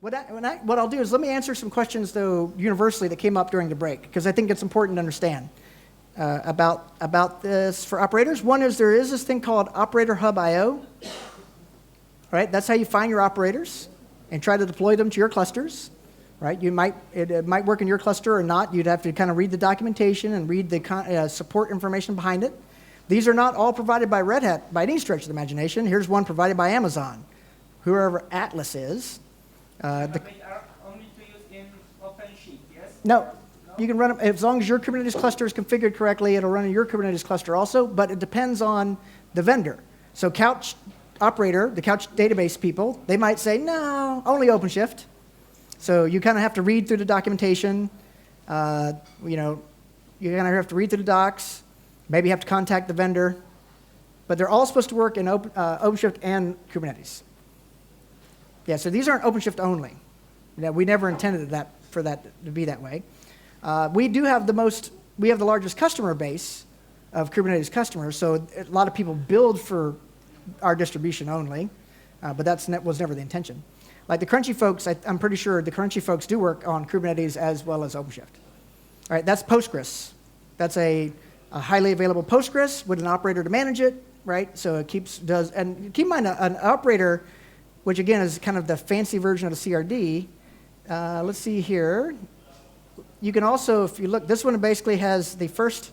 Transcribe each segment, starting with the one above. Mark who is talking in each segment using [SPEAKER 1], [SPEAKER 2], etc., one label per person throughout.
[SPEAKER 1] What I'll do is let me answer some questions, though, universally that came up during the break, because I think it's important to understand about this for operators. One is there is this thing called Operator Hub IO. Right? That's how you find your operators and try to deploy them to your clusters. Right? It might work in your cluster or not. You'd have to kind of read the documentation and read the support information behind it. These are not all provided by Red Hat by any stretch of the imagination. Here's one provided by Amazon, whoever Atlas is.
[SPEAKER 2] Are only to use in OpenShift, yes?
[SPEAKER 1] No. You can run them, as long as your Kubernetes cluster is configured correctly, it'll run in your Kubernetes cluster also, but it depends on the vendor. So Couch Operator, the Couch database people, they might say, no, only OpenShift. So you kind of have to read through the documentation. You kind of have to read through the docs. Maybe you have to contact the vendor. But they're all supposed to work in OpenShift and Kubernetes. Yeah, so these aren't OpenShift only. We never intended for that to be that way. We have the largest customer base of Kubernetes customers, so a lot of people build for our distribution only, but that was never the intention. Like the Crunchy folks, I'm pretty sure the Crunchy folks do work on Kubernetes as well as OpenShift. All right, that's Postgres. That's a highly available Postgres with an operator to manage it, right? So it and keep in mind an operator, which again is kind of the fancy version of the CRD. Let's see here. You can also, if you look, this one basically has the first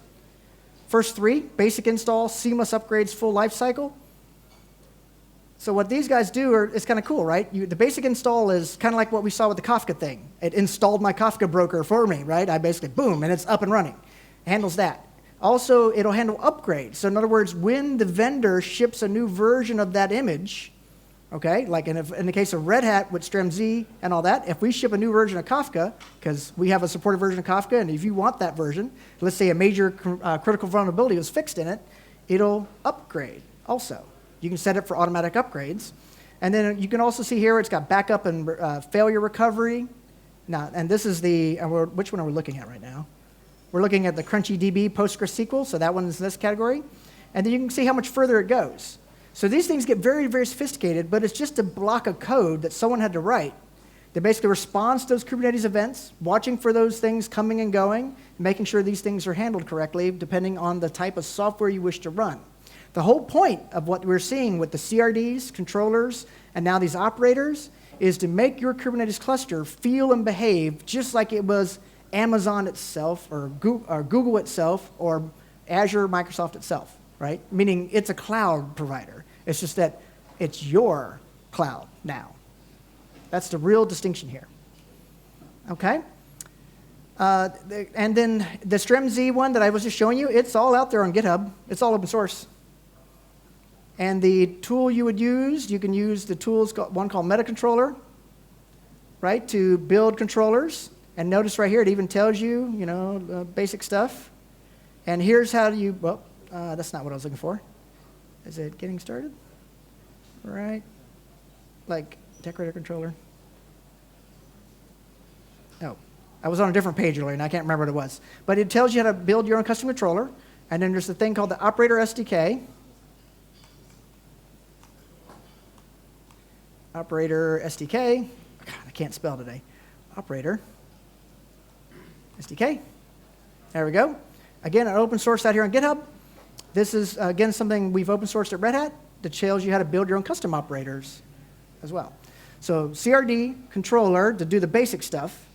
[SPEAKER 1] three: basic install, seamless upgrades, full life cycle. So what these guys do is kind of cool, right? The basic install is kind of like what we saw with the Kafka thing. It installed my Kafka broker for me, right? I basically, boom, and it's up and running. It handles that. Also, it'll handle upgrades. So in other words, when the vendor ships a new version of that image, okay, like in the case of Red Hat with stremz and all that, if we ship a new version of Kafka, because we have a supported version of Kafka, and if you want that version, let's say a major critical vulnerability was fixed in it, it'll upgrade also. You can set it for automatic upgrades. And then you can also see here it's got backup and failure recovery. Now, and this is which one are we looking at right now? We're looking at the CrunchyDB PostgreSQL, so that one's in this category. And then you can see how much further it goes. So these things get very, very sophisticated, but it's just a block of code that someone had to write that basically responds to those Kubernetes events, watching for those things coming and going, making sure these things are handled correctly depending on the type of software you wish to run. The whole point of what we're seeing with the CRDs, controllers, and now these operators is to make your Kubernetes cluster feel and behave just like it was Amazon itself or Google itself or Azure, Microsoft itself, right? Meaning it's a cloud provider. It's just that it's your cloud now. That's the real distinction here. Okay? And then the stremz one that I was just showing you, it's all out there on GitHub. It's all open source. And the tool you would use, you can use the tools, one called MetaController, right, to build controllers. And notice right here, it even tells you, basic stuff. And here's how that's not what I was looking for. Is it getting started? Right. Like decorator controller. No. I was on a different page earlier, and I can't remember what it was. But it tells you how to build your own custom controller. And then there's the thing called the Operator SDK. Operator SDK. God, I can't spell today. Operator SDK. There we go. Again, an open source out here on GitHub. This is, again, something we've open sourced at Red Hat that tells you how to build your own custom operators as well. So CRD, controller to do the basic stuff,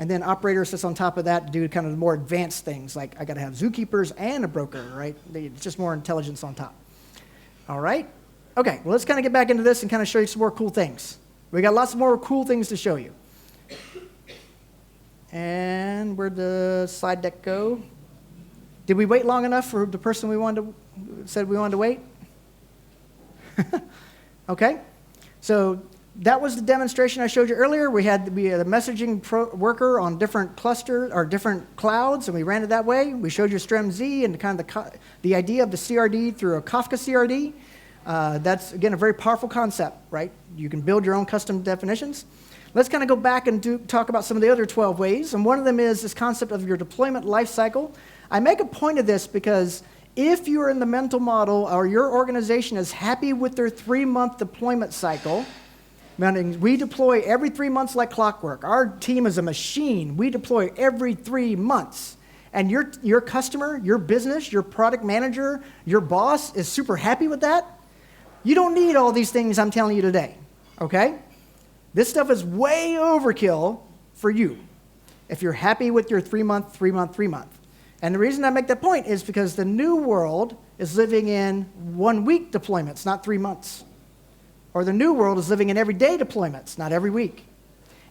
[SPEAKER 1] and then operator sits on top of that to do kind of the more advanced things, like I got to have zookeepers and a broker, right? It's just more intelligence on top. All right? Okay, well, let's kind of get back into this and kind of show you some more cool things. We got lots more cool things to show you. And where'd the slide deck go? Did we wait long enough for the person said we wanted to wait? Okay, so that was the demonstration I showed you earlier. We had the messaging worker on different clusters or different clouds, and we ran it that way. We showed you stremz and kind of the idea of the CRD through a Kafka CRD. That's, again, a very powerful concept, right? You can build your own custom definitions. Let's kind of go back and talk about some of the other 12 ways, and one of them is this concept of your deployment lifecycle. I make a point of this because if you're in the mental model or your organization is happy with their 3-month deployment cycle, meaning we deploy every 3 months like clockwork. Our team is a machine. We deploy every 3 months. And your customer, your business, your product manager, your boss is super happy with that. You don't need all these things I'm telling you today, okay? This stuff is way overkill for you if you're happy with your 3 month, 3 month, 3 month. And the reason I make that point is because the new world is living in 1 week deployments, not 3 months. Or the new world is living in everyday deployments, not every week.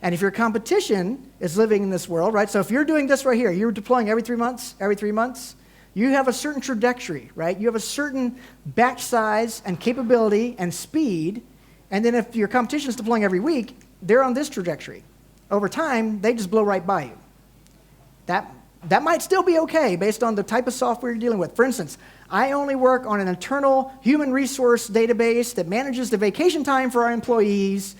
[SPEAKER 1] And if your competition is living in this world, right? So if you're doing this right here, you're deploying every 3 months, you have a certain trajectory, right? You have a certain batch size and capability and speed. And then if your competition is deploying every week, they're on this trajectory. Over time, they just blow right by you. That might still be okay based on the type of software you're dealing with. For instance, I only work on an internal human resource database that manages the vacation time for our employees.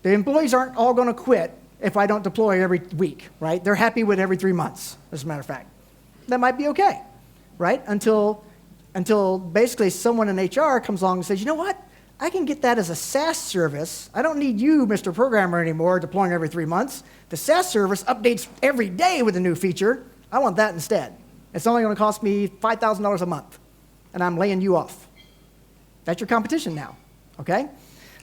[SPEAKER 1] The employees aren't all going to quit if I don't deploy every week, right? They're happy with every 3 months, as a matter of fact. That might be okay, right? Until basically someone in HR comes along and says, you know what? I can get that as a SaaS service. I don't need you, Mr. Programmer, anymore, deploying every 3 months. The SaaS service updates every day with a new feature. I want that instead. It's only going to cost me $5,000 a month, and I'm laying you off. That's your competition now, okay?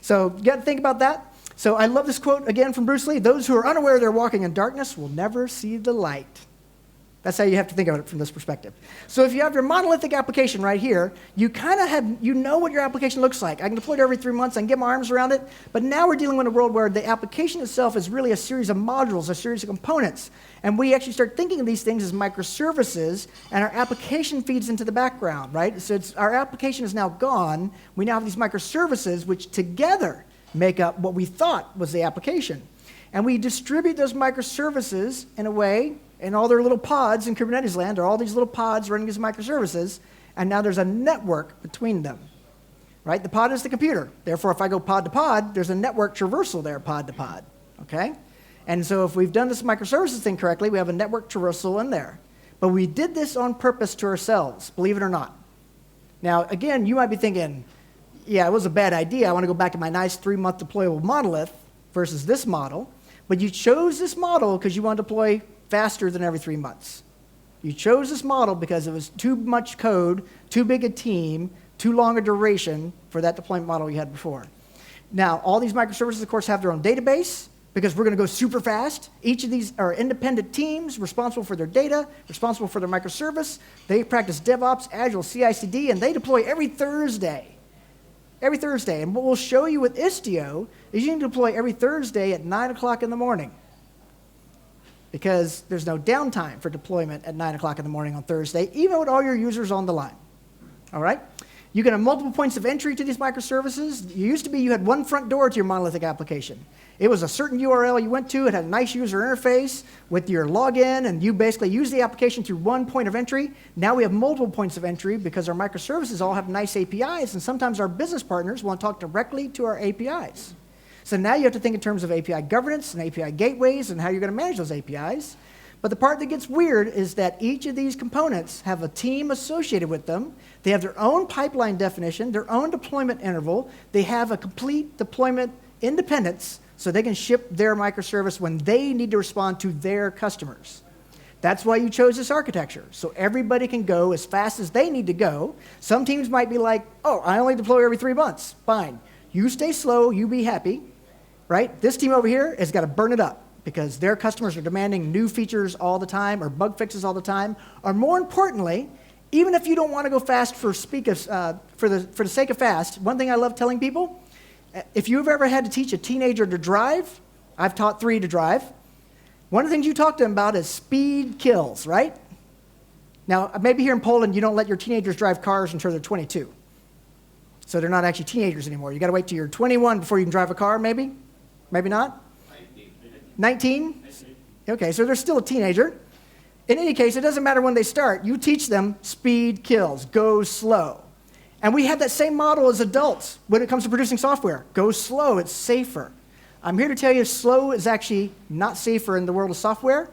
[SPEAKER 1] So you got to think about that. So I love this quote again from Bruce Lee. Those who are unaware they're walking in darkness will never see the light. That's how you have to think of it from this perspective. So if you have your monolithic application right here, you kind of have, you know what your application looks like. I can deploy it every 3 months, I can get my arms around it, but now we're dealing with a world where the application itself is really a series of modules, a series of components. And we actually start thinking of these things as microservices, and our application feeds into the background, right? So our application is now gone. We now have these microservices, which together make up what we thought was the application. And we distribute those microservices in a way, and all their little pods in Kubernetes land are all these little pods running as microservices, and now there's a network between them, right? The pod is the computer. Therefore, if I go pod to pod, there's a network traversal there, pod to pod, okay? And so if we've done this microservices thing correctly, we have a network traversal in there. But we did this on purpose to ourselves, believe it or not. Now, again, you might be thinking, yeah, it was a bad idea. I want to go back to my nice 3-month deployable monolith versus this model. But you chose this model because you want to deploy faster than every 3 months. You chose this model because it was too much code, too big a team, too long a duration for that deployment model you had before. Now, all these microservices, of course, have their own database because we're going to go super fast. Each of these are independent teams responsible for their data, responsible for their microservice. They practice DevOps, Agile, CI/CD, and they deploy every Thursday. Every Thursday. And what we'll show you with Istio is you can deploy every Thursday at 9 o'clock in the morning, because there's no downtime for deployment at 9 o'clock in the morning on Thursday, even with all your users on the line. All right? You can have multiple points of entry to these microservices. It used to be you had one front door to your monolithic application. It was a certain URL you went to. It had a nice user interface with your login, and you basically use the application through one point of entry. Now we have multiple points of entry because our microservices all have nice APIs, and sometimes our business partners want to talk directly to our APIs. So now you have to think in terms of API governance and API gateways and how you're going to manage those APIs. But the part that gets weird is that each of these components have a team associated with them. They have their own pipeline definition, their own deployment interval. They have a complete deployment independence so they can ship their microservice when they need to respond to their customers. That's why you chose this architecture, so everybody can go as fast as they need to go. Some teams might be like, oh, I only deploy every 3 months. Fine. You stay slow, you be happy. Right? This team over here has got to burn it up because their customers are demanding new features all the time or bug fixes all the time. Or more importantly, even if you don't want to go fast for the sake of fast, one thing I love telling people, if you've ever had to teach a teenager to drive, I've taught 3 to drive. One of the things you talk to them about is speed kills, right? Now, maybe here in Poland, you don't let your teenagers drive cars until they're 22. So they're not actually teenagers anymore. You got to wait till you're 21 before you can drive a car, maybe? Maybe not? 19? Okay, so they're still a teenager. In any case, it doesn't matter when they start. You teach them speed kills, go slow. And we have that same model as adults when it comes to producing software. Go slow, it's safer. I'm here to tell you slow is actually not safer in the world of software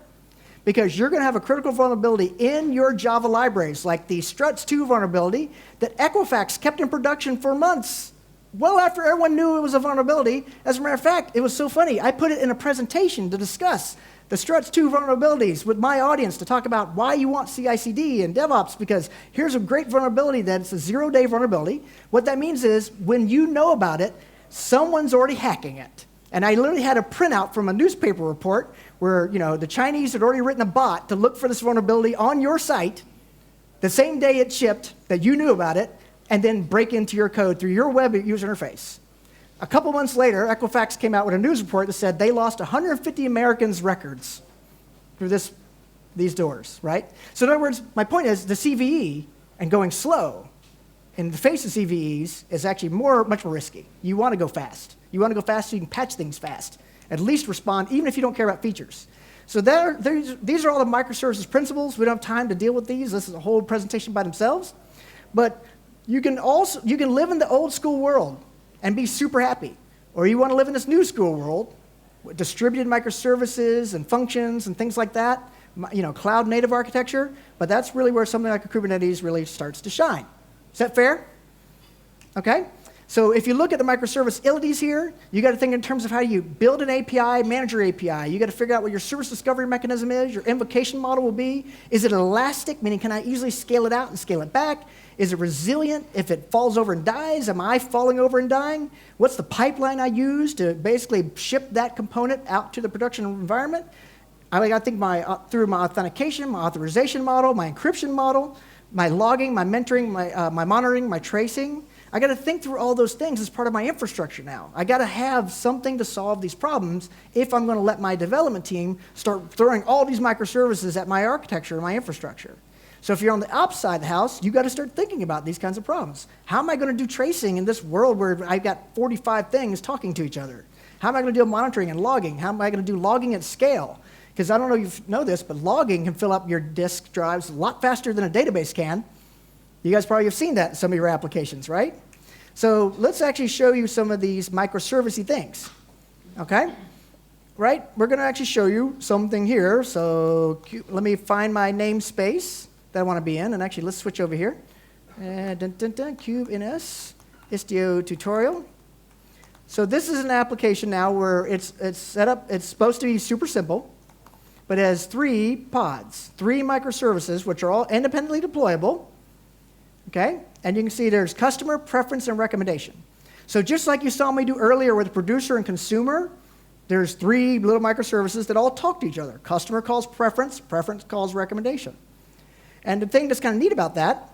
[SPEAKER 1] because you're going to have a critical vulnerability in your Java libraries, like the struts2 vulnerability that Equifax kept in production for months well after everyone knew it was a vulnerability. As a matter of fact, it was so funny. I put it in a presentation to discuss the Struts 2 vulnerabilities with my audience to talk about why you want CI/CD and DevOps, because here's a great vulnerability that it's a 0-day vulnerability. What that means is when you know about it, someone's already hacking it. And I literally had a printout from a newspaper report where the Chinese had already written a bot to look for this vulnerability on your site the same day it shipped that you knew about it, and then break into your code through your web user interface. A couple months later, Equifax came out with a news report that said they lost 150 Americans' records through these doors, right? So in other words, my point is the CVE and going slow in the face of CVEs is actually much more risky. You want to go fast. You want to go fast so you can patch things fast. At least respond, even if you don't care about features. So these are all the microservices principles. We don't have time to deal with these. This is a whole presentation by themselves. But you can live in the old school world and be super happy. Or you want to live in this new school world with distributed microservices and functions and things like that, cloud native architecture, but that's really where something like a Kubernetes really starts to shine. Is that fair? Okay? So if you look at the microservice here, you got to think in terms of how you build an API, manage your API. You got to figure out what your service discovery mechanism is, your invocation model will be. Is it elastic, meaning can I easily scale it out and scale it back? Is it resilient? If it falls over and dies, am I falling over and dying? What's the pipeline I use to basically ship that component out to the production environment? I got to think through my authentication, my authorization model, my encryption model, my logging, my mentoring, my monitoring, my tracing. I got to think through all those things as part of my infrastructure now. I got to have something to solve these problems if I'm going to let my development team start throwing all these microservices at my architecture and my infrastructure. So if you're on the ops side of the house, you got to start thinking about these kinds of problems. How am I going to do tracing in this world where I've got 45 things talking to each other? How am I going to do monitoring and logging? How am I going to do logging at scale? Because I don't know if you know this, but logging can fill up your disk drives a lot faster than a database can. You guys probably have seen that in some of your applications, right? So let's actually show you some of these microservice-y things, okay? Right? We're going to actually show you something here. So let me find my namespace that I want to be in. And actually, let's switch over here. Kubernetes, Istio tutorial. So this is an application now where it's set up. It's supposed to be super simple, but it has 3 pods, 3 microservices, which are all independently deployable. Okay? And you can see there's customer, preference, and recommendation. So just like you saw me do earlier with producer and consumer, there's 3 little microservices that all talk to each other. Customer calls preference, preference calls recommendation. And the thing that's kind of neat about that,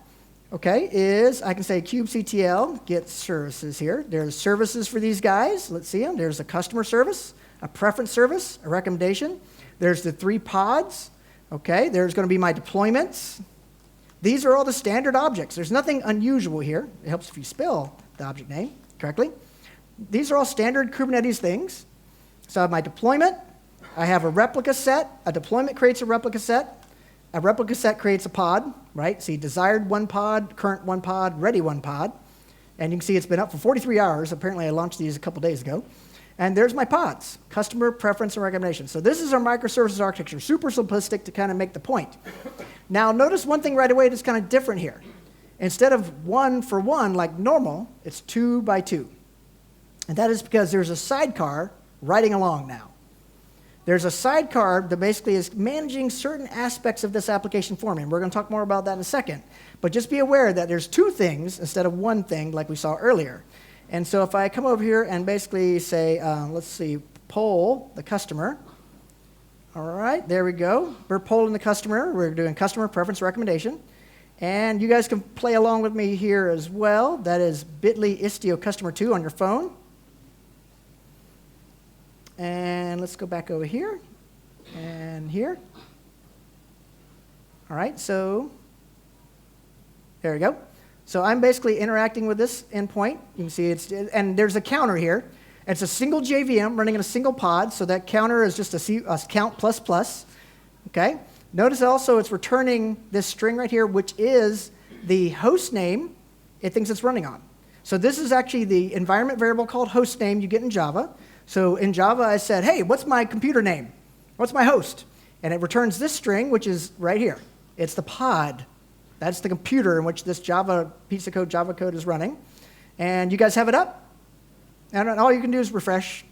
[SPEAKER 1] okay, is I can say kubectl get services here. There's services for these guys. Let's see them. There's a customer service, a preference service, a recommendation. There's the 3 pods. Okay, there's going to be my deployments. These are all the standard objects. There's nothing unusual here. It helps if you spell the object name correctly. These are all standard Kubernetes things. So I have my deployment. I have a replica set. A deployment creates a replica set. A replica set creates a pod, right? See, desired 1 pod, current 1 pod, ready 1 pod. And you can see it's been up for 43 hours. Apparently, I launched these a couple days ago. And there's my pods, customer, preference, and recommendation. So this is our microservices architecture, super simplistic to kind of make the point. Now, notice one thing right away that's kind of different here. Instead of 1 for 1 like normal, it's 2 by 2. And that is because there's a sidecar riding along now. There's a sidecar that basically is managing certain aspects of this application for me. And we're going to talk more about that in a second. But just be aware that there's 2 things instead of 1 thing like we saw earlier. And so if I come over here and basically say, let's see, poll the customer. All right, there we go. We're polling the customer. We're doing customer preference recommendation. And you guys can play along with me here as well. That is bit.ly Istio customer 2 on your phone. And let's go back over here and here. All right, so there we go. So I'm basically interacting with this endpoint. You can see and there's a counter here. It's a single JVM running in a single pod, so that counter is just a count plus plus. Okay? Notice also it's returning this string right here, which is the host name it thinks it's running on. So this is actually the environment variable called host name you get in Java. So in Java, I said, hey, what's my computer name? What's my host? And it returns this string, which is right here. It's the pod. That's the computer in which this Java piece of code, Java code is running. And you guys have it up? And all you can do is refresh,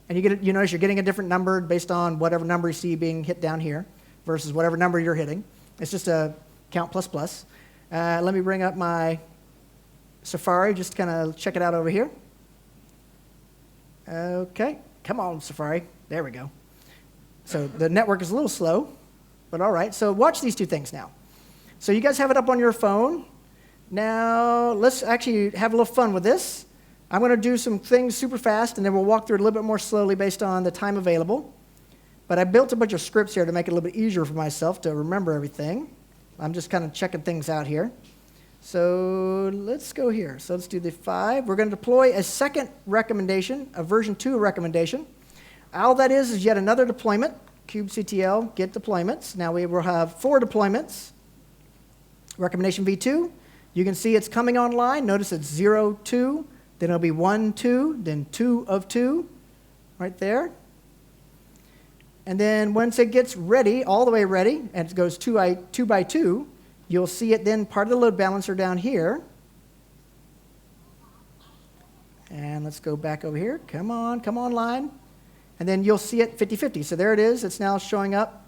[SPEAKER 1] and you notice you're getting a different number based on whatever number you see being hit down here versus whatever number you're hitting. It's just a count plus plus. Let me bring up my Safari, just kind of check it out over here. Okay, come on, Safari. There we go. So the network is a little slow, but all right. So watch these two things now. So you guys have it up on your phone. Now let's actually have a little fun with this. I'm going to do some things super fast, and then we'll walk through it a little bit more slowly based on the time available. But I built a bunch of scripts here to make it a little bit easier for myself to remember everything. I'm just kind of checking things out here. So let's go here. So let's do the 5. We're going to deploy a second recommendation, a version 2 recommendation. All that is yet another deployment, kubectl get deployments. Now we will have 4 deployments. Recommendation v2, you can see it's coming online. Notice it's 0, 2, then it'll be 1, 2, then 2 of 2, right there. And then once it gets ready, all the way ready, and it goes 2 by 2, you'll see it then part of the load balancer down here. And let's go back over here. Come on, come online. And then you'll see it 50-50. So there it is. It's now showing up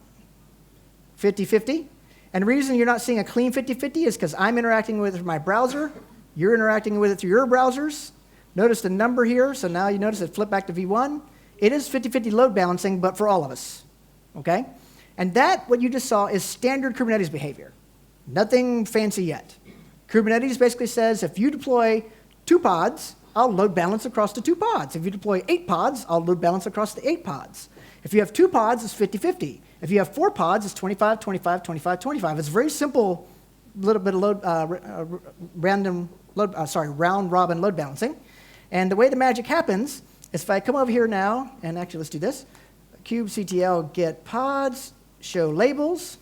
[SPEAKER 1] 50-50. And the reason you're not seeing a clean 50-50 is because I'm interacting with it through my browser. You're interacting with it through your browsers. Notice the number here. So now you notice it flipped back to V1. It is 50-50 load balancing, but for all of us. Okay? And that, what you just saw, is standard Kubernetes behavior. Nothing fancy yet. Kubernetes basically says if you deploy 2 pods, I'll load balance across the 2 pods. If you deploy 8 pods, I'll load balance across the 8 pods. If you have 2 pods, it's 50-50. If you have 4 pods, it's 25, 25, 25, 25. It's a very simple little bit of round robin load balancing. And the way the magic happens is if I come over here now, and actually let's do this, kubectl get pods, show labels.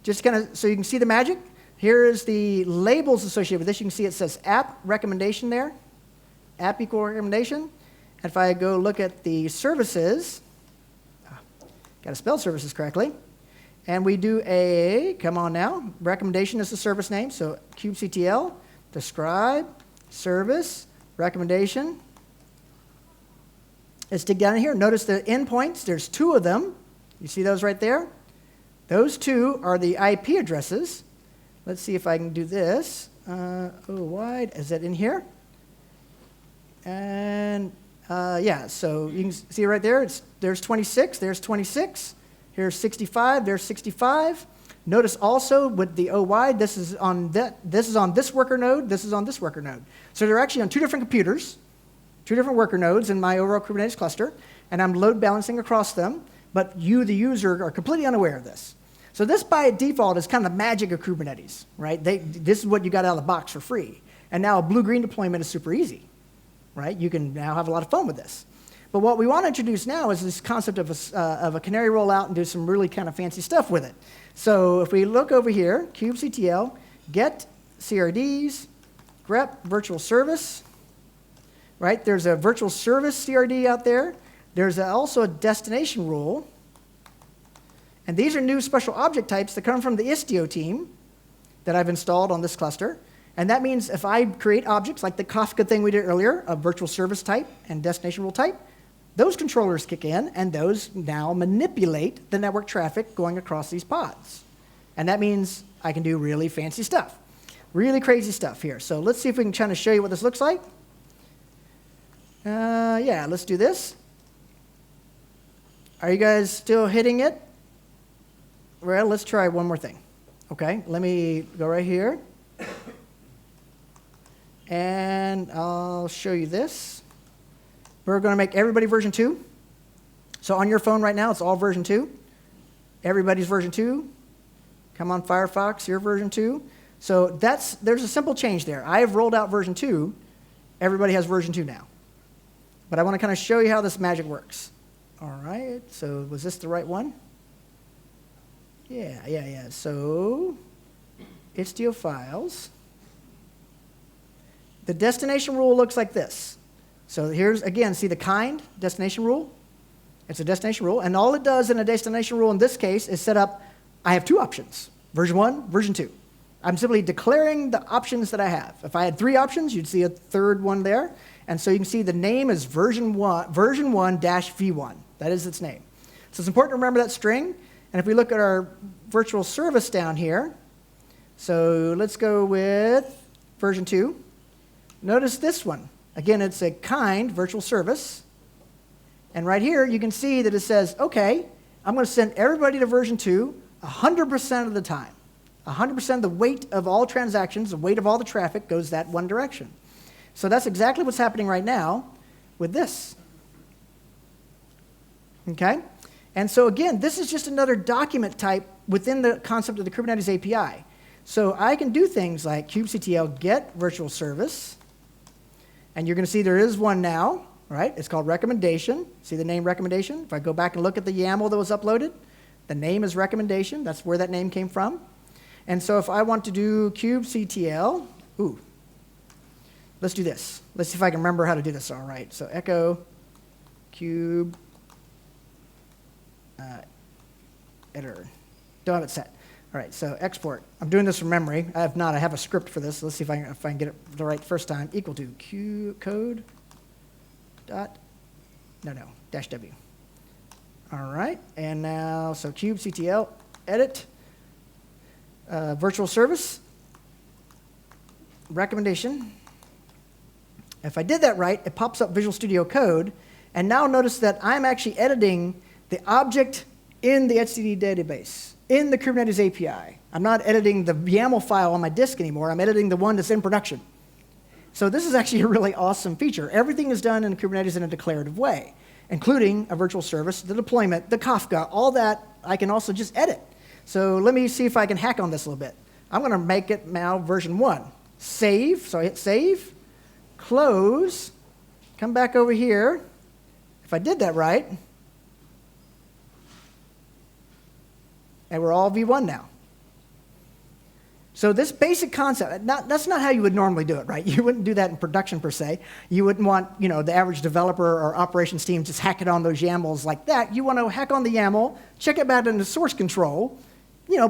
[SPEAKER 1] Just kind of so you can see the magic. Here is the labels associated with this. You can see it says app recommendation there, app equal recommendation. And if I go look at the services, got to spell services correctly, and we do a, come on now, recommendation is the service name, so kubectl, describe, service, recommendation. Let's dig down in here. Notice the endpoints, there's 2 of them. You see those right there? Those 2 are the IP addresses. Let's see if I can do this. Wide, is that in here? And yeah, so you can see right there, there's 26, there's 26. Here's 65, there's 65. Notice also with the OY, this is on this worker node, this is on this worker node. So they're actually on 2 different computers, 2 different worker nodes in my overall Kubernetes cluster, and I'm load balancing across them, but you, the user, are completely unaware of this. So this by default is kind of the magic of Kubernetes, right? This is what you got out of the box for free. And now a blue-green deployment is super easy, right? You can now have a lot of fun with this. But what we want to introduce now is this concept of a canary rollout and do some really kind of fancy stuff with it. So if we look over here, kubectl, get CRDs, grep virtual service, right? There's a virtual service CRD out there. There's also a destination rule. And these are new special object types that come from the Istio team that I've installed on this cluster. And that means if I create objects like the Kafka thing we did earlier, a virtual service type and destination rule type, those controllers kick in, and those now manipulate the network traffic going across these pods. And that means I can do really fancy stuff, really crazy stuff here. So let's see if we can try to show you what this looks like. Yeah, let's do this. Are you guys still hitting it? Well, let's try one more thing. Okay, let me go right here. And I'll show you this. We're going to make everybody version 2. So on your phone right now, it's all version 2. Everybody's version 2. Come on, Firefox, you're version 2. So there's a simple change there. I have rolled out version 2. Everybody has version 2 now. But I want to kind of show you how this magic works. All right, so was this the right one? Yeah. So Istio files. The destination rule looks like this. So here's, again, see the kind destination rule? It's a destination rule. And all it does in a destination rule in this case is set up, I have 2 options, version 1, version 2. I'm simply declaring the options that I have. If I had 3 options, you'd see a third one there. And so you can see the name is version 1-v1. That is its name. So it's important to remember that string. And if we look at our virtual service down here, so let's go with version 2. Notice this one. Again, it's a kind virtual service. And right here, you can see that it says, OK, I'm going to send everybody to version 2 100% of the time. 100% of the weight of all transactions, the weight of all the traffic goes that one direction. So that's exactly what's happening right now with this. OK? And so again, this is just another document type within the concept of the Kubernetes API. So I can do things like kubectl get virtual service. And you're going to see there is one now, right? It's called recommendation. See the name recommendation? If I go back and look at the YAML that was uploaded, the name is recommendation. That's where that name came from. And so if I want to do kubectl, let's do this. Let's see if I can remember how to do this all right. So echo kube editor. Don't have it set. All right, so export. I'm doing this from memory. I have not. I have a script for this. Let's see if I can get it the right first time. Equal to code dot, dash W. All right, and now, so kubectl edit virtual service recommendation. If I did that right, it pops up Visual Studio Code. And now notice that I'm actually editing the object in the etcd database, in the Kubernetes API. I'm not editing the YAML file on my disk anymore. I'm editing the one that's in production. So this is actually a really awesome feature. Everything is done in Kubernetes in a declarative way, including a virtual service, the deployment, the Kafka, all that I can also just edit. So let me see if I can hack on this a little bit. I'm going to make it now version 1. Save, so I hit save, close, come back over here. If I did that right, and we're all v1 now. So this basic concept, that's not how you would normally do it, right? You wouldn't do that in production per se. You wouldn't want, the average developer or operations team just hacking on those YAMLs like that. You want to hack on the YAML, check it back into source control,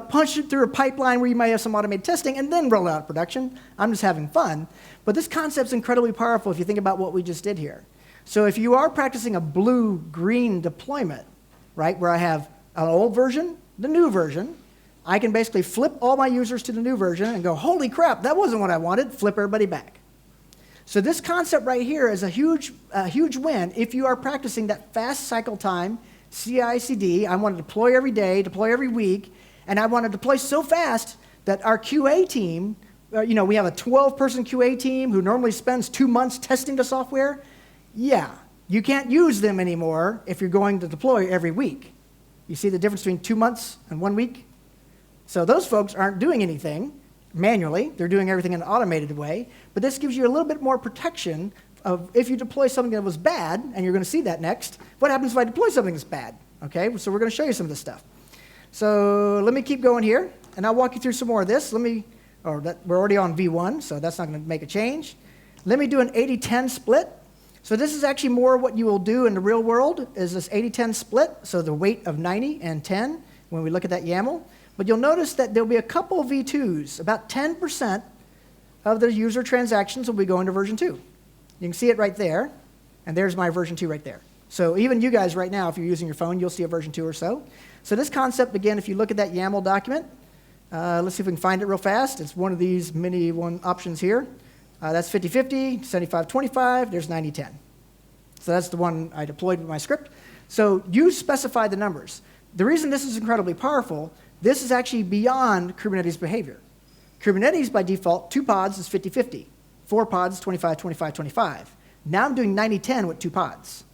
[SPEAKER 1] punch it through a pipeline where you might have some automated testing, and then roll it out production. I'm just having fun. But this concept's incredibly powerful if you think about what we just did here. So if you are practicing a blue-green deployment, right, where I have an old version, the new version, I can basically flip all my users to the new version and go, holy crap, that wasn't what I wanted, flip everybody back. So this concept right here is a huge win if you are practicing that fast cycle time, CI/CD. I want to deploy every day, deploy every week, and I want to deploy so fast that our QA team, we have a 12-person QA team who normally spends 2 months testing the software. Yeah, you can't use them anymore if you're going to deploy every week. You see the difference between 2 months and 1 week? So those folks aren't doing anything manually. They're doing everything in an automated way. But this gives you a little bit more protection of if you deploy something that was bad, and you're going to see that next, what happens if I deploy something that's bad? Okay, so we're going to show you some of this stuff. So let me keep going here, and I'll walk you through some more of this. We're already on V1, so that's not going to make a change. Let me do an 80-10 split. So this is actually more what you will do in the real world, is this 80-10 split, so the weight of 90 and 10 when we look at that YAML. But you'll notice that there'll be a couple of V2s. About 10% of the user transactions will be going to version 2. You can see it right there, and there's my version 2 right there. So even you guys right now, if you're using your phone, you'll see a version 2 or so. So this concept, again, if you look at that YAML document, let's see if we can find it real fast. It's one of these mini options here. That's 50-50, 75-25, there's 90-10. So that's the one I deployed with my script. So you specify the numbers. The reason this is incredibly powerful, this is actually beyond Kubernetes behavior. Kubernetes, by default, 2 pods is 50-50. 4 pods, 25-25-25. Now I'm doing 90-10 with 2 pods.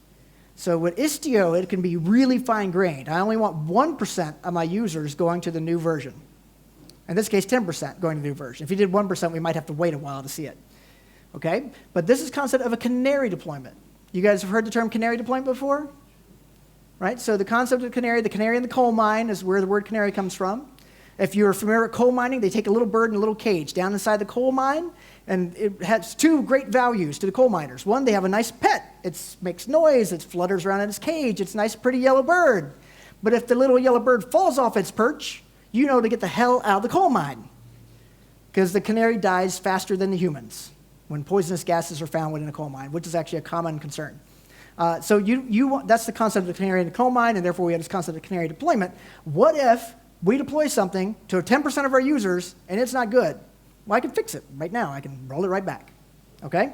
[SPEAKER 1] So with Istio, it can be really fine-grained. I only want 1% of my users going to the new version. In this case, 10% going to the new version. If you did 1%, we might have to wait a while to see it. Okay? But this is concept of a canary deployment. You guys have heard the term canary deployment before? Right? So the concept of canary, the canary in the coal mine is where the word canary comes from. If you're familiar with coal mining, they take a little bird in a little cage down inside the coal mine, and it has 2 great values to the coal miners. One, they have a nice pet. It makes noise. It flutters around in its cage. It's a nice, pretty yellow bird. But if the little yellow bird falls off its perch, you know to get the hell out of the coal mine. because the canary dies faster than the humans when poisonous gases are found within a coal mine, which is actually a common concern. So that's the concept of the canary in the coal mine, and therefore we have this concept of canary deployment. What if we deploy something to 10% of our users, and it's not good? Well, I can fix it right now. I can roll it right back. Okay?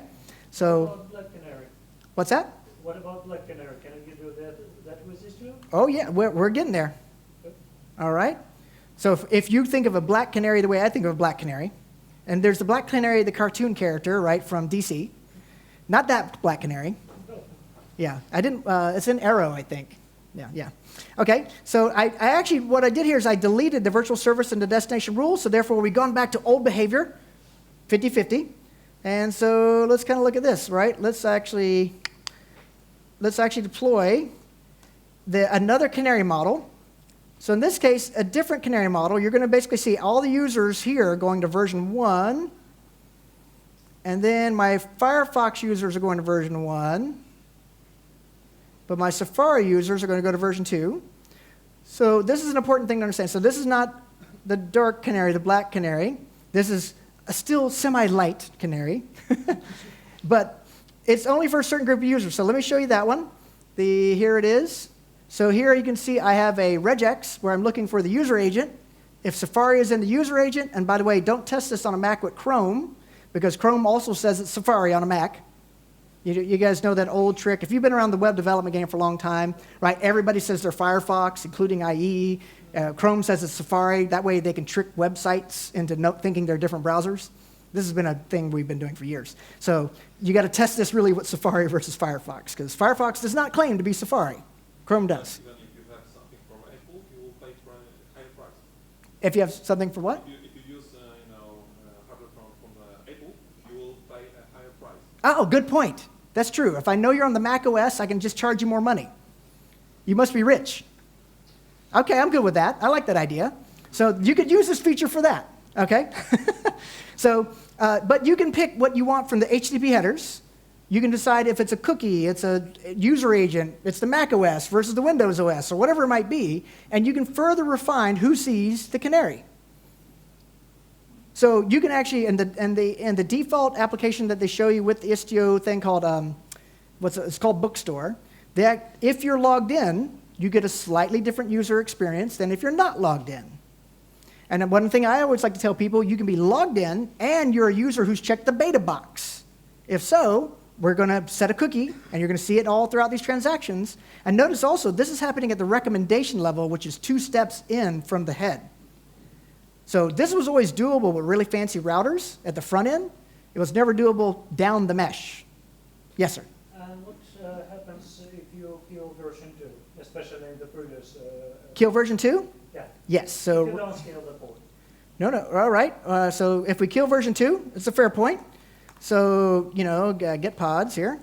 [SPEAKER 1] So,
[SPEAKER 3] What about black canary?
[SPEAKER 1] what's that?
[SPEAKER 3] What about black canary? Can I give you that with Istio?
[SPEAKER 1] Oh, yeah, we're getting there. All right? So if you think of a black canary the way I think of a black canary, and there's the black canary, the cartoon character, right, from DC. Not that black canary. Yeah, I didn't, it's an arrow, I think. Yeah. Okay, so I actually, what I did here is I deleted the virtual service and the destination rule, so therefore we've gone back to old behavior, 50-50. And so let's kind of look at this, right? Let's actually deploy another canary model. So in this case, a different canary model. You're going to basically see all the users here going to version 1. And then my Firefox users are going to version 1. But my Safari users are going to go to version 2. So this is an important thing to understand. So this is not the dark canary, the black canary. This is a still semi-light canary. But it's only for a certain group of users. So let me show you that one. Here it is. So here you can see I have a regex where I'm looking for the user agent. If Safari is in the user agent, and by the way, don't test this on a Mac with Chrome, because Chrome also says it's Safari on a Mac. You guys know that old trick. If you've been around the web development game for a long time, right, everybody says they're Firefox, including IE. Chrome says it's Safari. That way they can trick websites into thinking they're different browsers. This has been a thing we've been doing for years. So you got to test this really with Safari versus Firefox, because Firefox does not claim to be Safari. Chrome does.
[SPEAKER 4] Even if you have something from Apple, you will pay for a higher price.
[SPEAKER 1] If you have something for what?
[SPEAKER 4] If you use hardware from Apple, you will pay a higher price.
[SPEAKER 1] Oh, good point. That's true. If I know you're on the Mac OS, I can just charge you more money. You must be rich. Okay, I'm good with that. I like that idea. So you could use this feature for that, okay? So, but you can pick what you want from the HTTP headers. You can decide if it's a cookie, it's a user agent, it's the Mac OS versus the Windows OS, or whatever it might be, and you can further refine who sees the canary. So you can actually, in the default application that they show you with the Istio thing called, it's called Bookstore, that if you're logged in, you get a slightly different user experience than if you're not logged in. And one thing I always like to tell people, you can be logged in and you're a user who's checked the beta box. If so, we're going to set a cookie, and you're going to see it all throughout these transactions. And notice also, this is happening at the recommendation level, which is 2 steps in from the head. So this was always doable with really fancy routers at the front end. It was never doable down the mesh. Yes, sir?
[SPEAKER 3] And what happens if you kill version 2, especially in the previous...
[SPEAKER 1] Kill version 2?
[SPEAKER 3] Yeah.
[SPEAKER 1] Yes. So
[SPEAKER 3] if you don't scale the port.
[SPEAKER 1] No. All right. So if we kill version 2, it's a fair point. So, get pods here.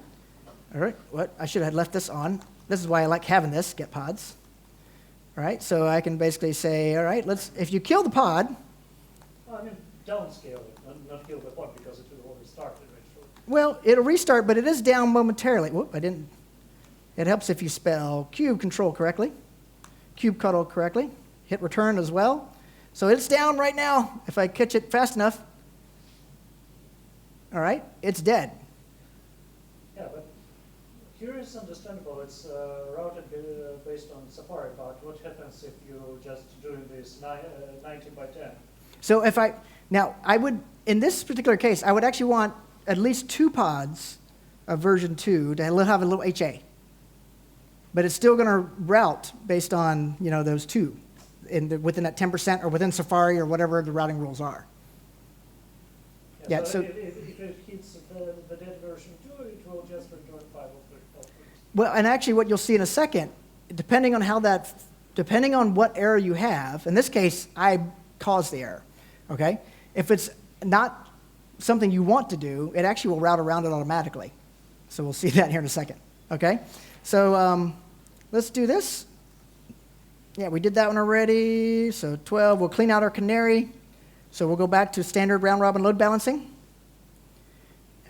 [SPEAKER 1] All right. What? I should have left this on. This is why I like having this, get pods. All right. So I can basically say, all right, if you kill the pod.
[SPEAKER 3] Well, I mean, don't scale it, not kill the pod, because it will already start eventually.
[SPEAKER 1] Well, it'll restart, but it is down momentarily. Whoop, I didn't. It helps if you spell cube control correctly, cube cuddle correctly, hit return as well. So it's down right now. If I catch it fast enough. All right, it's dead.
[SPEAKER 3] Yeah, but here is understandable. It's routed based on Safari, but what happens if you just doing this 19 by 10?
[SPEAKER 1] So I would, in this particular case, I would actually want at least 2 pods of version 2 to have a little HA. But it's still going to route based on, those 2 within that 10% or within Safari or whatever the routing rules are.
[SPEAKER 3] Yeah, so if it hits the dead version 2, it will just return 5 of 3.
[SPEAKER 1] Well, and actually what you'll see in a second, depending on what error you have, in this case, I caused the error, okay? If it's not something you want to do, it actually will route around it automatically. So we'll see that here in a second, okay? So let's do this. Yeah, we did that one already. So 12, we'll clean out our canary. So we'll go back to standard round-robin load balancing.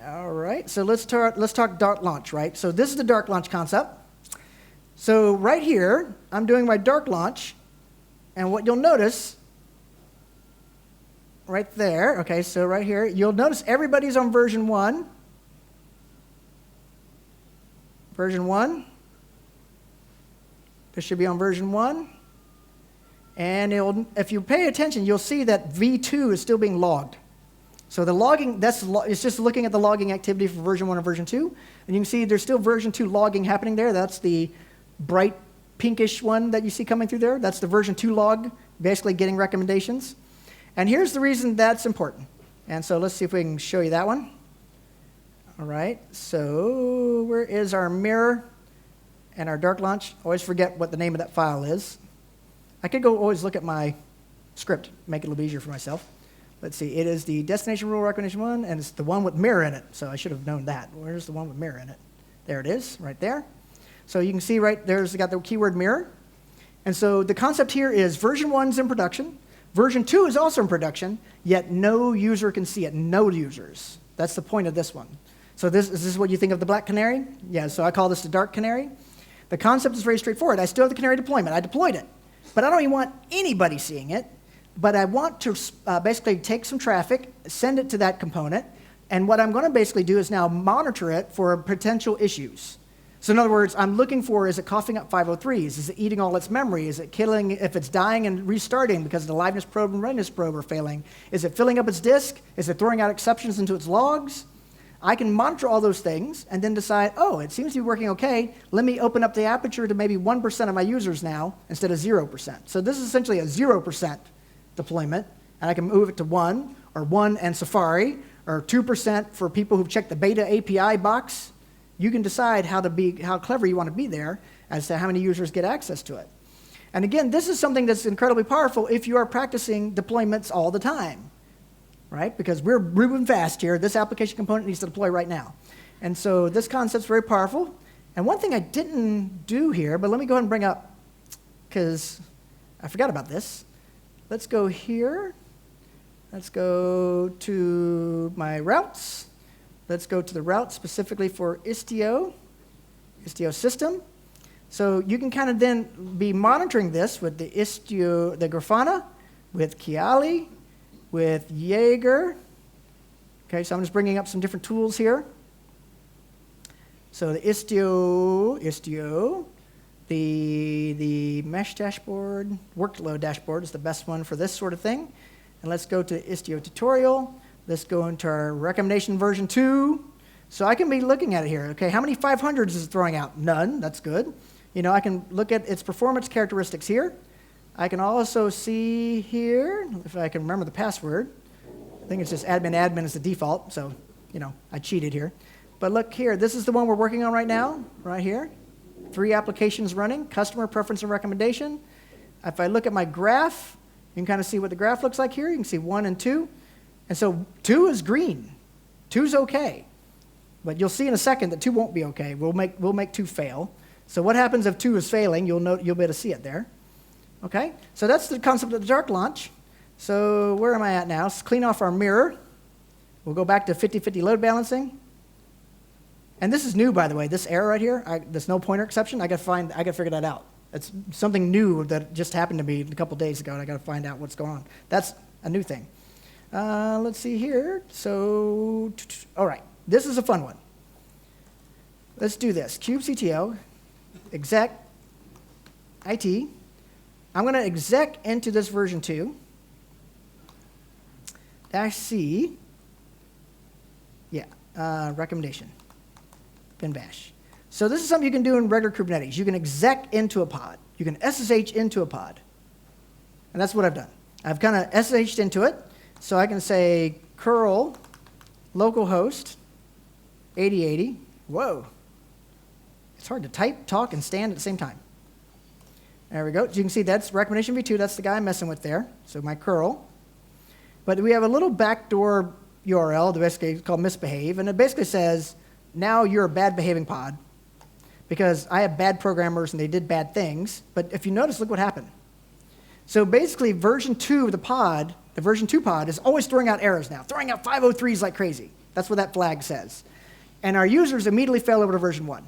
[SPEAKER 1] All right, so let's talk dark launch, right? So this is the dark launch concept. So right here, I'm doing my dark launch, and what you'll notice right there. Okay, so right here, you'll notice everybody's on version 1. Version 1. This should be on version 1. And if you pay attention, you'll see that V2 is still being logged. So the logging, it's just looking at the logging activity for version 1 and version 2. And you can see there's still version 2 logging happening there. That's the bright pinkish one that you see coming through there. That's the version 2 log, basically getting recommendations. And here's the reason that's important. And so let's see if we can show you that one. All right, so where is our mirror and our dark launch? Always forget what the name of that file is. I could go always look at my script, make it a little easier for myself. Let's see, it is the destination rule recommendation 1, and it's the one with mirror in it. So I should have known that. Where's the one with mirror in it? There it is, right there. So you can see right there's got the keyword mirror. And so the concept here is version 1 is in production. Version 2 is also in production, yet no user can see it, no users. That's the point of this one. So is this what you think of the black canary? Yeah, so I call this the dark canary. The concept is very straightforward. I still have the canary deployment. I deployed it. But I don't even want anybody seeing it. But I want to basically take some traffic, send it to that component, and what I'm going to basically do is now monitor it for potential issues. So in other words, I'm looking for, is it coughing up 503s? Is it eating all its memory? Is it killing, if it's dying and restarting because the liveness probe and readiness probe are failing? Is it filling up its disk? Is it throwing out exceptions into its logs? I can monitor all those things and then decide, oh, it seems to be working okay. Let me open up the aperture to maybe 1% of my users now instead of 0%. So this is essentially a 0% deployment, and I can move it to 1, or 1 and Safari, or 2% for people who've checked the beta API box. You can decide how clever you want to be there as to how many users get access to it. And again, this is something that's incredibly powerful if you are practicing deployments all the time, right? Because we're moving fast here. This application component needs to deploy right now. And so this concept's very powerful. And one thing I didn't do here, but let me go ahead and bring up, because I forgot about this. Let's go here. Let's go to my routes. Let's go to the route specifically for Istio system. So you can kind of then be monitoring this with the Istio, the Grafana, with Kiali, with Jaeger. Okay, so I'm just bringing up some different tools here. So the Istio, the mesh dashboard, workload dashboard is the best one for this sort of thing. And let's go to Istio tutorial. Let's go into our recommendation version 2. So I can be looking at it here. Okay, how many 500s is it throwing out? None, that's good. You know, I can look at its performance characteristics here. I can also see here, if I can remember the password. I think it's just admin is the default, so, you know, I cheated here. But look here, this is the one we're working on right now, right here. 3 applications running, customer preference and recommendation. If I look at my graph, you can kind of see what the graph looks like here. You can see 1 and 2. And so 2 is green. 2's okay. But you'll see in a second that 2 won't be okay. We'll make 2 fail. So what happens if 2 is failing? You'll be able to see it there. Okay? So that's the concept of the dark launch. So where am I at now? Let's clean off our mirror. We'll go back to 50-50 load balancing. And this is new, by the way. This error right here, this no pointer exception, I got to figure that out. It's something new that just happened to me a couple days ago, and I got to find out what's going on. That's a new thing. Let's see here. So, all right, this is a fun one. Let's do this. kubectl, exec, IT. I'm going to exec into this version 2. -c, yeah, recommendation, bin bash. So this is something you can do in regular Kubernetes. You can exec into a pod. You can SSH into a pod. And that's what I've done. I've kind of SSH'd into it. So I can say curl localhost 8080. Whoa. It's hard to type, talk, and stand at the same time. There we go. So you can see that's recommendation v2. That's the guy I'm messing with there. So my curl. But we have a little backdoor URL that basically is called misbehave. And it basically says, now you're a bad behaving pod, because I have bad programmers and they did bad things. But if you notice, look what happened. So basically, version 2 of the pod, the version 2 pod, is always throwing out errors now, throwing out 503s like crazy. That's what that flag says. And our users immediately fell over to version 1.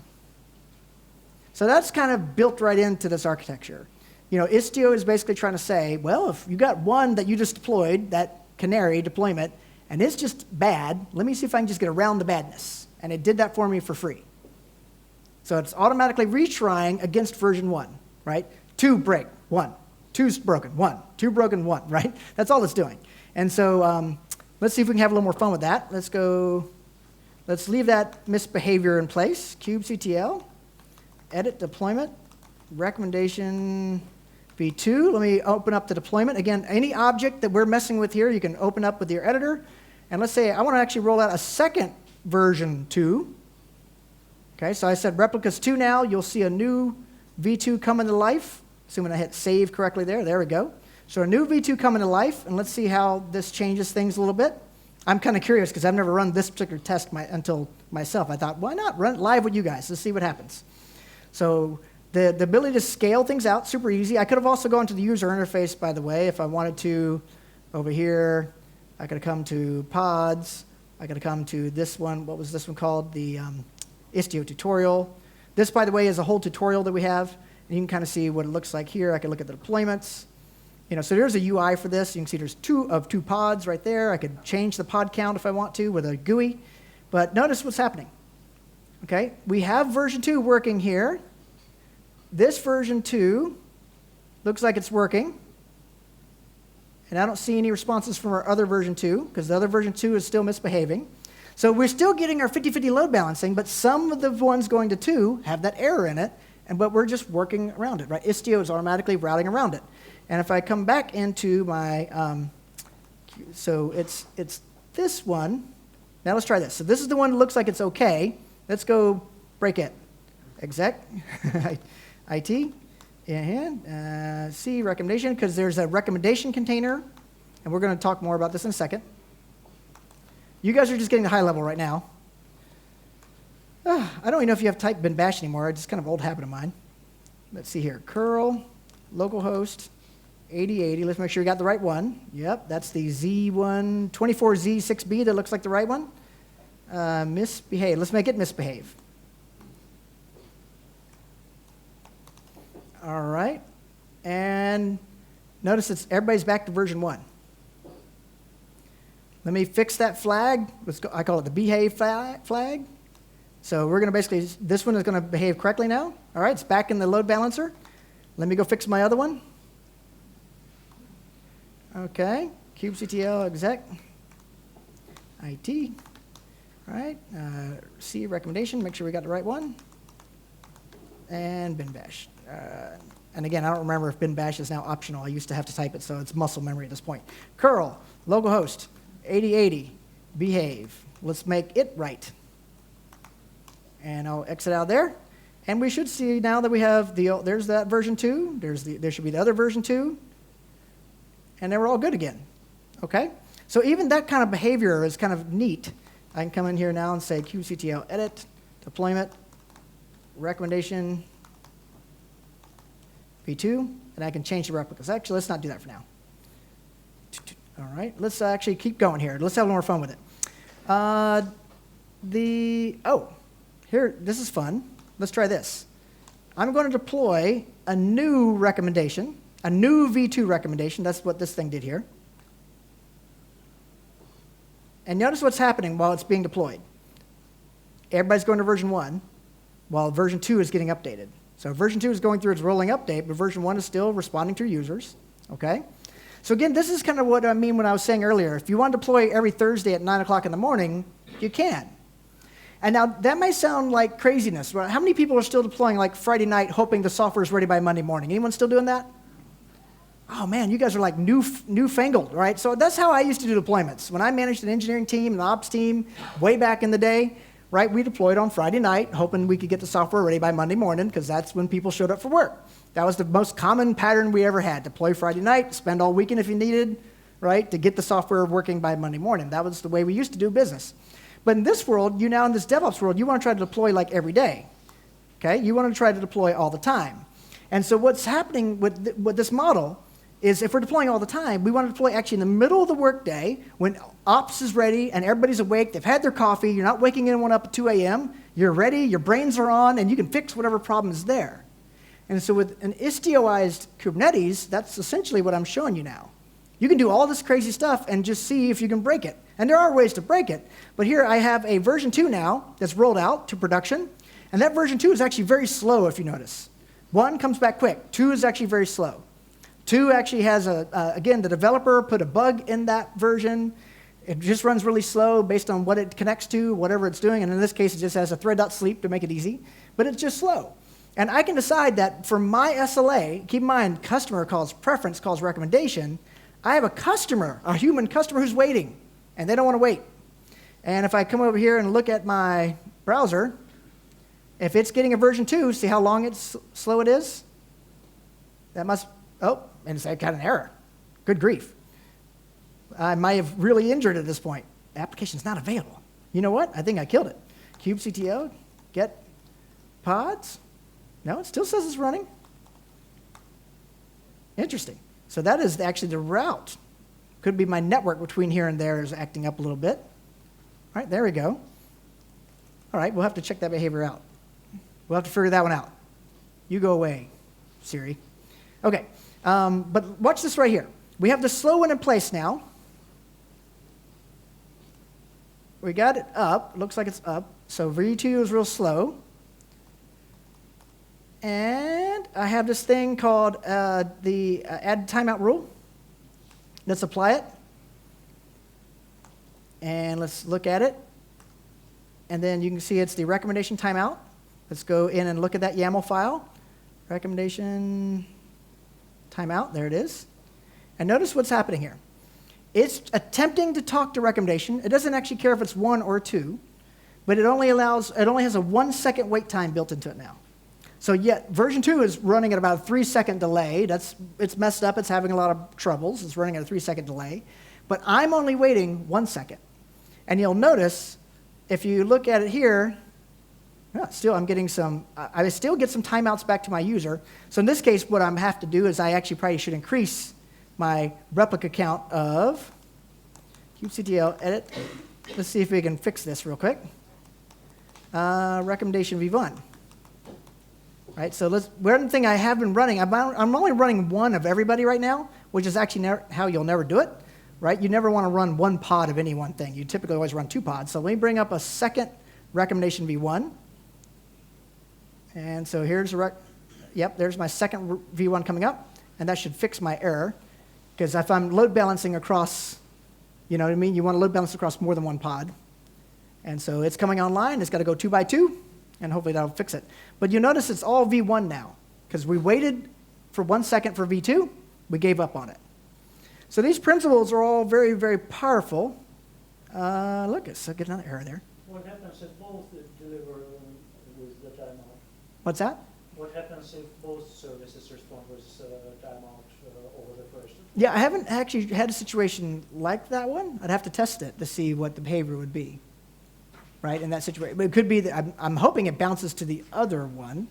[SPEAKER 1] So that's kind of built right into this architecture. You know, Istio is basically trying to say, well, if you got one that you just deployed that canary deployment, and it's just bad. Let me see if I can just get around the badness. And it did that for me for free. So it's automatically retrying against version 1, right? 2 break, 1. 2's broken, 1. 2 broken, 1, right? That's all it's doing. And so let's see if we can have a little more fun with that. Let's leave that misbehavior in place. kubectl, edit deployment, recommendation v2. Let me open up the deployment. Again, any object that we're messing with here, you can open up with your editor. And let's say I want to actually roll out a second version 2. Okay, so I said replicas 2 now. You'll see a new v2 come into life. Assuming I hit save correctly there. There we go. So a new v2 come into life, and let's see how this changes things a little bit. I'm kind of curious because I've never run this particular test until myself. I thought, why not run it live with you guys? Let's see what happens. So the ability to scale things out, super easy. I could have also gone to the user interface, by the way, if I wanted to. Over here, I could have come to pods. I could have come to this one. What was this one called? The Istio tutorial. This, by the way, is a whole tutorial that we have. And you can kind of see what it looks like here. I can look at the deployments. So there's a UI for this. You can see there's 2 pods right there. I could change the pod count if I want to with a GUI. But notice what's happening. Okay, we have version 2 working here. This version 2 looks like it's working. And I don't see any responses from our other version 2 because the other version 2 is still misbehaving. So we're still getting our 50-50 load balancing, but some of the ones going to 2 have that error in it, but we're just working around it, right? Istio is automatically routing around it. And if I come back into my, so it's this one. Now let's try this. So this is the one that looks like it's okay. Let's go break it. Exec, IT, and C, recommendation, because there's a recommendation container, and we're going to talk more about this in a second. You guys are just getting the high level right now. I don't even know if you have type bin bash anymore. It's just kind of an old habit of mine. Let's see here. Curl, localhost, 8080. Let's make sure you got the right one. Yep, that's the Z1, 24Z6B that looks like the right one. Misbehave. Let's make it misbehave. All right. And notice everybody's back to version 1. Let me fix that flag. I call it the behave flag. So we're going to basically, this one is going to behave correctly now. All right, it's back in the load balancer. Let me go fix my other one. Okay, kubectl exec, IT, all right, C recommendation, make sure we got the right one, and bin bash. And again, I don't remember if bin bash is now optional. I used to have to type it, so it's muscle memory at this point. Curl, localhost, 8080, behave. Let's make it right. And I'll exit out there. And we should see now that we have there's that version 2. There should be the other version 2. And then we're all good again. Okay? So even that kind of behavior is kind of neat. I can come in here now and say kubectl edit, deployment, recommendation, v2, and I can change the replicas. Actually, let's not do that for now. All right, let's actually keep going here. Let's have a little more fun with it. Here, this is fun. Let's try this. I'm going to deploy a new recommendation, a new v2 recommendation. That's what this thing did here. And notice what's happening while it's being deployed. Everybody's going to version 1, while version 2 is getting updated. So version 2 is going through its rolling update, but version 1 is still responding to users. Okay? So again, this is kind of what I mean when I was saying earlier. If you want to deploy every Thursday at 9 o'clock in the morning, you can. And now that may sound like craziness. How many people are still deploying like Friday night hoping the software is ready by Monday morning? Anyone still doing that? Oh man, you guys are like newfangled, right? So that's how I used to do deployments. When I managed an engineering team, an ops team, way back in the day, right, we deployed on Friday night, hoping we could get the software ready by Monday morning, because that's when people showed up for work. That was the most common pattern we ever had. Deploy Friday night, spend all weekend if you needed, right, to get the software working by Monday morning. That was the way we used to do business. But in this world, now in this DevOps world, you want to try to deploy like every day. Okay? You want to try to deploy all the time. And so what's happening with this model is if we're deploying all the time, we want to deploy actually in the middle of the workday when ops is ready and everybody's awake, they've had their coffee, you're not waking anyone up at 2 a.m., you're ready, your brains are on, and you can fix whatever problem is there. And so with an Istioized Kubernetes, that's essentially what I'm showing you now. You can do all this crazy stuff and just see if you can break it. And there are ways to break it. But here I have a version 2 now that's rolled out to production. And that version 2 is actually very slow, if you notice. 1 comes back quick. 2 is actually very slow. 2 actually has, again, the developer put a bug in that version. It just runs really slow based on what it connects to, whatever it's doing. And in this case, it just has a thread.sleep to make it easy. But it's just slow. And I can decide that for my SLA, keep in mind, customer calls preference, calls recommendation. I have a customer, a human customer who's waiting, and they don't want to wait. And if I come over here and look at my browser, if it's getting a version 2, see how long slow it is? That must, oh, and it's got an error. Good grief. I might have really injured it at this point. The application's not available. You know what? I think I killed it. kubectl, get pods. No, it still says it's running. Interesting. So that is actually the route. Could be my network between here and there is acting up a little bit. All right, there we go. All right, we'll have to check that behavior out. We'll have to figure that one out. You go away, Siri. Okay, but watch this right here. We have the slow one in place now. We got it up. Looks like it's up. So V2 is real slow. And I have this thing called the add timeout rule. Let's apply it. And let's look at it. And then you can see it's the recommendation timeout. Let's go in and look at that YAML file. Recommendation timeout. There it is. And notice what's happening here. It's attempting to talk to recommendation. It doesn't actually care if it's 1 or 2, but it only has a 1 second wait time built into it now. So yet version 2 is running at about a 3-second delay. It's messed up. It's having a lot of troubles. It's running at a 3-second delay. But I'm only waiting 1 second. And you'll notice, if you look at it here, still I'm getting I still get some timeouts back to my user. So in this case, what I have to do is I actually probably should increase my replica count of kubectl edit. Let's see if we can fix this real quick. Recommendation v1. Right, so one thing I have been running, I'm only running 1 of everybody right now, which is actually how you'll never do it. Right? You never want to run 1 pod of any one thing. You typically always run 2 pods. So let me bring up a second recommendation v1. And so here's there's my second v1 coming up, and that should fix my error. Because if I'm load balancing across, you know what I mean? You want to load balance across more than 1 pod. And so it's coming online. It's got to go 2 by 2, and hopefully that'll fix it. But you notice it's all v1 now, because we waited for 1 second for v2. We gave up on it. So these principles are all very, very powerful. Look, I get another error there.
[SPEAKER 3] What happens if both deliver with the timeout?
[SPEAKER 1] What's that?
[SPEAKER 3] What happens if both services respond with timeout over the first?
[SPEAKER 1] Yeah, I haven't actually had a situation like that one. I'd have to test it to see what the behavior would be, right, in that situation. But it could be that I'm hoping it bounces to the other one.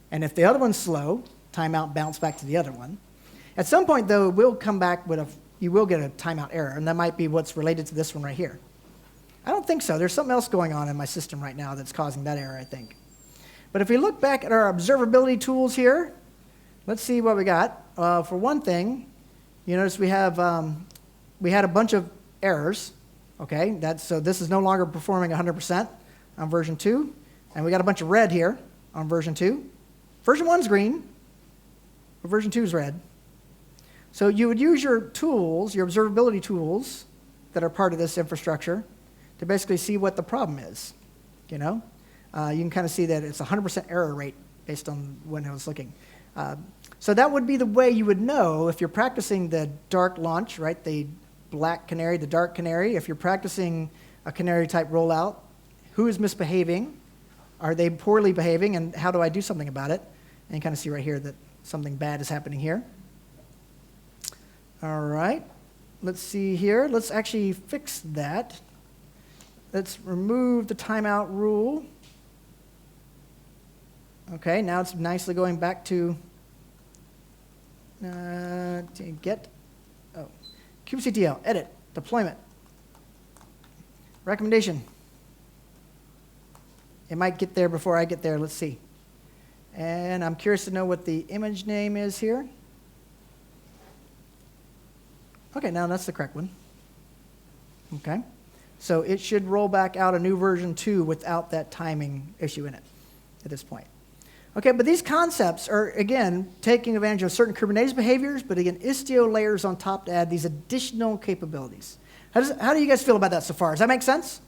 [SPEAKER 1] And if the other one's slow, timeout bounce back to the other one. At some point, though, it will come back with you will get a timeout error, and that might be what's related to this one right here. I don't think so. There's something else going on in my system right now that's causing that error, I think. But if we look back at our observability tools here, let's see what we got. For one thing, you notice we had a bunch of errors. Okay, so this is no longer performing 100% on version 2, and we got a bunch of red here on version 2. Version 1's green, but version 2 is red. So you would use your tools, your observability tools that are part of this infrastructure to basically see what the problem is. You know, you can kind of see that it's 100% error rate based on when I was looking. So that would be the way you would know if you're practicing the dark launch, right? The black canary, the dark canary. If you're practicing a canary type rollout, who is misbehaving? Are they poorly behaving? And how do I do something about it? And you kind of see right here that something bad is happening here. All right, let's see here. Let's actually fix that. Let's remove the timeout rule. Okay, now it's nicely going back to kubectl, edit, deployment, recommendation. It might get there before I get there. Let's see. And I'm curious to know what the image name is here. Okay, now that's the correct one. Okay. So it should roll back out a new version 2 without that timing issue in it at this point. Okay, but these concepts are, again, taking advantage of certain Kubernetes behaviors, but again, Istio layers on top to add these additional capabilities. How do you guys feel about that so far? Does that make sense?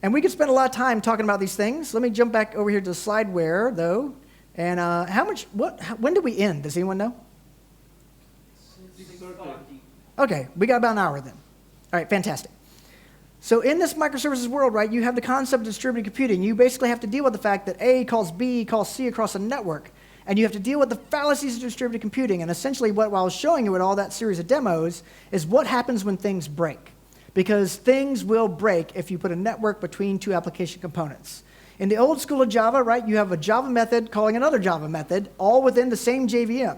[SPEAKER 1] And we could spend a lot of time talking about these things. Let me jump back over here to the slideware, though. And when did we end? Does anyone know?
[SPEAKER 2] 6:30.
[SPEAKER 1] Okay, we got about an hour then. All right, fantastic. So in this microservices world, right, you have the concept of distributed computing. You basically have to deal with the fact that A calls B calls C across a network. And you have to deal with the fallacies of distributed computing. And essentially what I was showing you with all that series of demos is what happens when things break. Because things will break if you put a network between two application components. In the old school of Java, right, you have a Java method calling another Java method, all within the same JVM.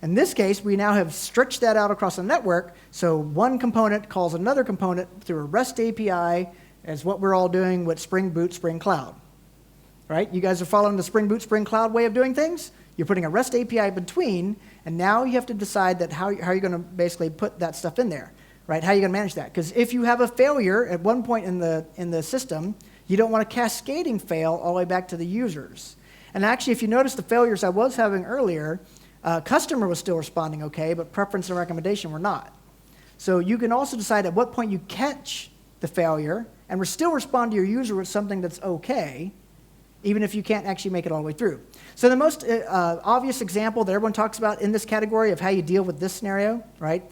[SPEAKER 1] In this case, we now have stretched that out across a network, so one component calls another component through a REST API, as what we're all doing with Spring Boot, Spring Cloud. Right? You guys are following the Spring Boot, Spring Cloud way of doing things? You're putting a REST API between, and now you have to decide that how you're going to basically put that stuff in there. Right? How are you going to manage that? Because if you have a failure at one point in the system, you don't want a cascading fail all the way back to the users. And actually, if you notice the failures I was having earlier, customer was still responding okay, but preference and recommendation were not. So you can also decide at what point you catch the failure and still respond to your user with something that's okay, even if you can't actually make it all the way through. So the most obvious example that everyone talks about in this category of how you deal with this scenario, right,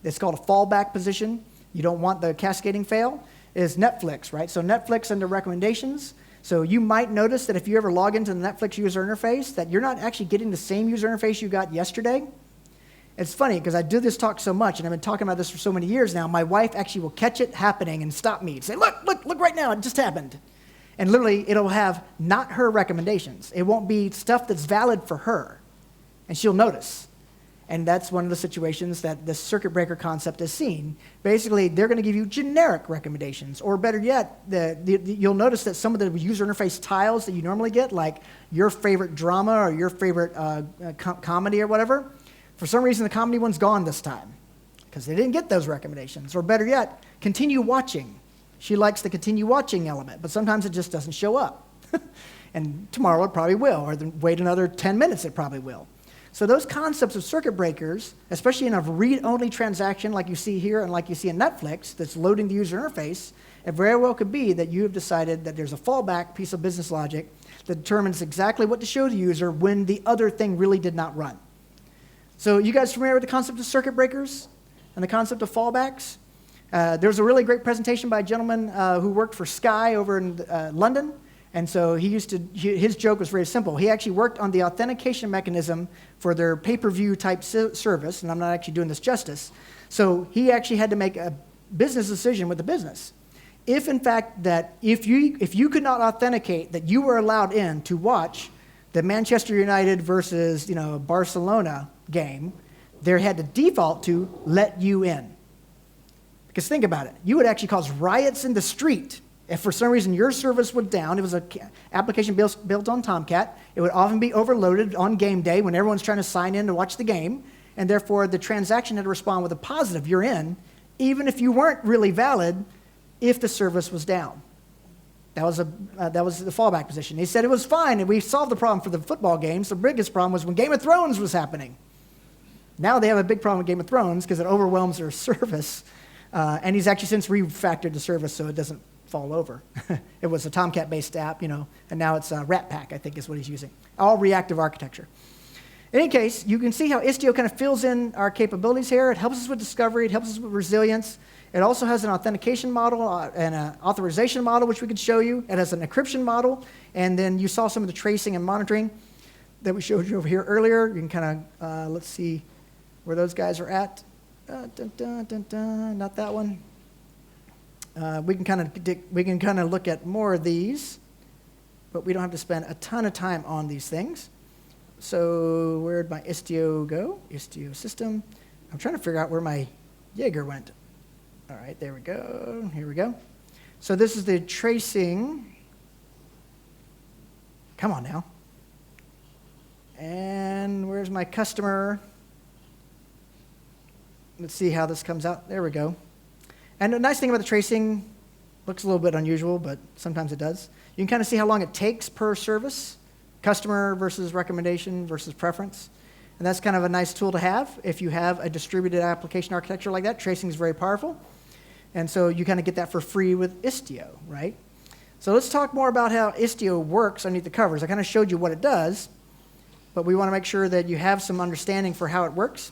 [SPEAKER 1] it's called a fallback position. You don't want the cascading fail, is Netflix, right? So Netflix under recommendations. So you might notice that if you ever log into the Netflix user interface, that you're not actually getting the same user interface you got yesterday. It's funny, because I do this talk so much, and I've been talking about this for so many years now, my wife actually will catch it happening and stop me and say, look right now, it just happened. And literally, it'll have not her recommendations. It won't be stuff that's valid for her. And she'll notice. And that's one of the situations that the circuit breaker concept has seen. Basically, they're going to give you generic recommendations. Or better yet, you'll notice that some of the user interface tiles that you normally get, like your favorite drama or your favorite comedy or whatever, for some reason the comedy one's gone this time because they didn't get those recommendations. Or better yet, continue watching. She likes the continue watching element, but sometimes it just doesn't show up. And tomorrow it probably will, or then wait another 10 minutes, it probably will. So those concepts of circuit breakers, especially in a read-only transaction like you see here and like you see in Netflix that's loading the user interface, it very well could be that you have decided that there's a fallback piece of business logic that determines exactly what to show the user when the other thing really did not run. So you guys familiar with the concept of circuit breakers and the concept of fallbacks? There's a really great presentation by a gentleman who worked for Sky over in London. And so his joke was very simple. He actually worked on the authentication mechanism for their pay-per-view type service, and I'm not actually doing this justice. So he actually had to make a business decision with the business. If, in fact, that if you could not authenticate that you were allowed in to watch the Manchester United versus Barcelona game, they had to default to let you in. Because think about it. You would actually cause riots in the street. If for some reason your service was down, it was an application built on Tomcat, it would often be overloaded on game day when everyone's trying to sign in to watch the game, and therefore the transaction had to respond with a positive, you're in, even if you weren't really valid if the service was down. That was the fallback position. He said it was fine, and we solved the problem for the football games. The biggest problem was when Game of Thrones was happening. Now they have a big problem with Game of Thrones because it overwhelms their service, and he's actually since refactored the service so it doesn't fall over. It was a Tomcat-based app, and now it's Rat Pack, I think is what he's using. All reactive architecture. In any case, you can see how Istio kind of fills in our capabilities here. It helps us with discovery. It helps us with resilience. It also has an authentication model and an authorization model, which we could show you. It has an encryption model. And then you saw some of the tracing and monitoring that we showed you over here earlier. You can kind of, let's see where those guys are at. Not that one. We can kind of look at more of these, but we don't have to spend a ton of time on these things. So where'd my Istio go? Istio system. I'm trying to figure out where my Jaeger went. All right, there we go. Here we go. So this is the tracing. Come on now. And where's my customer? let's see how this comes out. There we go. And the nice thing about the tracing, looks a little bit unusual, but sometimes it does. You can kind of see how long it takes per service, customer versus recommendation versus preference. And that's kind of a nice tool to have. If you have a distributed application architecture like that, tracing is very powerful. And so you kind of get that for free with Istio, right? So let's talk more about how Istio works underneath the covers. I kind of showed you what it does, but we want to make sure that you have some understanding for how it works.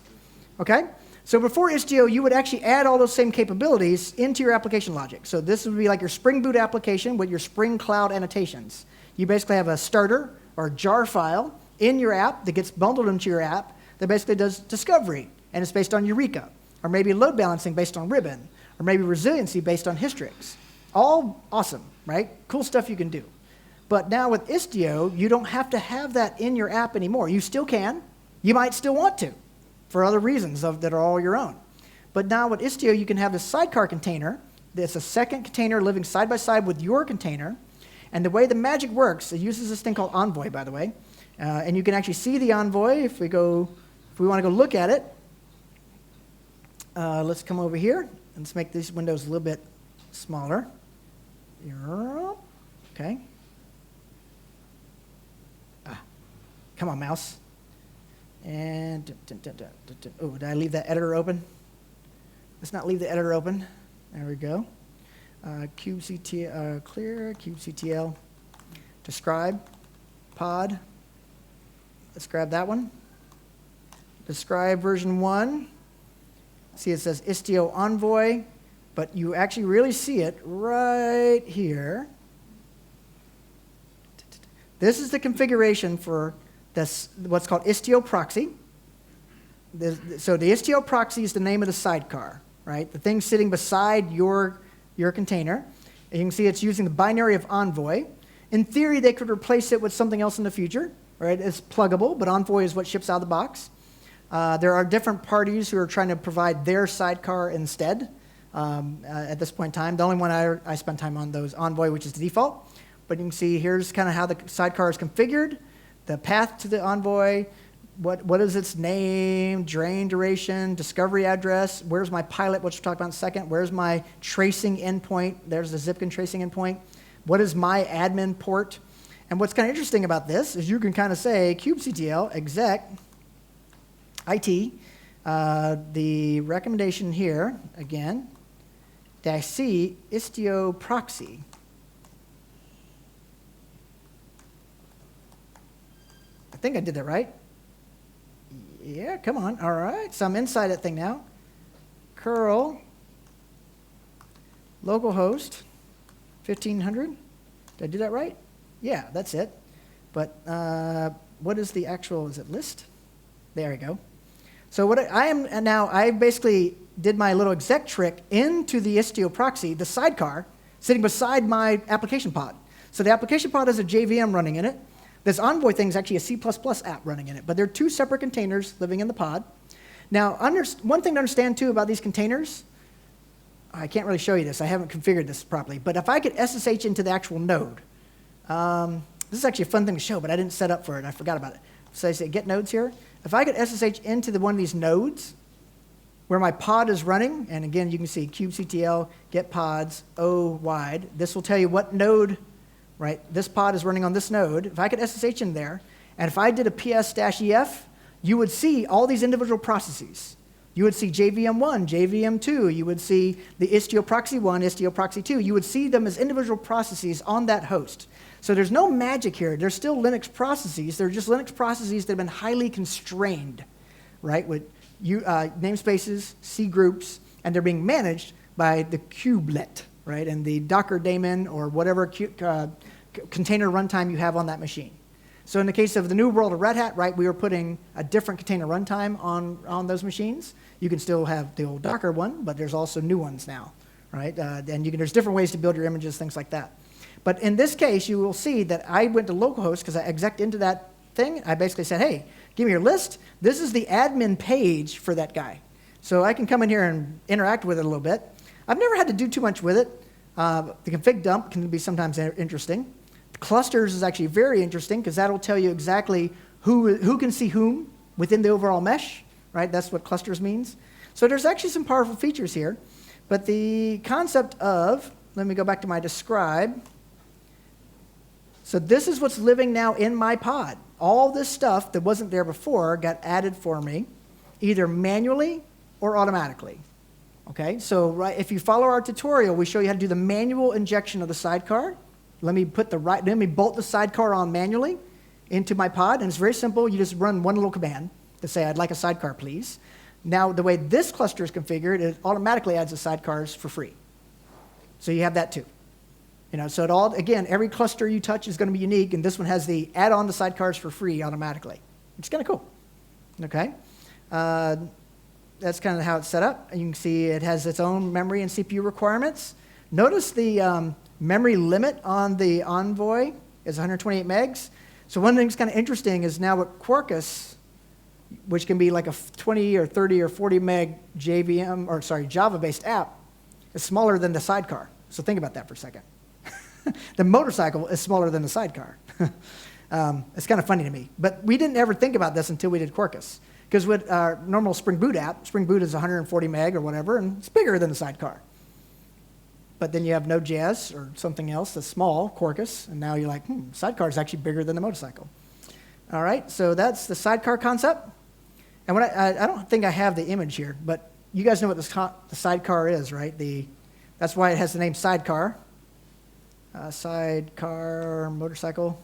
[SPEAKER 1] Okay? So before Istio, you would actually add all those same capabilities into your application logic. So this would be like your Spring Boot application with your Spring Cloud annotations. You basically have a starter or jar file in your app that gets bundled into your app that basically does discovery, and it's based on Eureka, or maybe load balancing based on Ribbon, or maybe resiliency based on Hystrix. All awesome, right? Cool stuff you can do. But now with Istio, you don't have to have that in your app anymore. You still can. You might still want to for other reasons that are all your own. But now with Istio, you can have this sidecar container that's a second container living side by side with your container. And the way the magic works, it uses this thing called Envoy, by the way. And you can actually see the Envoy if we want to go look at it. Let's come over here and let's make these windows a little bit smaller. Okay. Come on, mouse. And, oh, did I leave that editor open? Let's not leave the editor open. There we go. kubectl, clear, kubectl, describe, pod. Let's grab that one. Describe version 1. See, it says Istio Envoy, but you actually really see it right here. This is the configuration for this, what's called Istio proxy. So the Istio proxy is the name of the sidecar, right? The thing sitting beside your container. And you can see it's using the binary of Envoy. In theory, they could replace it with something else in the future, right? It's pluggable, but Envoy is what ships out of the box. There are different parties who are trying to provide their sidecar instead at this point in time. The only one I spend time on those Envoy, which is the default. But you can see here's kind of how the sidecar is configured, the path to the Envoy, what is its name, drain duration, discovery address, where's my pilot, which we'll talk about in a second, where's my tracing endpoint, there's the Zipkin tracing endpoint, what is my admin port. And what's kind of interesting about this is you can kind of say kubectl exec IT, the recommendation here, again, -c Istio proxy. I think I did that right. Yeah, come on. All right. So I'm inside that thing now. Curl localhost 1500. Did I do that right? Yeah, that's it. But what is the actual, is it list? There we go. So what I am now, I basically did my little exec trick into the Istio proxy, the sidecar, sitting beside my application pod. So the application pod has a JVM running in it. This Envoy thing is actually a C++ app running in it, but they're two separate containers living in the pod. Now, one thing to understand, too, about these containers, I can't really show you this. I haven't configured this properly. But if I could SSH into the actual node, this is actually a fun thing to show, but I didn't set up for it. I forgot about it. So I say get nodes here. If I could SSH into one of these nodes where my pod is running, and again, you can see kubectl, get pods, O wide. This will tell you what node, right? This pod is running on this node. If I could SSH in there, and if I did a ps-ef, you would see all these individual processes. You would see JVM1, JVM2. You would see the Istio proxy 1, Istio proxy 2. You would see them as individual processes on that host. So there's no magic here. They're still Linux processes. They're just Linux processes that have been highly constrained, right, with namespaces, C groups, and they're being managed by the kubelet, right, and the Docker daemon or whatever container runtime you have on that machine. So in the case of the new world of Red Hat, right, we were putting a different container runtime on those machines. You can still have the old Docker one, but there's also new ones now, right? And there's different ways to build your images, things like that. But in this case, you will see that I went to localhost because I execed into that thing. I basically said, hey, give me your list. This is the admin page for that guy. So I can come in here and interact with it a little bit. I've never had to do too much with it. The config dump can be sometimes interesting. Clusters is actually very interesting because that'll tell you exactly who can see whom within the overall mesh, right? That's what clusters means. So there's actually some powerful features here. But the concept of, let me go back to my describe. So this is what's living now in my pod. All this stuff that wasn't there before got added for me, either manually or automatically. Okay, so if you follow our tutorial, we show you how to do the manual injection of the sidecar. Let me bolt the sidecar on manually into my pod, and it's very simple. You just run one little command to say, I'd like a sidecar, please. Now, the way this cluster is configured, it automatically adds the sidecars for free. So you have that too. So it all, again, every cluster you touch is going to be unique, and this one has the add-on the sidecars for free automatically. It's kind of cool. Okay? That's kind of how it's set up. And you can see it has its own memory and CPU requirements. Notice the memory limit on the Envoy is 128 megs. So one thing that's kind of interesting is now with Quarkus, which can be like a 20 or 30 or 40 meg Java-based app, is smaller than the sidecar. So think about that for a second. The motorcycle is smaller than the sidecar. It's kind of funny to me. But we didn't ever think about this until we did Quarkus. Because with our normal Spring Boot app, Spring Boot is 140 meg or whatever, and it's bigger than the sidecar. But then you have Node.js or something else that's small, Quarkus, and now you're like, sidecar is actually bigger than the motorcycle. All right, so that's the sidecar concept. And what I don't think I have the image here, but you guys know what the sidecar is, right? That's why it has the name sidecar. Sidecar motorcycle.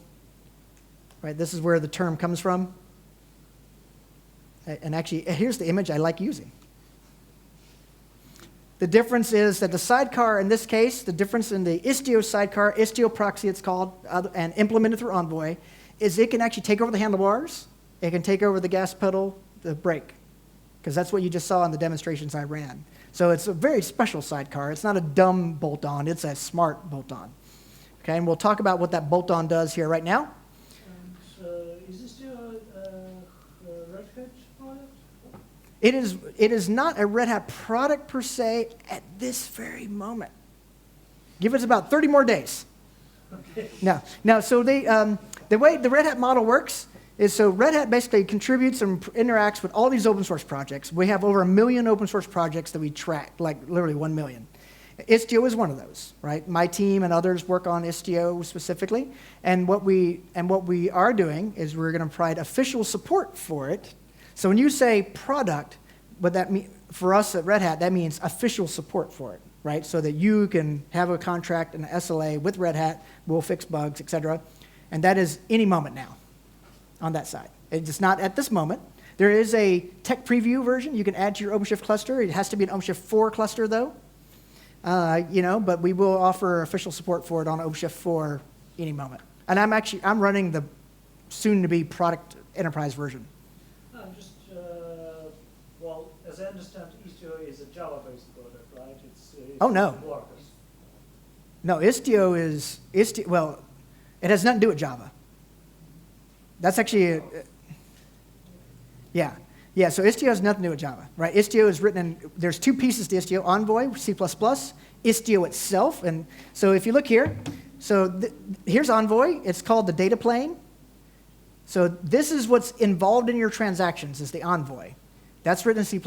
[SPEAKER 1] Right, this is where the term comes from. And actually, here's the image I like using. The difference is that the sidecar, in this case, the difference in the Istio sidecar, Istio proxy it's called, and implemented through Envoy, is it can actually take over the handlebars, it can take over the gas pedal, the brake, because that's what you just saw in the demonstrations I ran. So it's a very special sidecar. It's not a dumb bolt-on, it's a smart bolt-on. Okay, and we'll talk about what that bolt-on does here right now.
[SPEAKER 3] And is this still a Red Hat product?
[SPEAKER 1] It is not a Red Hat product per se at this very moment. Give us about 30 more days.
[SPEAKER 3] Okay.
[SPEAKER 1] Now, so the way the Red Hat model works is so Red Hat basically contributes and interacts with all these open source projects. We have over 1 million open source projects that we track, like literally 1 million. Istio is one of those, right? My team and others work on Istio specifically, and what we are doing is we're going to provide official support for it. So when you say product, what that mean for us at Red Hat, that means official support for it, right? So that you can have a contract and an SLA with Red Hat, we'll fix bugs, etc. And that is any moment now on that side. It's not at this moment. There is a tech preview version you can add to your OpenShift cluster. It has to be an OpenShift 4 cluster though. But we will offer official support for it on OpenShift 4 any moment. And I'm running the soon-to-be product enterprise version.
[SPEAKER 3] As I understand, Istio is a Java-based product, right? It's
[SPEAKER 1] Oh, no.
[SPEAKER 3] Quarkus.
[SPEAKER 1] No, Istio is, well, it has nothing to do with Java. That's actually, yeah, so Istio has nothing to do with Java, right? Istio is written in, there's two pieces to Istio, Envoy, C++, Istio itself. And so if you look here, so here's Envoy. It's called the data plane. So this is what's involved in your transactions is the Envoy. That's written in C++,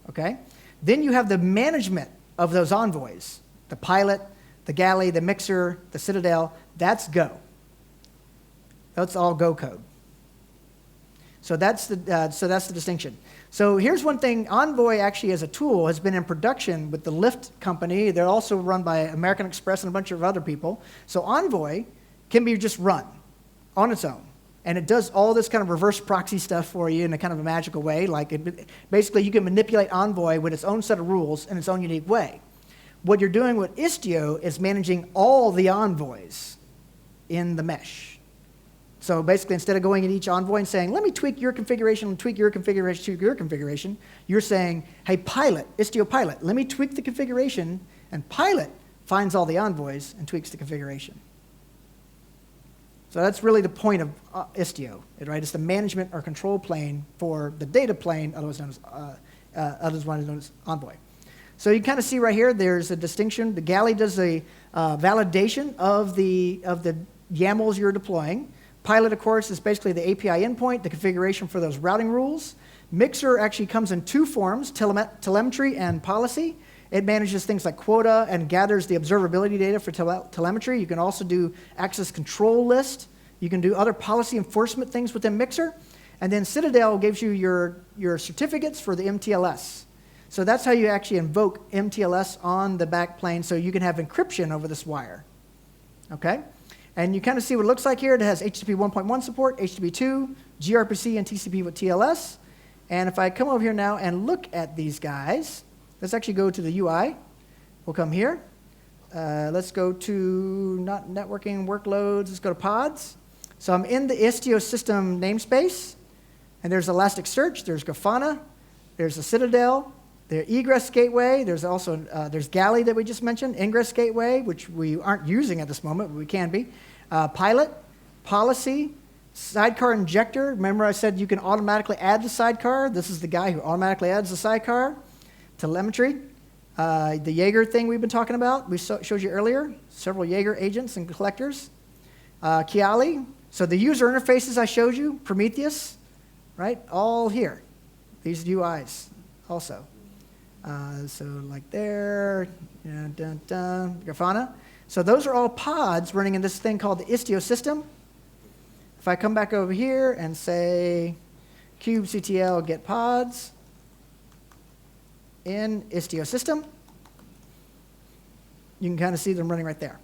[SPEAKER 1] okay? Then you have the management of those envoys, the pilot, the galley, the mixer, the citadel. That's Go. That's all Go code. So that's the distinction. So here's one thing. Envoy actually as a tool has been in production with the Lyft company. They're also run by American Express and a bunch of other people. So Envoy can be just run on its own. And it does all this kind of reverse proxy stuff for you in a kind of a magical way. Like basically, you can manipulate Envoy with its own set of rules in its own unique way. What you're doing with Istio is managing all the envoys in the mesh. So basically, instead of going at each envoy and saying, let me tweak your configuration, tweak your configuration, you're saying, hey, pilot, Istio pilot, let me tweak the configuration, and pilot finds all the envoys and tweaks the configuration. So that's really the point of Istio, right? It's the management or control plane for the data plane, otherwise known as Envoy. So you kind of see right here, there's a distinction. The galley does the validation of the YAMLs you're deploying. Pilot, of course, is basically the API endpoint, the configuration for those routing rules. Mixer actually comes in two forms, telemetry and policy. It manages things like quota and gathers the observability data for telemetry. You can also do access control list. You can do other policy enforcement things within Mixer. And then Citadel gives you your certificates for the MTLS. So that's how you actually invoke MTLS on the backplane so you can have encryption over this wire. Okay? And you kind of see what it looks like here. It has HTTP 1.1 support, HTTP 2, gRPC, and TCP with TLS. And if I come over here now and look at these guys, let's actually go to the UI. We'll come here. Let's go to not networking workloads. Let's go to pods. So I'm in the Istio system namespace. And there's Elasticsearch. There's Grafana. There's the Citadel. The egress gateway. There's also there's Galley that we just mentioned. Ingress gateway, which we aren't using at this moment, but we can be. Pilot, policy, sidecar injector. Remember I said you can automatically add the sidecar. This is the guy who automatically adds the sidecar. Telemetry, the Jaeger thing we've been talking about. We showed you earlier. Several Jaeger agents and collectors. Kiali. So the user interfaces I showed you. Prometheus, right? All here. These UIs also. So like there, Grafana. So those are all pods running in this thing called the Istio system. If I come back over here and say kubectl get pods in Istio system, you can kind of see them running right there.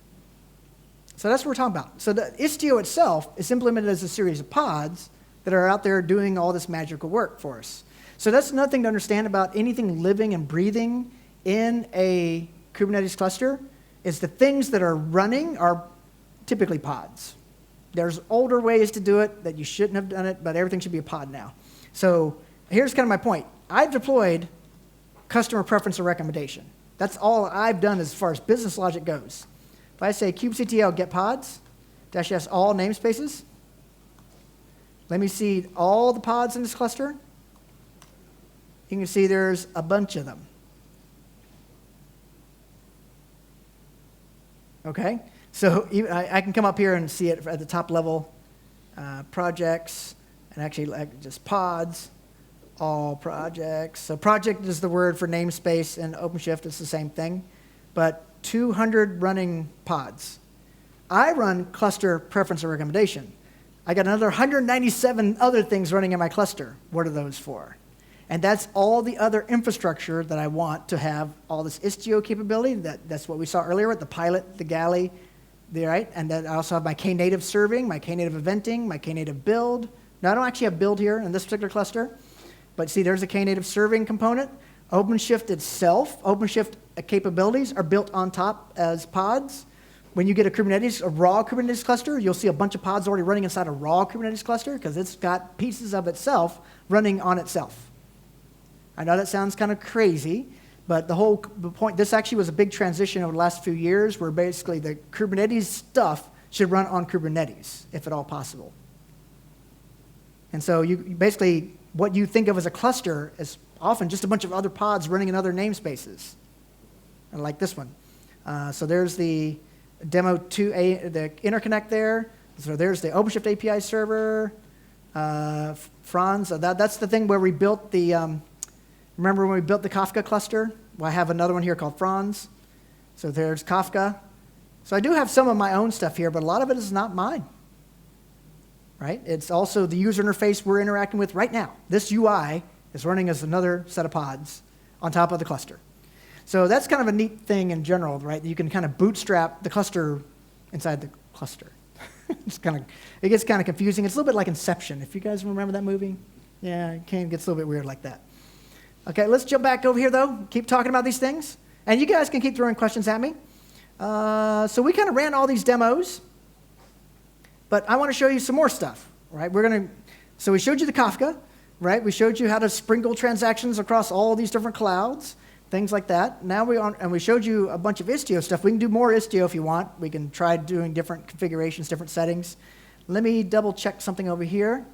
[SPEAKER 1] So that's what we're talking about. So the Istio itself is implemented as a series of pods that are out there doing all this magical work for us. So that's another thing to understand about anything living and breathing in a Kubernetes cluster is the things that are running are typically pods. There's older ways to do it that you shouldn't have done it, but everything should be a pod now. So here's kind of my point. I've deployed customer preference or recommendation. That's all I've done as far as business logic goes. If I say kubectl get pods, -s all namespaces, let me see all the pods in this cluster. You can see there's a bunch of them. Okay? So I can come up here and see it at the top level, projects, and actually like just pods, all projects. So project is the word for namespace, and OpenShift is the same thing. But 200 running pods. I run cluster preference and recommendation. I got another 197 other things running in my cluster. What are those for? And that's all the other infrastructure that I want to have all this Istio capability. That's what we saw earlier with the pilot, the galley, right? And then I also have my Knative serving, my Knative eventing, my Knative build. Now, I don't actually have build here in this particular cluster. But see, there's a Knative serving component. OpenShift itself, OpenShift capabilities are built on top as pods. When you get a raw Kubernetes cluster, you'll see a bunch of pods already running inside a raw Kubernetes cluster because it's got pieces of itself running on itself. I know that sounds kind of crazy, but the point, this actually was a big transition over the last few years where basically the Kubernetes stuff should run on Kubernetes, if at all possible. And so you basically, what you think of as a cluster is often just a bunch of other pods running in other namespaces, like this one. So there's the demo 2A, the interconnect there. So there's the OpenShift API server, Franz. That's the thing where we built the, remember when we built the Kafka cluster? Well, I have another one here called Franz. So there's Kafka. So I do have some of my own stuff here, but a lot of it is not mine. Right? It's also the user interface we're interacting with right now. This UI is running as another set of pods on top of the cluster. So that's kind of a neat thing in general, right? You can kind of bootstrap the cluster inside the cluster. It gets kind of confusing. It's a little bit like Inception. If you guys remember that movie, yeah, it gets a little bit weird like that. Okay, let's jump back over here, though. Keep talking about these things. And you guys can keep throwing questions at me. So we kind of ran all these demos. But I want to show you some more stuff, right? So we showed you the Kafka, right? We showed you how to sprinkle transactions across all these different clouds, things like that. Now we showed you a bunch of Istio stuff. We can do more Istio if you want. We can try doing different configurations, different settings. Let me double check something over here.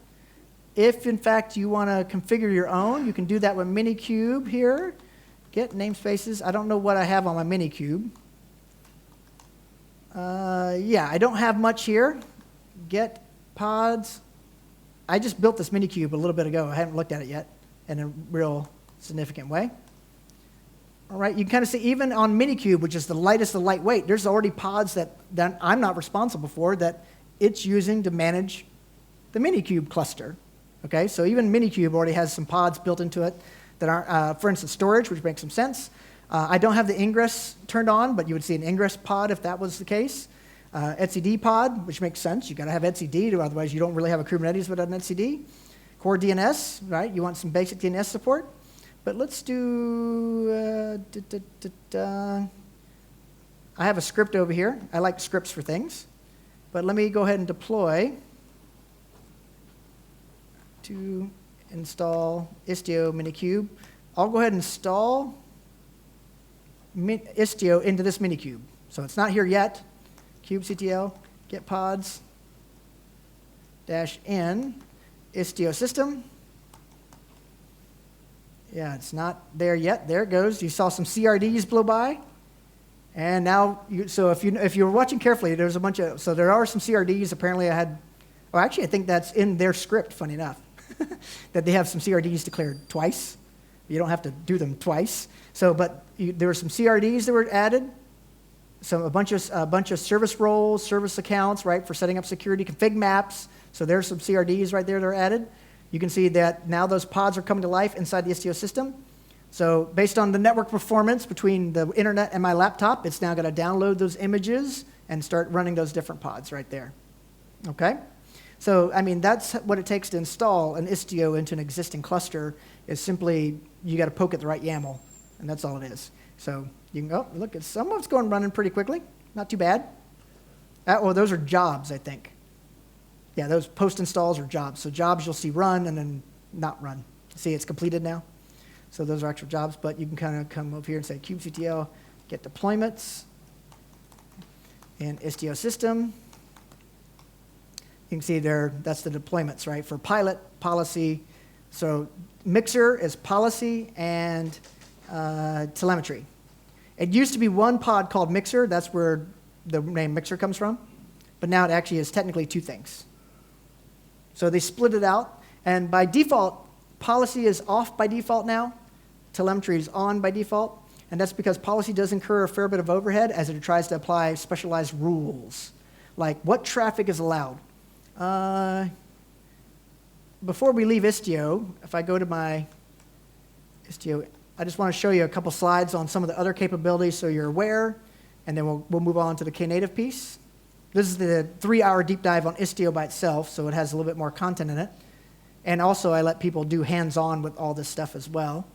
[SPEAKER 1] If, in fact, you want to configure your own, you can do that with Minikube here. Get namespaces. I don't know what I have on my Minikube. Yeah, I don't have much here. Get pods. I just built this Minikube a little bit ago. I haven't looked at it yet. in a real significant way. All right, you can kind of see even on Minikube, which is the lightest of lightweight, there's already pods that I'm not responsible for that it's using to manage the Minikube cluster. Okay, so even Minikube already has some pods built into it that are, for instance, storage, which makes some sense. I don't have the ingress turned on, but you would see an ingress pod if that was the case. etcd pod, which makes sense. You got to have etcd, otherwise you don't really have a Kubernetes without an etcd. Core DNS, right? You want some basic DNS support. But let's do, I have a script over here. I like scripts for things. But let me go ahead and deploy to install Istio Minikube. I'll go ahead and install Istio into this Minikube. So it's not here yet. kubectl get pods -n Istio system. Yeah, it's not there yet. There it goes. You saw some CRDs blow by. And now, so if you're watching carefully, there's a bunch of, so there are some CRDs. Apparently I had, well, actually I think that's in their script, funny enough, that they have some CRDs declared twice. You don't have to do them twice. So, but there were some CRDs that were added, a bunch of service roles, service accounts, right, for setting up security config maps. So there's some CRDs right there that are added. You can see that now those pods are coming to life inside the Istio system. So based on the network performance between the internet and my laptop, it's now going to download those images and start running those different pods right there. Okay? So, I mean, that's what it takes to install an Istio into an existing cluster is simply you got to poke at the right YAML, and that's all it is. So you can go, look, some of it's going running pretty quickly. Not too bad. Well, those are jobs, I think. Yeah, those post installs are jobs. So jobs you'll see run and then not run. See, it's completed now. So those are actual jobs, but you can kind of come over here and say kubectl get deployments in Istio system. You can see there, that's the deployments, right, for pilot, policy. So Mixer is policy and telemetry. It used to be one pod called Mixer. That's where the name Mixer comes from. But now it actually is technically two things. So they split it out. And by default, policy is off by default now. Telemetry is on by default. And that's because policy does incur a fair bit of overhead as it tries to apply specialized rules, like what traffic is allowed. Before we leave Istio, if I go to my Istio, I just want to show you a couple slides on some of the other capabilities so you're aware, and then we'll move on to the Knative piece. This is the 3-hour deep dive on Istio by itself, so it has a little bit more content in it. And also, I let people do hands-on with all this stuff as well.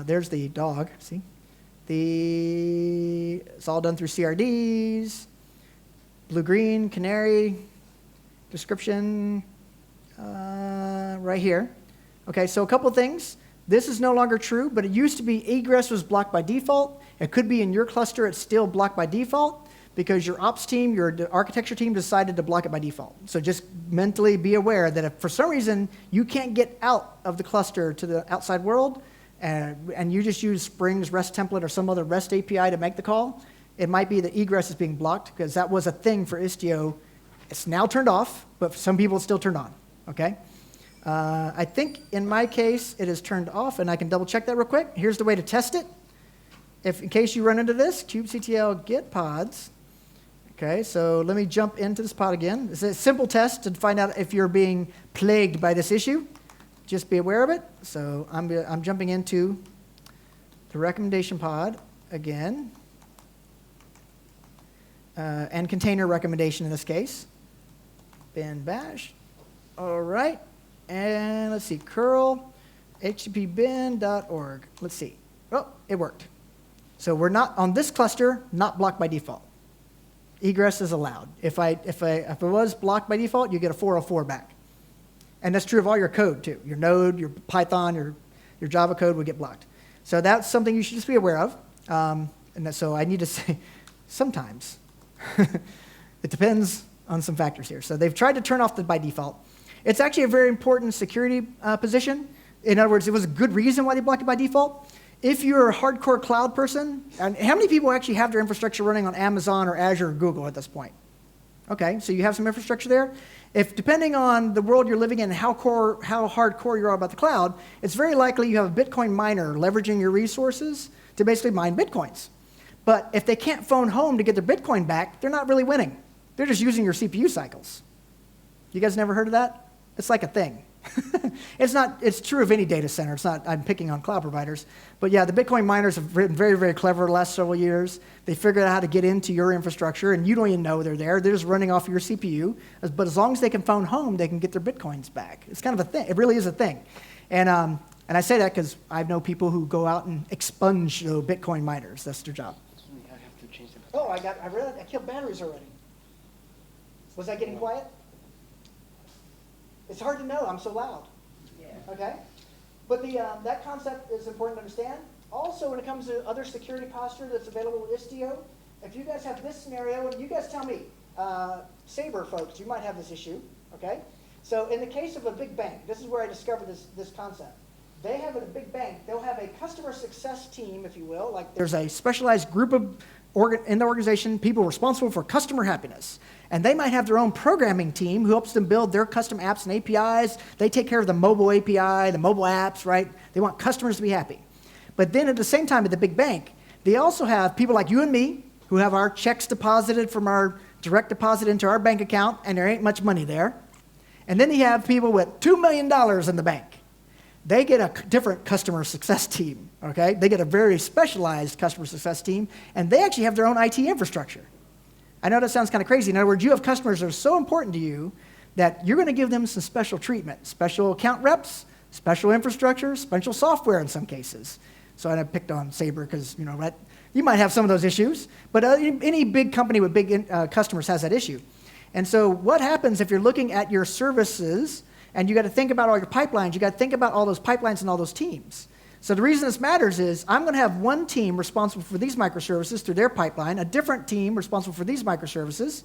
[SPEAKER 1] There's the dog, see? It's all done through CRDs, blue-green, canary, description, right here. Okay, so a couple things. This is no longer true, but it used to be egress was blocked by default. It could be in your cluster, it's still blocked by default because your ops team, your architecture team decided to block it by default. So just mentally be aware that if for some reason you can't get out of the cluster to the outside world and you just use Spring's REST template or some other REST API to make the call, it might be that egress is being blocked because that was a thing for Istio. It's now turned off, but for some people it's still turned on, okay? I think in my case it is turned off, and I can double check that real quick. Here's the way to test it. In case you run into this, kubectl get pods. Okay, so let me jump into this pod again. It's a simple test to find out if you're being plagued by this issue. Just be aware of it. So I'm jumping into the recommendation pod again, and container recommendation in this case. Bin bash. All right. And let's see, curl http bin.org. Let's see. Oh, it worked. So we're not, on this cluster, not blocked by default. Egress is allowed. If it was blocked by default, you get a 404 back. And that's true of all your code, too. Your Node, your Python, your Java code would get blocked. So that's something you should just be aware of. So I need to say, sometimes. It depends on some factors here. So they've tried to turn off the by default. It's actually a very important security position. In other words, it was a good reason why they blocked it by default. If you're a hardcore cloud person, and how many people actually have their infrastructure running on Amazon or Azure or Google at this point? Okay, so you have some infrastructure there. If depending on the world you're living in, how hardcore you are about the cloud, it's very likely you have a Bitcoin miner leveraging your resources to basically mine Bitcoins. But if they can't phone home to get their Bitcoin back, they're not really winning. They're just using your CPU cycles. You guys never heard of that? It's like a thing. It's true of any data center. It's not, I'm picking on cloud providers. But yeah, the Bitcoin miners have been very, very clever the last several years. They figured out how to get into your infrastructure, and you don't even know they're there. They're just running off your CPU. But as long as they can phone home, they can get their Bitcoins back. It's kind of a thing. It really is a thing. And I say that because I know people who go out and expunge Bitcoin miners. That's their job.
[SPEAKER 5] I have to change them.
[SPEAKER 1] Oh, I killed batteries already. Was I getting quiet? It's hard to know. I'm so loud.
[SPEAKER 2] Yeah.
[SPEAKER 1] Okay? But that concept is important to understand. Also, when it comes to other security posture that's available with Istio, if you guys have this scenario, and you guys tell me, Sabre folks, you might have this issue, okay? So in the case of a big bank, this is where I discovered this concept. They have at a big bank, they'll have a customer success team, if you will, like there's a specialized group of in the organization, people responsible for customer happiness. And they might have their own programming team who helps them build their custom apps and APIs. They take care of the mobile API, the mobile apps, right? They want customers to be happy. But then at the same time at the big bank, they also have people like you and me who have our checks deposited from our direct deposit into our bank account, and there ain't much money there. And then you have people with $2 million in the bank. They get a different customer success team, okay? They get a very specialized customer success team, and they actually have their own IT infrastructure. I know that sounds kind of crazy. In other words, you have customers that are so important to you that you're going to give them some special treatment, special account reps, special infrastructure, special software in some cases. So I picked on Sabre because, you might have some of those issues, but any big company with big customers has that issue. And so what happens if you're looking at your services and you got to think about all your pipelines, you got to think about all those pipelines and all those teams. So the reason this matters is I'm going to have one team responsible for these microservices through their pipeline, a different team responsible for these microservices,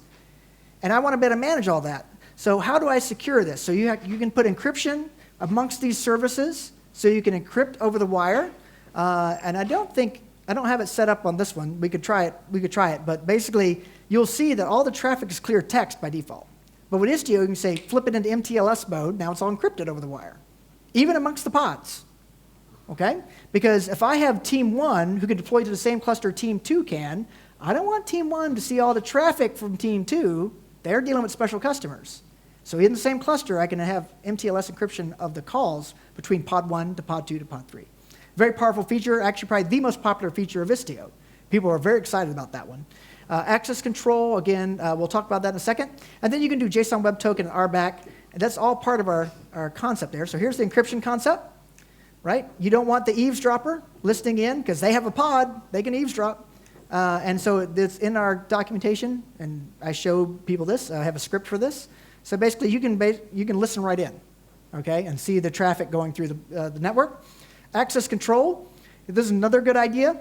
[SPEAKER 1] and I want to be able to manage all that. So how do I secure this? So you can put encryption amongst these services, so you can encrypt over the wire. And I don't have it set up on this one. We could try it, but basically you'll see that all the traffic is clear text by default. But with Istio, you can say flip it into MTLS mode. Now it's all encrypted over the wire, even amongst the pods. Okay? Because if I have team 1 who can deploy to the same cluster team 2 can, I don't want team 1 to see all the traffic from team 2. They're dealing with special customers. So in the same cluster, I can have MTLS encryption of the calls between pod 1 to pod 2 to pod 3. Very powerful feature, actually probably the most popular feature of Istio. People are very excited about that one. Access control, again, we'll talk about that in a second. And then you can do JSON Web Token and RBAC. And that's all part of our concept there. So here's the encryption concept. Right? You don't want the eavesdropper listening in because they have a pod. They can eavesdrop. And so it's in our documentation, and I show people this. I have a script for this. So basically, you can listen right in, okay, and see the traffic going through the network. Access control. This is another good idea.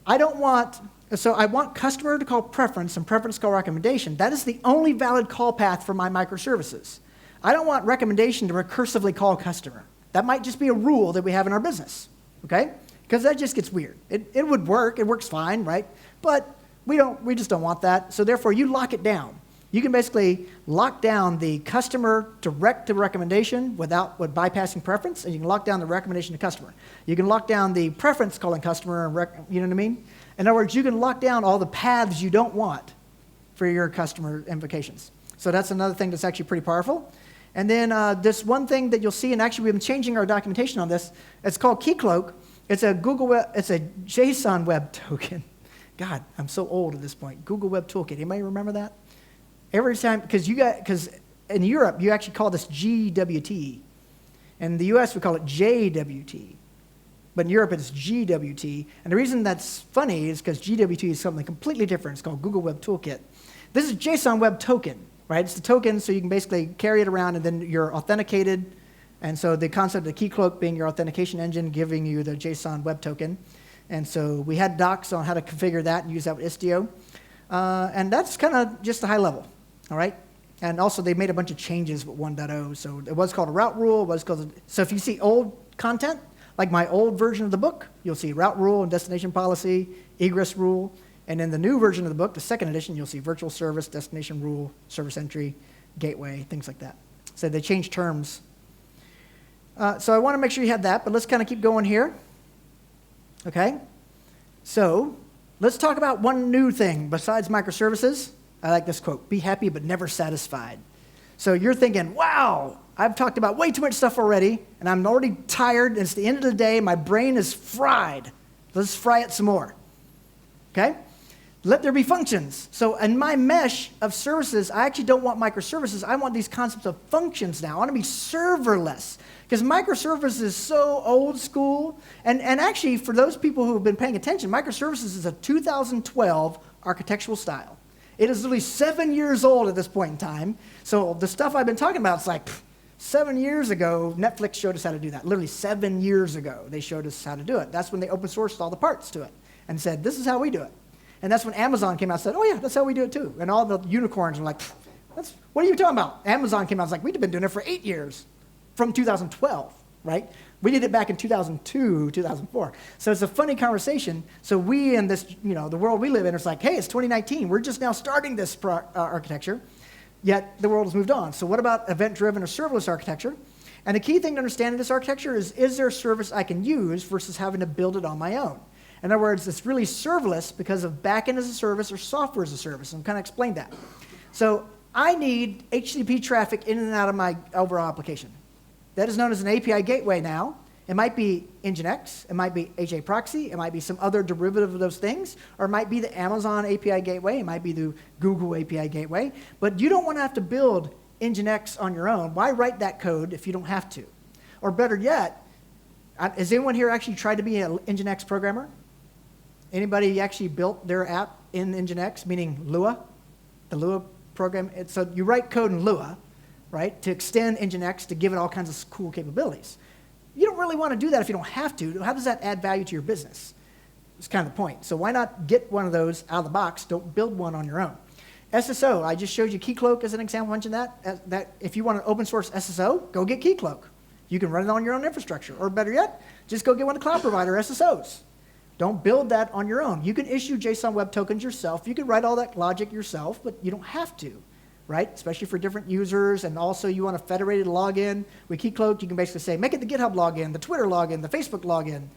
[SPEAKER 1] I want customer to call preference and preference to call recommendation. That is the only valid call path for my microservices. I don't want recommendation to recursively call customer. That might just be a rule that we have in our business, okay? Because that just gets weird. It would work. It works fine, right? But we just don't want that. So therefore, you lock it down. You can basically lock down the customer direct to recommendation with bypassing preference, and you can lock down the recommendation to customer. You can lock down the preference calling customer, you know what I mean? In other words, you can lock down all the paths you don't want for your customer invocations. So that's another thing that's actually pretty powerful. And then this one thing that you'll see, and actually we've been changing our documentation on this, it's called Keycloak. It's a JSON Web Token. God, I'm so old at this point. Google Web Toolkit. Anybody remember that? Every time, because in Europe, you actually call this GWT. In the US, we call it JWT. But in Europe, it's GWT. And the reason that's funny is because GWT is something completely different. It's called Google Web Toolkit. This is JSON Web Token. Right? It's the token, so you can basically carry it around, and then you're authenticated. And so the concept of the Keycloak being your authentication engine, giving you the JSON Web Token. And so we had docs on how to configure that and use that with Istio. And that's kind of just a high level, all right? And also they made a bunch of changes with 1.0. So it was called a route rule. So if you see old content, like my old version of the book, you'll see route rule and destination policy, egress rule. And in the new version of the book, the second edition, you'll see virtual service, destination rule, service entry, gateway, things like that. So they changed terms. So I want to make sure you have that, but let's kind of keep going here. Okay? So let's talk about one new thing besides microservices. I like this quote, be happy but never satisfied. So you're thinking, wow, I've talked about way too much stuff already, and I'm already tired, and it's the end of the day, my brain is fried. Let's fry it some more. Okay? Let there be functions. So in my mesh of services, I actually don't want microservices. I want these concepts of functions now. I want to be serverless. Because microservices is so old school. And actually, for those people who have been paying attention, microservices is a 2012 architectural style. It is literally 7 years old at this point in time. So the stuff I've been talking about, it's like 7 years ago, Netflix showed us how to do that. Literally 7 years ago, they showed us how to do it. That's when they open sourced all the parts to it and said, this is how we do it. And that's when Amazon came out and said, oh yeah, that's how we do it too. And all the unicorns were like, what are you talking about? Amazon came out and was like, we've been doing it for 8 years, from 2012, right? We did it back in 2002, 2004. So it's a funny conversation. So we in this, the world we live in, it's like, hey, it's 2019. We're just now starting this architecture, yet the world has moved on. So what about event-driven or serverless architecture? And the key thing to understand in this architecture is there a service I can use versus having to build it on my own? In other words, it's really serverless because of backend as a service or software as a service. And kind of explain that. So I need HTTP traffic in and out of my overall application. That is known as an API gateway now. It might be Nginx, it might be HA proxy, it might be some other derivative of those things, or it might be the Amazon API gateway, it might be the Google API gateway. But you don't want to have to build Nginx on your own. Why write that code if you don't have to? Or better yet, has anyone here actually tried to be an Nginx programmer? Anybody actually built their app in Nginx, meaning Lua, the Lua program? So you write code in Lua, right, to extend Nginx to give it all kinds of cool capabilities. You don't really want to do that if you don't have to. How does that add value to your business? It's kind of the point. So why not get one of those out of the box? Don't build one on your own. SSO, I just showed you Keycloak as an example. Mentioned that if you want an open source SSO, go get Keycloak. You can run it on your own infrastructure. Or better yet, just go get one of the cloud provider SSOs. Don't build that on your own. You can issue JSON web tokens yourself. You can write all that logic yourself, but you don't have to, right? Especially for different users, and also you want a federated login. With Keycloak, you can basically say, make it the GitHub login, the Twitter login, the Facebook login,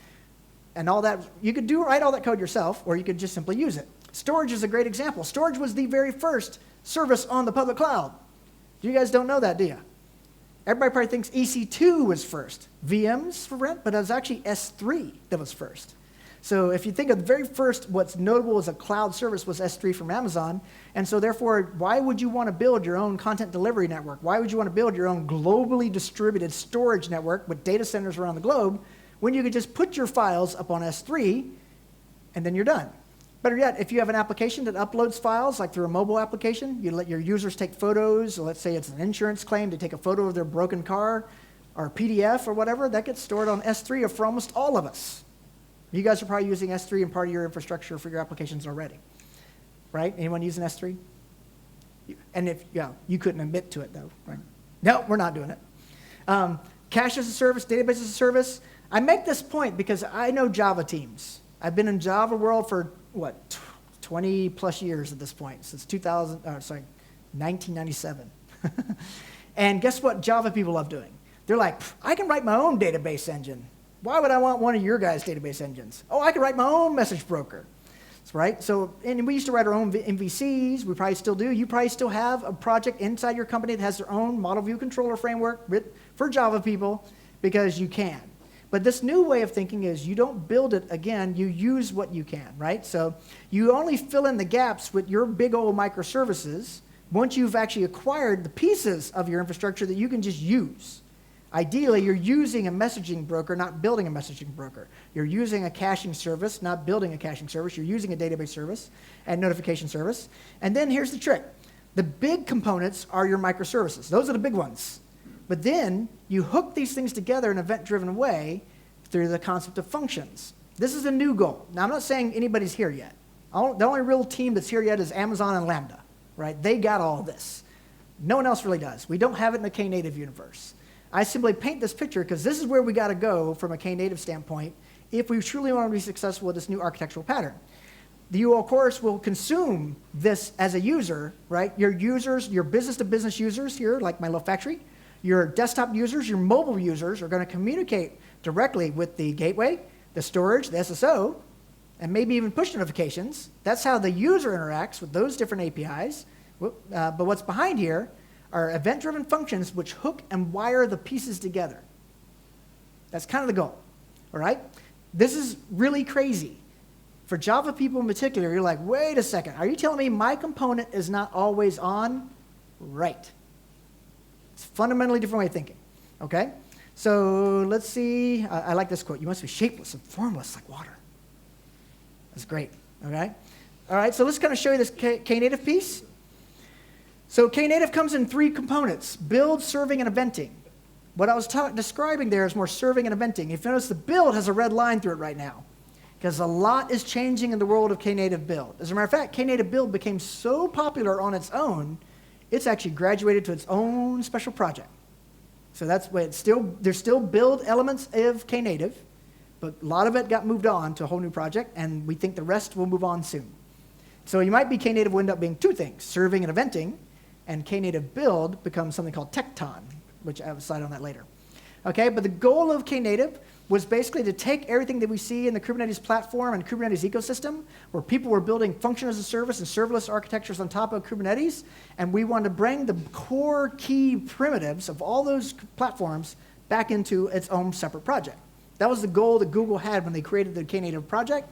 [SPEAKER 1] and all that. You could write all that code yourself, or you could just simply use it. Storage is a great example. Storage was the very first service on the public cloud. You guys don't know that, do you? Everybody probably thinks EC2 was first. VMs for rent, but it was actually S3 that was first. So if you think of the very first, what's notable as a cloud service was S3 from Amazon. And so therefore, why would you want to build your own content delivery network? Why would you want to build your own globally distributed storage network with data centers around the globe when you could just put your files up on S3 and then you're done? Better yet, if you have an application that uploads files, like through a mobile application, you let your users take photos. Let's say it's an insurance claim, to take a photo of their broken car or a PDF or whatever, that gets stored on S3 for almost all of us. You guys are probably using S3 in part of your infrastructure for your applications already, right? Anyone using S3? And if, you couldn't admit to it though, right? No, we're not doing it. Cache as a service, database as a service. I make this point because I know Java teams. I've been in Java world for, 20 plus years at this point, since 1997. And guess what Java people love doing? They're like, I can write my own database engine. Why would I want one of your guys' database engines? Oh, I can write my own message broker. That's right. So, and we used to write our own MVCs. We probably still do. You probably still have a project inside your company that has their own model view controller framework for Java people because you can. But this new way of thinking is you don't build it again, you use what you can, right? So you only fill in the gaps with your big old microservices once you've actually acquired the pieces of your infrastructure that you can just use. Ideally, you're using a messaging broker, not building a messaging broker. You're using a caching service, not building a caching service. You're using a database service and notification service. And then here's the trick. The big components are your microservices. Those are the big ones. But then you hook these things together in an event-driven way through the concept of functions. This is a new goal. Now, I'm not saying anybody's here yet. The only real team that's here yet is Amazon and Lambda, right? They got all this. No one else really does. We don't have it in the Knative universe. I simply paint this picture because this is where we got to go from a Knative standpoint if we truly want to be successful with this new architectural pattern. you, of course, will consume this as a user, right? Your users, your business-to-business users here, like my little factory, your desktop users, your mobile users are going to communicate directly with the gateway, the storage, the SSO, and maybe even push notifications. That's how the user interacts with those different APIs. But what's behind here are event-driven functions which hook and wire the pieces together. That's kind of the goal, all right? This is really crazy. For Java people in particular, you're like, wait a second, are you telling me my component is not always on? Right. It's a fundamentally different way of thinking, okay? So let's see. I like this quote. You must be shapeless and formless like water. That's great, okay? All right, so let's kind of show you this Knative piece. So Knative comes in 3 components: build, serving, and eventing. What I was describing there is more serving and eventing. If you notice, the build has a red line through it right now, because a lot is changing in the world of Knative build. As a matter of fact, Knative build became so popular on its own, it's actually graduated to its own special project. So that's why there's still build elements of Knative, but a lot of it got moved on to a whole new project, and we think the rest will move on soon. So you might be Knative will end up being 2 things: serving and eventing, and Knative build becomes something called Tecton, which I have a slide on that later. Okay, but the goal of Knative was basically to take everything that we see in the Kubernetes platform and Kubernetes ecosystem, where people were building function as a service and serverless architectures on top of Kubernetes, and we wanted to bring the core key primitives of all those platforms back into its own separate project. That was the goal that Google had when they created the Knative project,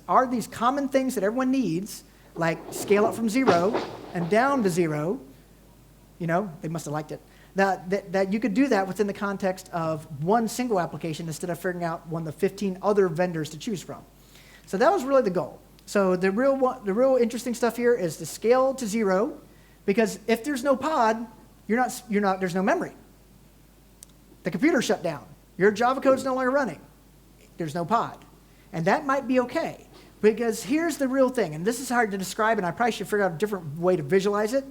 [SPEAKER 1] are these common things that everyone needs, like scale up from 0 and down to 0, they must have liked it, that you could do that within the context of one single application instead of figuring out one of the 15 other vendors to choose from. So that was really the goal. So the real interesting stuff here is to scale to 0, because if there's no pod, there's no memory. The computer shut down. Your Java code's no longer running. There's no pod. And that might be okay, because here's the real thing, and this is hard to describe, and I probably should figure out a different way to visualize it.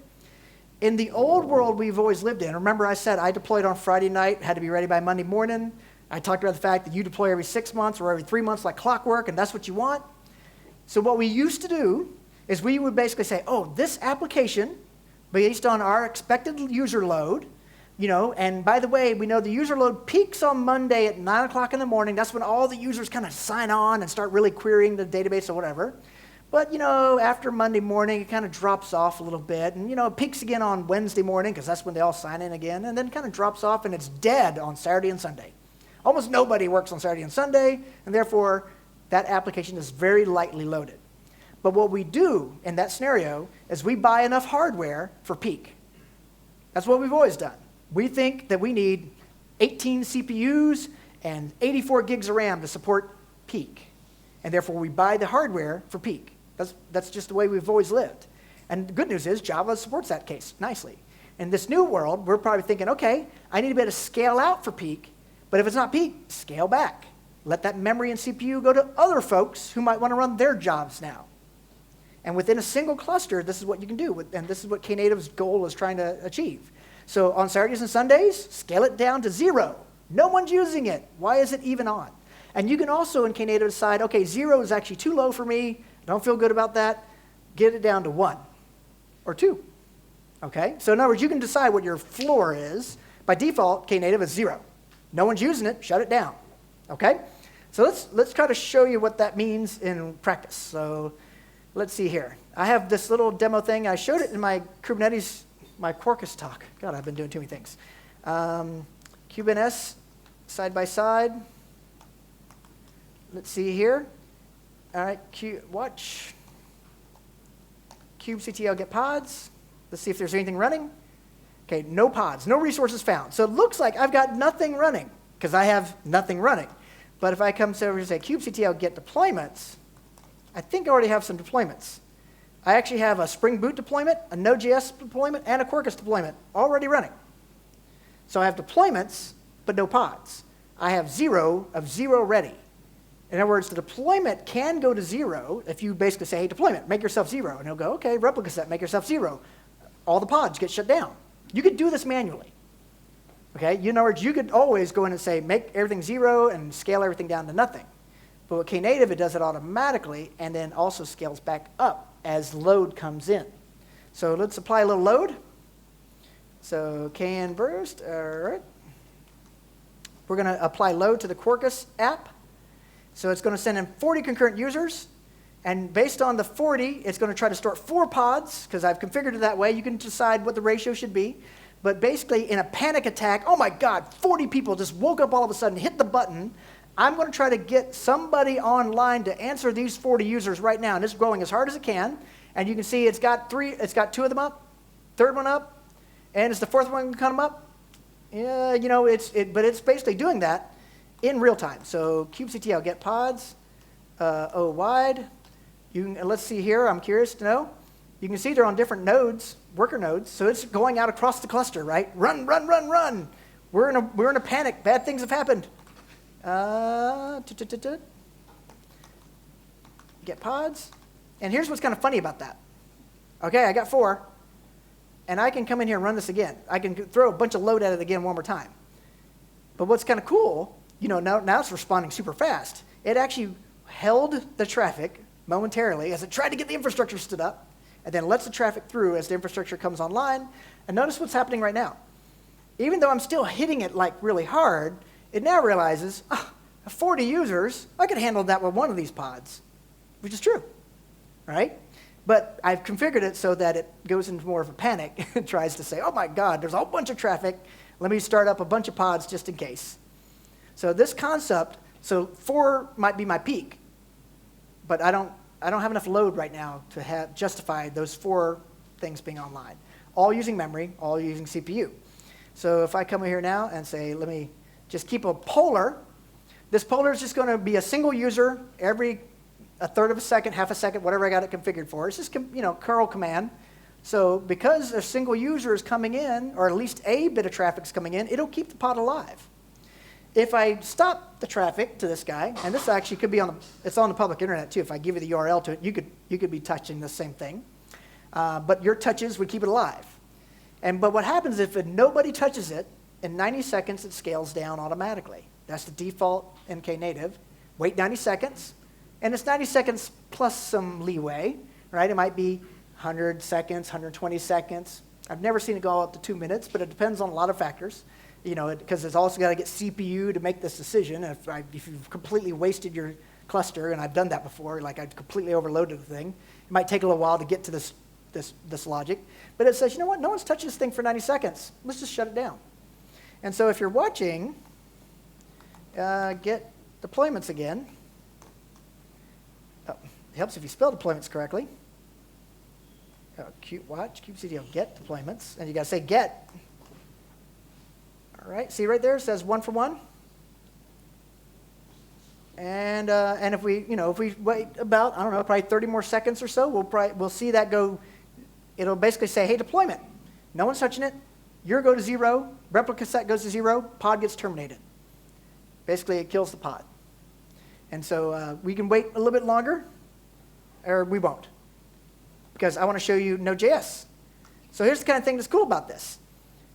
[SPEAKER 1] In the old world we've always lived in, remember I said I deployed on Friday night, had to be ready by Monday morning. I talked about the fact that you deploy every 6 months or every 3 months like clockwork, and that's what you want. So what we used to do is we would basically say, oh, this application, based on our expected user load, and by the way, we know the user load peaks on Monday at 9 o'clock in the morning. That's when all the users kind of sign on and start really querying the database or whatever. But, after Monday morning, it kind of drops off a little bit. And, it peaks again on Wednesday morning, because that's when they all sign in again. And then kind of drops off, and it's dead on Saturday and Sunday. Almost nobody works on Saturday and Sunday, and therefore, that application is very lightly loaded. But what we do in that scenario is we buy enough hardware for peak. That's what we've always done. We think that we need 18 CPUs and 84 gigs of RAM to support peak. And therefore, we buy the hardware for peak. That's just the way we've always lived. And the good news is Java supports that case nicely. In this new world, we're probably thinking, okay, I need to be able to scale out for peak, but if it's not peak, scale back. Let that memory and CPU go to other folks who might want to run their jobs now. And within a single cluster, this is what you can do, and this is what Knative's goal is trying to achieve. So on Saturdays and Sundays, scale it down to 0. No one's using it. Why is it even on? And you can also in Knative decide, okay, 0 is actually too low for me. I don't feel good about that. Get it down to 1 or 2. Okay? So in other words, you can decide what your floor is. By default, Knative is 0. No one's using it. Shut it down. Okay? So let's try to show you what that means in practice. So let's see here. I have this little demo thing. I showed it in my Kubernetes, my Quarkus talk. God, I've been doing too many things. Kubernetes side by side. Let's see here. All right, watch. kubectl get pods. Let's see if there's anything running. Okay, no pods, no resources found. So it looks like I've got nothing running because I have nothing running. But if I come over and say kubectl get deployments, I think I already have some deployments. I actually have a Spring Boot deployment, a Node.js deployment, and a Quarkus deployment already running. So I have deployments, but no pods. I have 0 of 0 ready. In other words, the deployment can go to 0 if you basically say, hey, deployment, make yourself 0. And it'll go, okay, replica set, make yourself 0. All the pods get shut down. You could do this manually. Okay? In other words, you could always go in and say, make everything 0 and scale everything down to nothing. But with Knative, it does it automatically and then also scales back up as load comes in. So let's apply a little load. So kn burst, all right. We're going to apply load to the Quarkus app. So it's going to send in 40 concurrent users. And based on the 40, it's going to try to store 4 pods, because I've configured it that way. You can decide what the ratio should be. But basically, in a panic attack, oh my God, 40 people just woke up all of a sudden, hit the button. I'm going to try to get somebody online to answer these 40 users right now. And it's growing as hard as it can. And you can see it's got 2 of them up, third one up, and is the 4th one come up? Yeah, you know, but it's basically doing that in real time. So kubectl get pods, O wide. Let's see here, I'm curious to know. You can see they're on different nodes, worker nodes, so it's going out across the cluster, right? Run, run, run, run. We're in a panic. Bad things have happened. Get pods. And here's what's kind of funny about that. Okay, I got 4. And I can come in here and run this again. I can throw a bunch of load at it again one more time. But what's kind of cool, you know, now it's responding super fast. It actually held the traffic momentarily as it tried to get the infrastructure stood up, and then lets the traffic through as the infrastructure comes online. And notice what's happening right now. Even though I'm still hitting it like really hard, it now realizes, 40 users, I could handle that with one of these pods, which is true, right? But I've configured it so that it goes into more of a panic and tries to say, oh my God, there's a whole bunch of traffic. Let me start up a bunch of pods just in case. So this concept, so 4 might be my peak, but I don't have enough load right now to justify those 4 things being online. All using memory, all using CPU. So if I come in here now and say, let me just keep a polar, this polar is just going to be a single user every a third of a second, half a second, whatever I got it configured for. It's just, you know, curl command. So because a single user is coming in, or at least a bit of traffic is coming in, it'll keep the pod alive. If I stop the traffic to this guy, and this actually could be it's on the public internet too. If I give you the URL to it, you could be touching the same thing. But your touches would keep it alive. But what happens if nobody touches it, in 90 seconds it scales down automatically. That's the default in Knative. Wait 90 seconds. And it's 90 seconds plus some leeway, right? It might be 100 seconds, 120 seconds. I've never seen it go up to 2 minutes, but it depends on a lot of factors, you know, because it's also got to get CPU to make this decision. If you've completely wasted your cluster, and I've done that before, like I've completely overloaded the thing, it might take a little while to get to this logic. But it says, you know what, no one's touched this thing for 90 seconds. Let's just shut it down. And so if you're watching, get deployments again. It helps if you spell deployments correctly. Watch, kubectl get deployments, and you got to say get. All right, see right there, it says 1 for 1. And if we wait about, I don't know, probably 30 more seconds or so, we'll see that go. It'll basically say, hey, deployment. No one's touching it. Your go to 0. Replica set goes to 0. Pod gets terminated. Basically, it kills the pod. And so we can wait a little bit longer, or we won't, because I want to show you Node.js. So here's the kind of thing that's cool about this.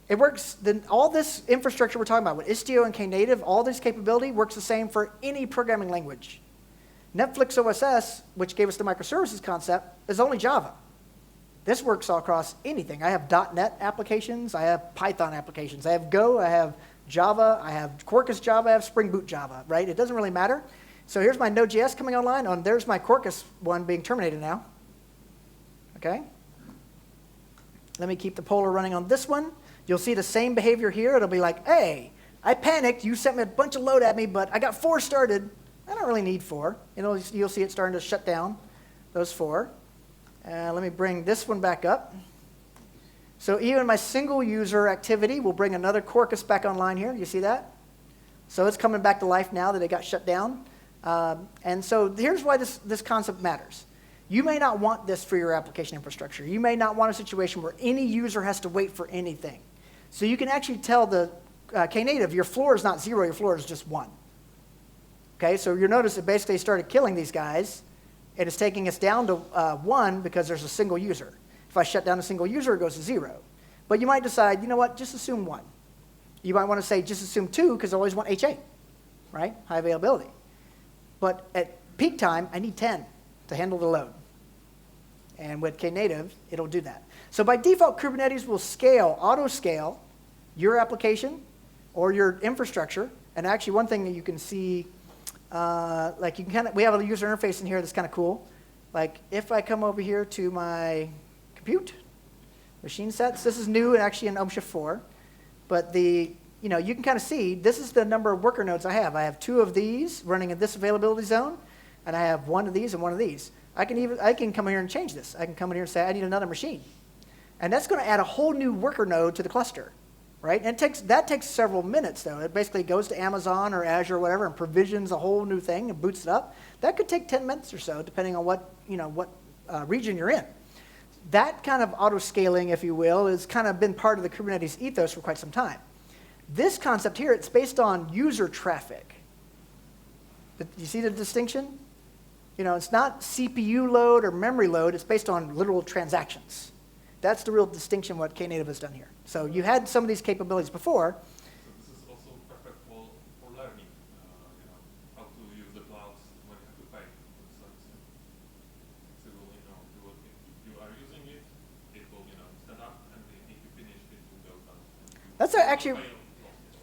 [SPEAKER 1] It works, all this infrastructure we're talking about with Istio and Knative, all this capability works the same for any programming language. Netflix OSS, which gave us the microservices concept, is only Java. This works all across anything. I have .NET applications, I have Python applications, I have Go, I have Java, I have Quarkus Java, I have Spring Boot Java, right? It doesn't really matter. So here's my Node.js coming online, and there's my Quarkus one being terminated now. Okay? Let me keep the polar running on this one. You'll see the same behavior here. It'll be like, hey, I panicked. You sent me a bunch of load at me, but I got 4 started. I don't really need 4. You'll see it starting to shut down those 4. Let me bring this one back up. So even my single user activity will bring another Quarkus back online here. You see that? So it's coming back to life now that it got shut down. And so here's why this concept matters. You may not want this for your application infrastructure. You may not want a situation where any user has to wait for anything. So you can actually tell the Knative, your floor is not 0, your floor is just 1. Okay, so you'll notice it basically started killing these guys. It is taking us down to 1 because there's a single user. If I shut down a single user, it goes to 0. But you might decide, you know what, just assume 1. You might want to say just assume 2 because I always want HA, right? High availability. but at peak time, I need 10 to handle the load. And with Knative, it'll do that. So by default, Kubernetes will scale, auto-scale your application or your infrastructure. And actually, one thing that you can see, like you can we have a user interface in here that's kind of cool. Like if I come over here to my compute, machine sets, this is new and actually in OpenShift 4. But you can kind of see, this is the number of worker nodes I have. I have 2 of these running in this availability zone, and I have 1 of these and 1 of these. I can come here and change this. I can come in here and say, I need another machine. And that's going to add a whole new worker node to the cluster, right? And that takes several minutes, though. It basically goes to Amazon or Azure or whatever and provisions a whole new thing and boots it up. That could take 10 minutes or so, depending on what region you're in. That kind of auto-scaling, if you will, has kind of been part of the Kubernetes ethos for quite some time. This concept here, it's based on user traffic. You see the distinction? It's not CPU load or memory load. It's based on literal transactions. That's the real distinction what Knative has done here. So you had some of these capabilities before.
[SPEAKER 4] So this is also perfect for learning, how to use the clouds when you have to pay for the service. So if you are using it, it will stand up, and if you finish, it will go down.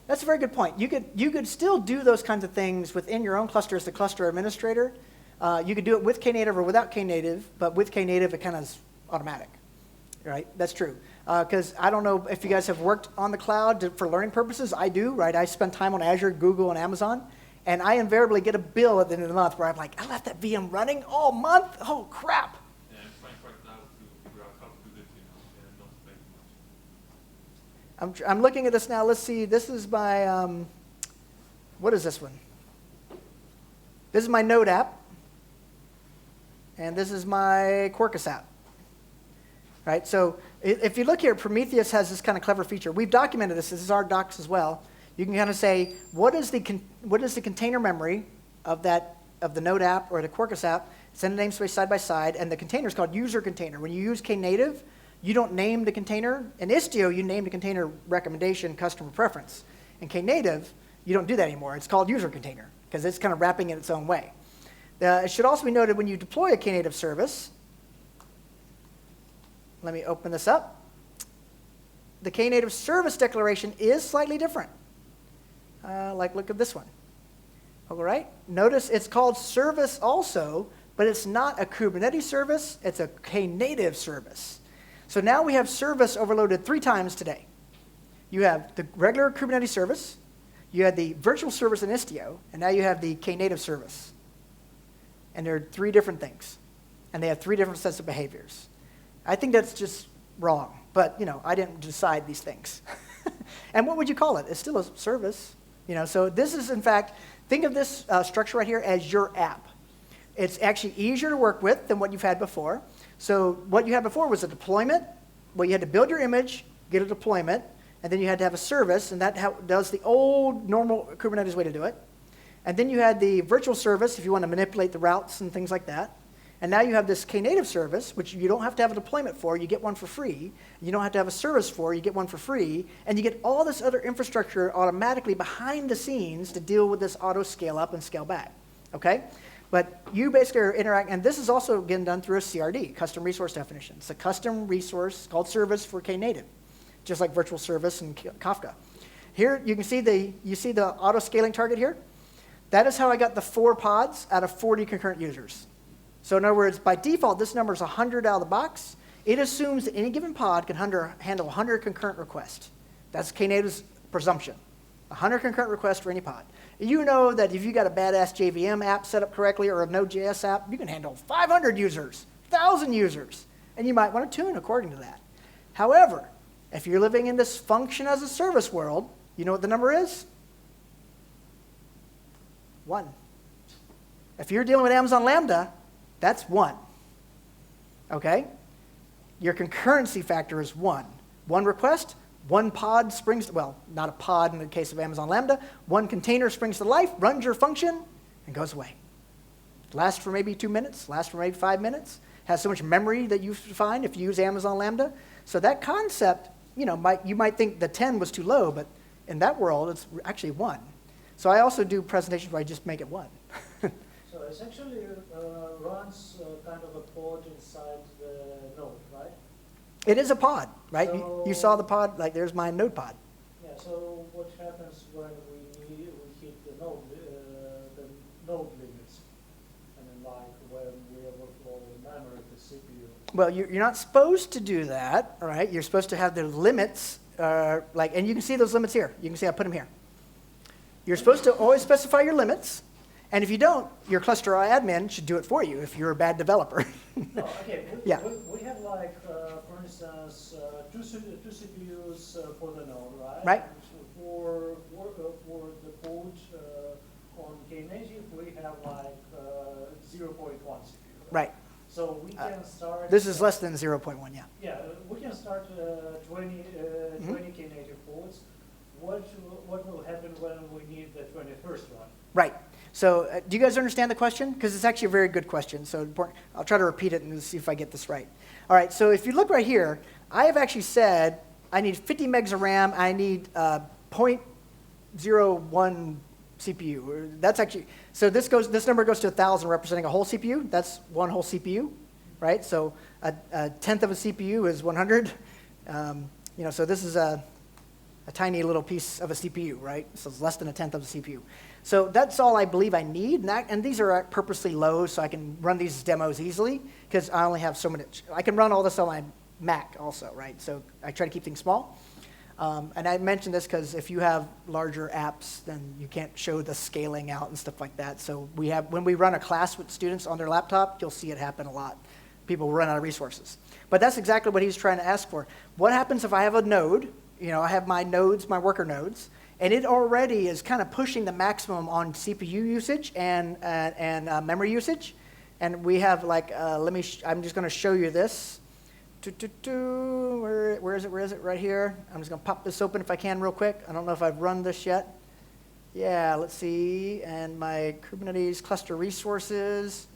[SPEAKER 1] That's a very good point. You could still do those kinds of things within your own cluster as the cluster administrator. You could do it with Knative or without Knative, but with Knative, it kind of is automatic, right? That's true. Because I don't know if you guys have worked on the cloud for learning purposes. I do, right? I spend time on Azure, Google, and Amazon, and I invariably get a bill at the end of the month where I'm like, I left that VM running all month? Oh, crap.
[SPEAKER 4] Yeah, I'm trying right now to figure out how to do this, and not pay too much.
[SPEAKER 1] I'm looking at this now. Let's see. This is my, what is this one? This is my Node app. And this is my Quarkus app. Right? So if you look here, Prometheus has this kind of clever feature. We've documented this. This is our docs as well. You can kind of say, what is the container memory of the Node app or the Quarkus app? Send a namespace side by side, and the container is called user container. When you use Knative, you don't name the container. In Istio, you name the container recommendation, customer preference. In Knative, you don't do that anymore. It's called user container because it's kind of wrapping it its own way. It should also be noted when you deploy a Knative service, let me open this up. The Knative service declaration is slightly different. Look at this one. All right? Notice it's called service also, but it's not a Kubernetes service. It's a Knative service. So now we have service overloaded 3 times today. You have the regular Kubernetes service, you had the virtual service in Istio, and now you have the Knative service. And they're 3 different things. And they have 3 different sets of behaviors. I think that's just wrong. But, I didn't decide these things. And what would you call it? It's still a service. So this is, in fact, think of this structure right here as your app. It's actually easier to work with than what you've had before. So what you had before was a deployment. Well, you had to build your image, get a deployment, and then you had to have a service. And that does the old, normal Kubernetes way to do it. And then you had the virtual service if you want to manipulate the routes and things like that. And now you have this Knative service, which you don't have to have a deployment for. You get one for free. You don't have to have a service for. You get one for free. And you get all this other infrastructure automatically behind the scenes to deal with this auto scale up and scale back. Okay? But you basically are interacting. And this is also, again, done through a CRD, custom resource definition. It's a custom resource called service for Knative, just like virtual service and Kafka. Here, you can see the auto scaling target here. That is how I got the 4 pods out of 40 concurrent users. So in other words, by default, this number is 100 out of the box. It assumes that any given pod can handle 100 concurrent requests. That's Knative's presumption. 100 concurrent requests for any pod. You know that if you got a badass JVM app set up correctly or a Node.js app, you can handle 500 users, 1,000 users, and you might want to tune according to that. However, if you're living in this function as a service world, you know what the number is? 1. If you're dealing with Amazon Lambda, that's 1. Okay? Your concurrency factor is 1. 1 request, 1 pod springs, well, not a pod in the case of Amazon Lambda, 1 container springs to life, runs your function, and goes away. Lasts for maybe 2 minutes, lasts for maybe 5 minutes, has so much memory that you find if you use Amazon Lambda. So that concept, you might think the 10 was too low, but in that world, it's actually 1. So I also do presentations where I just make it 1.
[SPEAKER 3] So It actually runs kind of a pod inside the node, right?
[SPEAKER 1] It is a pod, right? You saw
[SPEAKER 3] So-
[SPEAKER 1] the pod, like there's my node pod.
[SPEAKER 3] Yeah, so what happens when we hit the node limits? I mean, like when we overflow memory to CPU.
[SPEAKER 1] Well, you're not supposed to do that, all right? You're supposed to have the limits, and you can see those limits here. You can see I put them here. You're supposed to always specify your limits, and if you don't, your cluster admin should do it for you if you're a bad developer.
[SPEAKER 3] No, okay.
[SPEAKER 1] Yeah.
[SPEAKER 3] We have like, for instance, two CPUs for the node, right?
[SPEAKER 1] Right.
[SPEAKER 3] And for the code on Knative, we have like 0.1 CPU.
[SPEAKER 1] Right.
[SPEAKER 3] So we can start.
[SPEAKER 1] This is less than 0.1, yeah.
[SPEAKER 3] Yeah, we can start 20 Knative pods. What will happen when we need the 21st one?
[SPEAKER 1] Right. So do you guys understand the question? Because it's actually a very good question. So important. I'll try to repeat it and see if I get this right. All right, so if you look right here, I have actually said I need 50 megs of RAM. I need 0.01 CPU. That's actually, so this number goes to 1,000 representing a whole CPU. That's one whole CPU, right? So a tenth of a CPU is 100. So this is a tiny little piece of a CPU, right? So it's less than a tenth of a CPU. So that's all I believe I need, and these are purposely low so I can run these demos easily because I only have so much. I can run all this on my Mac also, right? So I try to keep things small. And I mentioned this because if you have larger apps, then you can't show the scaling out and stuff like that. So when we run a class with students on their laptop, you'll see it happen a lot. People run out of resources. But that's exactly what he's trying to ask for. What happens if I have a node? I have my nodes, my worker nodes, and it already is kind of pushing the maximum on CPU usage and memory usage. And we have like, I'm just going to show you this. Where is it? Right here. I'm just going to pop this open if I can real quick. I don't know if I've run this yet. Yeah, let's see. And my Kubernetes cluster resources.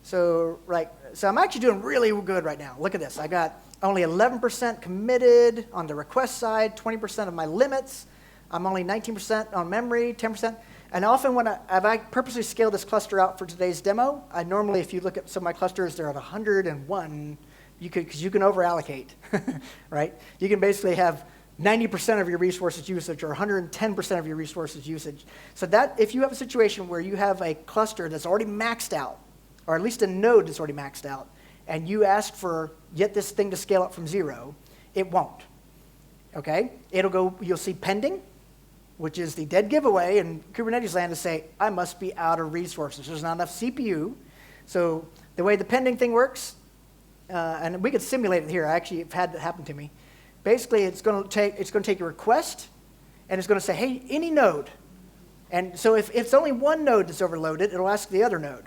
[SPEAKER 1] So I'm actually doing really good right now. Look at this. I got only 11% committed on the request side, 20% of my limits. I'm only 19% on memory, 10%. And often when I purposely scaled this cluster out for today's demo, I normally, if you look at some of my clusters, they're at 101, because you can over-allocate, right? You can basically have 90% of your resources usage or 110% of your resources usage. So that if you have a situation where you have a cluster that's already maxed out, or at least a node that's already maxed out, and you ask for get this thing to scale up from 0, it won't. Okay? You'll see pending, which is the dead giveaway, and Kubernetes land to say, I must be out of resources. There's not enough CPU. So the way the pending thing works, and we could simulate it here. I actually have had that happen to me. Basically, it's going to take your request, and it's going to say, hey, any node. And so if it's only one node that's overloaded, it'll ask the other node,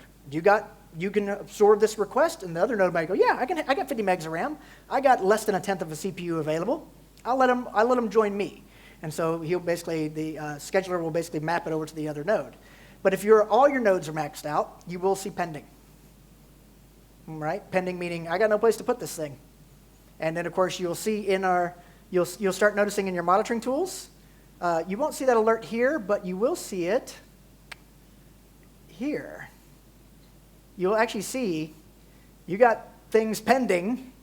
[SPEAKER 1] you can absorb this request, and the other node might go, yeah, I got 50 megs of RAM. I got less than a tenth of a CPU available. I'll let him join me. And so the scheduler will basically map it over to the other node. But if all your nodes are maxed out, you will see pending. Right? Pending meaning I got no place to put this thing. And then of course you'll see you'll start noticing in your monitoring tools. You won't see that alert here, but you will see it here. You'll actually see you got things pending.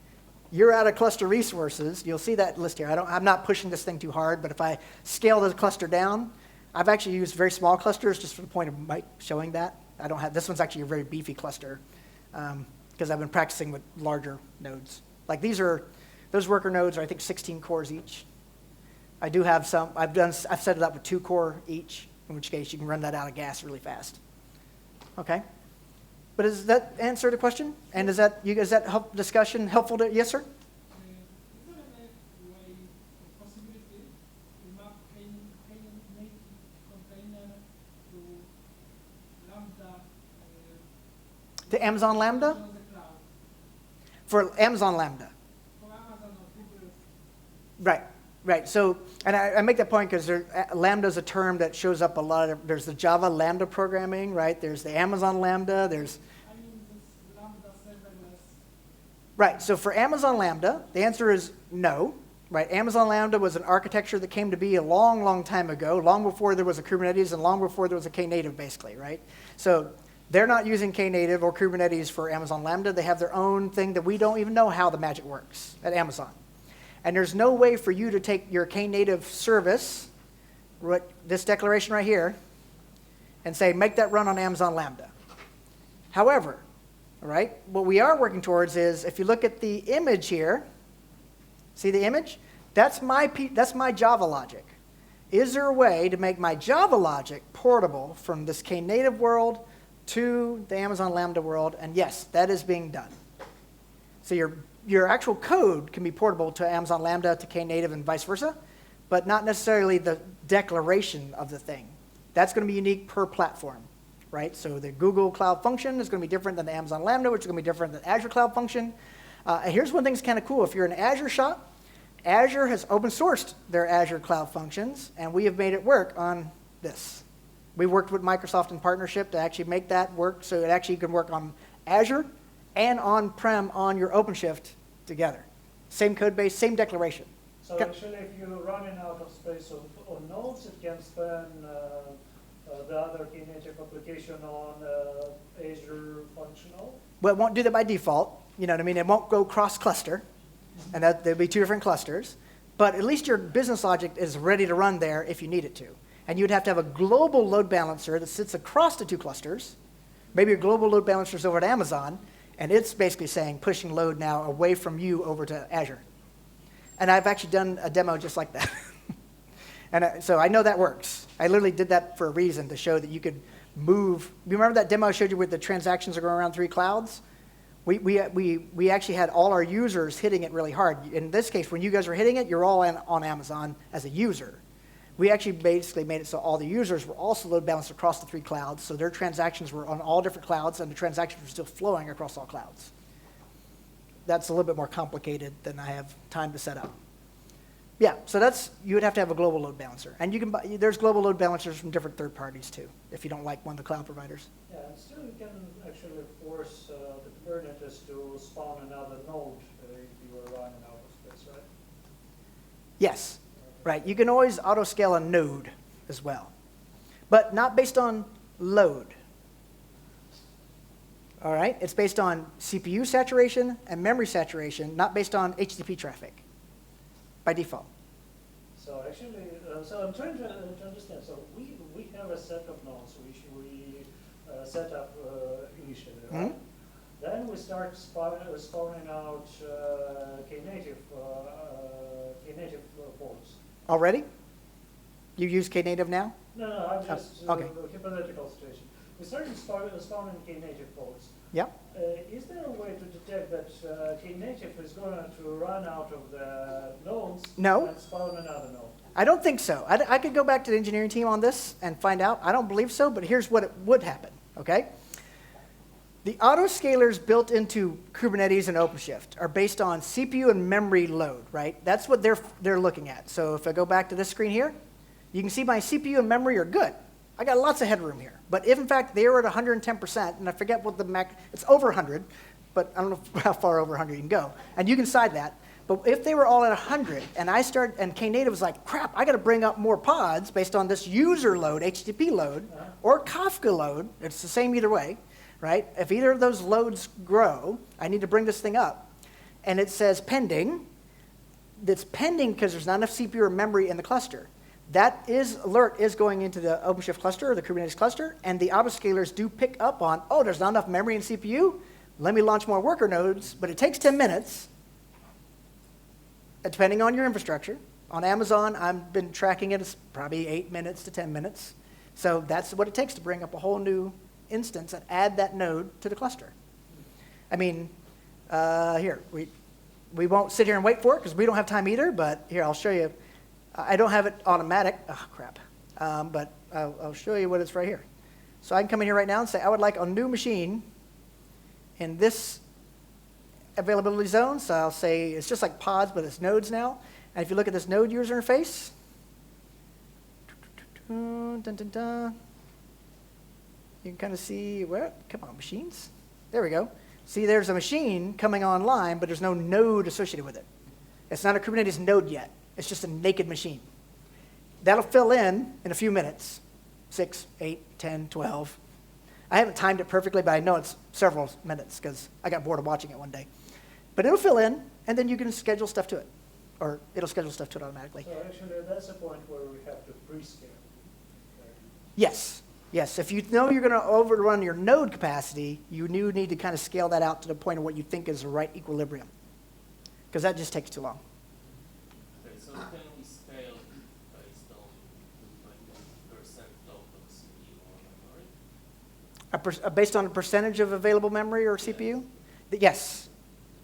[SPEAKER 1] You're out of cluster resources. You'll see that list here. I'm not pushing this thing too hard, but if I scale the cluster down, I've actually used very small clusters just for the point of Mike showing that. This one's actually a very beefy cluster because I've been practicing with larger nodes. Like those worker nodes are I think 16 cores each. I do have some, I've set it up with 2 core each, in which case you can run that out of gas really fast. Okay. But does that answer the question? And is that help discussion helpful to, yes, sir?
[SPEAKER 5] Is there a way, possibility to map Knative container to Lambda?
[SPEAKER 1] To Amazon Lambda?
[SPEAKER 5] On the cloud.
[SPEAKER 1] For Amazon Lambda.
[SPEAKER 5] For Amazon or Google.
[SPEAKER 1] Right. So, and I make that point because Lambda is a term that shows up a lot of, there's the Java Lambda programming, right? There's the Amazon Lambda, there's...
[SPEAKER 5] I mean this Lambda serverless.
[SPEAKER 1] Right, so for Amazon Lambda, the answer is no, right? Amazon Lambda was an architecture that came to be a long, long time ago, long before there was a Kubernetes and long before there was a Knative, basically, right? So They're not using Knative or Kubernetes for Amazon Lambda. They have their own thing that we don't even know how the magic works at Amazon. And there's no way for you to take your Knative service, this declaration right here, and say, make that run on Amazon Lambda. However, all right, what we are working towards is, if you look at the image here, see the image? That's my Java logic. Is there a way to make my Java logic portable from this Knative world to the Amazon Lambda world? And yes, that is being done. So your actual code can be portable to Amazon Lambda, to Knative, and vice versa, but not necessarily the declaration of the thing. That's going to be unique per platform, right? So the Google Cloud Function is going to be different than the Amazon Lambda, which is going to be different than Azure Cloud Function. And here's one thing that's kind of cool. If you're an Azure shop, Azure has open sourced their Azure Cloud Functions, and we have made it work on this. We worked with Microsoft in partnership to actually make that work so it actually can work on Azure and on-prem on your OpenShift together. Same code base, same declaration.
[SPEAKER 3] So actually, if you're running out of space on nodes, it can span the other Knative application on Azure functional.
[SPEAKER 1] Well, it won't do that by default. You know what I mean? It won't go cross-cluster, and there'll be two different clusters. But at least your business logic is ready to run there if you need it to. And you'd have to have a global load balancer that sits across the two clusters. Maybe your global load balancer is over at Amazon, and it's basically saying pushing load now away from you over to Azure. And I've actually done a demo just like that. And so I know that works. I literally did that for a reason, to show that you could move. You remember that demo I showed you where the transactions are going around 3 clouds? We actually had all our users hitting it really hard. In this case, when you guys were hitting it, you're all on Amazon as a user. We actually basically made it so all the users were also load balanced across the 3 clouds, so their transactions were on all different clouds, and the transactions were still flowing across all clouds. That's a little bit more complicated than I have time to set up. Yeah, so you would have to have a global load balancer. And you can buy, there's global load balancers from different third parties too, if you don't like one of the cloud providers.
[SPEAKER 3] Yeah, and still you can actually force the Kubernetes to spawn another node if you are running out of space, right?
[SPEAKER 1] Yes, right. You can always auto-scale a node as well, but not based on load. All right, it's based on CPU saturation and memory saturation, not based on HTTP traffic by default.
[SPEAKER 3] So actually, so I'm trying to understand. So we have a set of nodes which we set up initially, right?
[SPEAKER 1] Mm-hmm.
[SPEAKER 3] Then we start spawning out Knative ports.
[SPEAKER 1] Already? You use Knative now?
[SPEAKER 3] No, I'm just
[SPEAKER 1] okay.
[SPEAKER 3] hypothetical situation. We started spawning Knative ports.
[SPEAKER 1] Yeah.
[SPEAKER 3] Is there a way to detect that Knative is going to run out of the nodes
[SPEAKER 1] No.
[SPEAKER 3] and spawn another node?
[SPEAKER 1] I don't think so. I could go back to the engineering team on this and find out. I don't believe so, but here's what it would happen, okay? The autoscalers built into Kubernetes and OpenShift are based on CPU and memory load, right? That's what they're looking at. So if I go back to this screen here, you can see my CPU and memory are good. I got lots of headroom here. But if, in fact, they are at 110%, and I forget what the max, it's over 100, but I don't know how far over 100 you can go. And you can decide that. But if they were all at 100, and and Knative was like, crap, I got to bring up more pods based on this user load, HTTP load, or Kafka load, it's the same either way, right? If either of those loads grow, I need to bring this thing up. And it says pending. It's pending because there's not enough CPU or memory in the cluster. That alert is going into the OpenShift cluster or the Kubernetes cluster, and the autoscalers do pick up on, oh, there's not enough memory and CPU. Let me launch more worker nodes, but it takes 10 minutes, depending on your infrastructure. On Amazon, I've been tracking it as probably 8 minutes to 10 minutes. So that's what it takes to bring up a whole new instance and add that node to the cluster. I mean, here, we won't sit here and wait for it because we don't have time either, but here, I'll show you. I don't have it automatic. Oh, crap. But I'll show you what it's right here. So I can come in here right now and say, I would like a new machine in this availability zone. So I'll say it's just like pods, but it's nodes now. And if you look at this node user interface, dun, dun, dun, you can kind of see, where, come on, machines. There we go. See, there's a machine coming online, but there's no node associated with it. It's not a Kubernetes node yet. It's just a naked machine. That'll fill in a few minutes, 6, 8, 10, 12. I haven't timed it perfectly, but I know it's several minutes because I got bored of watching it one day. But it'll fill in, and then you can schedule stuff to it, or it'll schedule stuff to it automatically.
[SPEAKER 3] So actually, that's a point where we have to pre-scale.
[SPEAKER 1] Yes, yes. If you know you're going to overrun your node capacity, you need to kind of scale that out to the point of what you think is the right equilibrium, because that just takes too long.
[SPEAKER 6] Okay, so can we scale based on like percent of the CPU or memory?
[SPEAKER 1] Based on a percentage of available memory or CPU? Yes,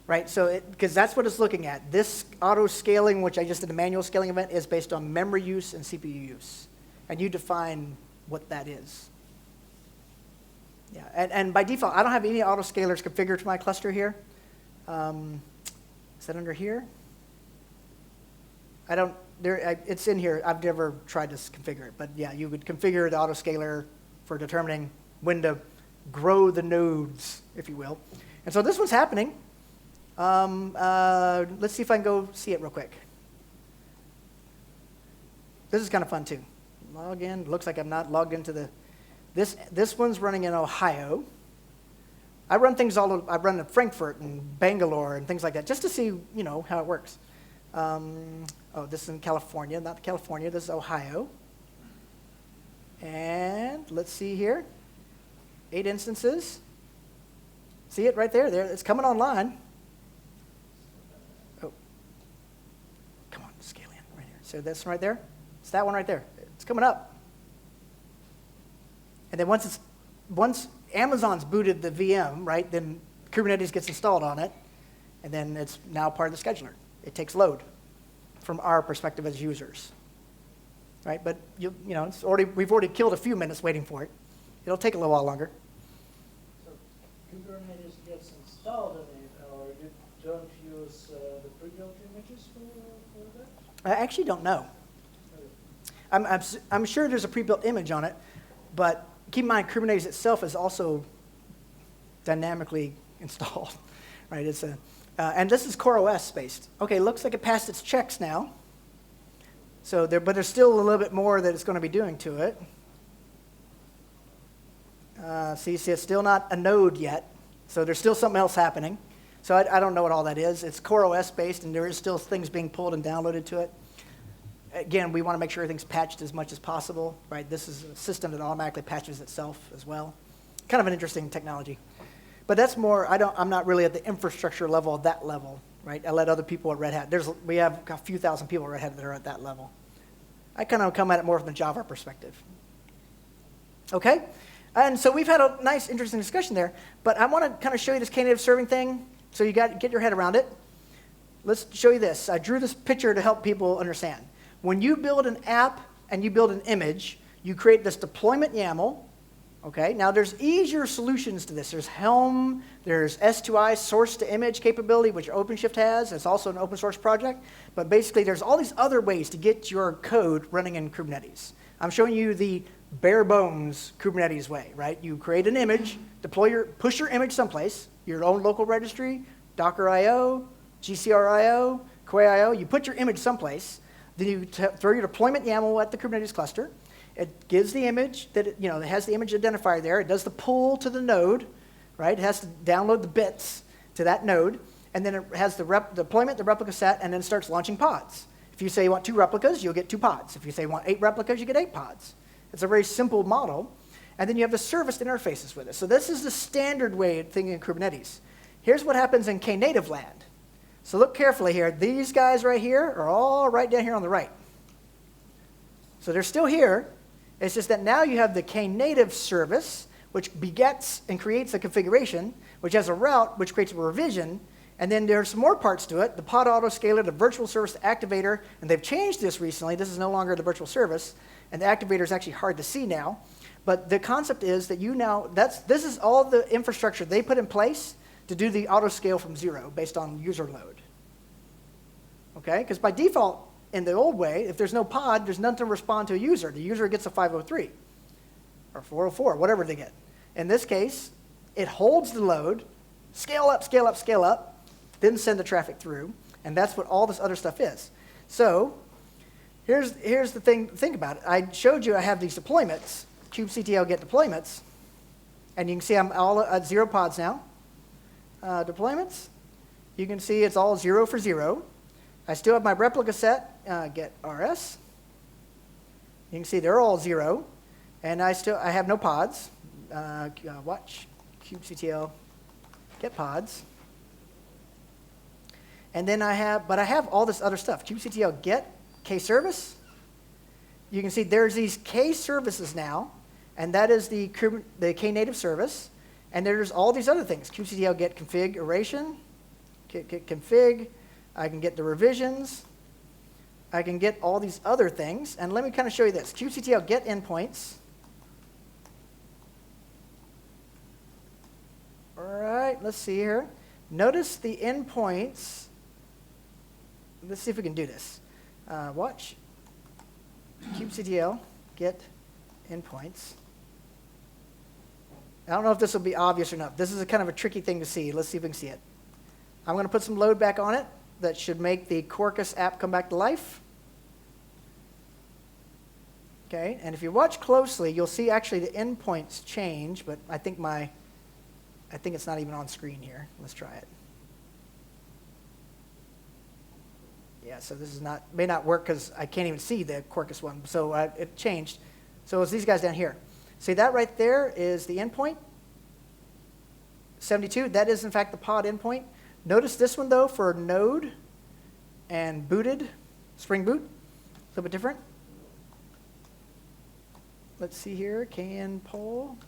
[SPEAKER 1] right? So, because that's what it's looking at. This auto scaling, which I just did a manual scaling event, is based on memory use and CPU use. And you define what that is. Yeah, and by default, I don't have any autoscalers configured to my cluster here. Is that under here? I don't, it's in here. I've never tried to configure it, but yeah, you would configure the autoscaler for determining when to grow the nodes, if you will. And so this one's happening. Let's see if I can go see it real quick. This is kind of fun too. Log in. Looks like I'm not logged into the. This one's running in Ohio. I run things I run in Frankfurt and Bangalore and things like that, just to see, how it works. Oh, this is in California, not California. This is Ohio. And let's see here. 8 instances. See it right there? There, it's coming online. Oh, come on, scale in right here. So this one right there. It's that one right there. It's coming up. And then once Amazon's booted the VM, right, then Kubernetes gets installed on it, and then it's now part of the scheduler. It takes load from our perspective as users, right? But we've already killed a few minutes waiting for it. It'll take a little while longer.
[SPEAKER 3] So Kubernetes gets installed in it, or you don't use the pre-built images for that?
[SPEAKER 1] I actually don't know. I'm sure there's a pre-built image on it, but keep in mind Kubernetes itself is also dynamically installed, right? It's and this is CoreOS based. Okay, looks like it passed its checks now. So but there's still a little bit more that it's going to be doing to it. See, it's still not a node yet, so there's still something else happening. So I don't know what all that is. It's CoreOS based, and there is still things being pulled and downloaded to it. Again, we want to make sure everything's patched as much as possible, right? This is a system that automatically patches itself as well. Kind of an interesting technology. But that's more, I'm not really at the infrastructure level at that level, right? I let other people at Red Hat. We have a few thousand people at Red Hat that are at that level. I kind of come at it more from the Java perspective. Okay? And so we've had a nice, interesting discussion there, but I want to kind of show you this Knative serving thing so you get your head around it. Let's show you this. I drew this picture to help people understand. When you build an app and you build an image, you create this deployment YAML. Okay, now there's easier solutions to this. There's Helm, there's S2I, source to image capability, which OpenShift has. It's also an open source project. But basically, there's all these other ways to get your code running in Kubernetes. I'm showing you the bare bones Kubernetes way, right? You create an image, push your image someplace, your own local registry, Docker IO, GCR IO, Quay IO. You put your image someplace. Then you throw your deployment YAML at the Kubernetes cluster. It gives the image it has the image identifier there. It does the pull to the node, right? It has to download the bits to that node, and then it has the deployment, the replica set, and then starts launching pods. If you say you want 2 replicas, you'll get 2 pods. If you say you want 8 replicas, you get 8 pods. It's a very simple model, and then you have the service interfaces with it. So this is the standard way of thinking in Kubernetes. Here's what happens in Knative land. So look carefully here. These guys right here are all right down here on the right. So they're still here. It's just that now you have the Knative service, which begets and creates a configuration, which has a route, which creates a revision, and then there's some more parts to it, the pod autoscaler, the virtual service activator, and they've changed this recently. This is no longer the virtual service, and the activator is actually hard to see now. But the concept is that this is all the infrastructure they put in place to do the autoscale from 0 based on user load. Okay? Because by default, in the old way, if there's no pod, there's nothing to respond to a user. The user gets a 503 or 404, whatever they get. In this case, it holds the load, scale up, scale up, scale up, then send the traffic through, and that's what all this other stuff is. So here's the thing. Think about it. I showed you I have these deployments, kubectl get deployments, And you can see I'm all at 0 pods now. Deployments, you can see it's all 0 for 0. I still have my replica set, get RS. You can see they're all 0. And I have no pods. Watch kubectl get pods. And then I have all this other stuff. kubectl get kservice. You can see there's these K services now, and that is the Knative service. And there's all these other things. kubectl get configuration, get config. I can get the revisions. I can get all these other things. And let me kind of show you this. kubectl get endpoints. All right, let's see here. Notice the endpoints. Let's see if we can do this. Watch. kubectl get endpoints. I don't know if this will be obvious or not. This is a kind of a tricky thing to see. Let's see if we can see it. I'm going to put some load back on it. That should make the Quarkus app come back to life. Okay, and if you watch closely, you'll see actually the endpoints change, but I think it's not even on screen here. Let's try it. Yeah, so this may not work because I can't even see the Quarkus one. So it changed. So it's these guys down here. See that right there is the endpoint. 72, that is in fact the pod endpoint. Notice this one though for node and booted, Spring Boot, a little bit different. Let's see here, can poll.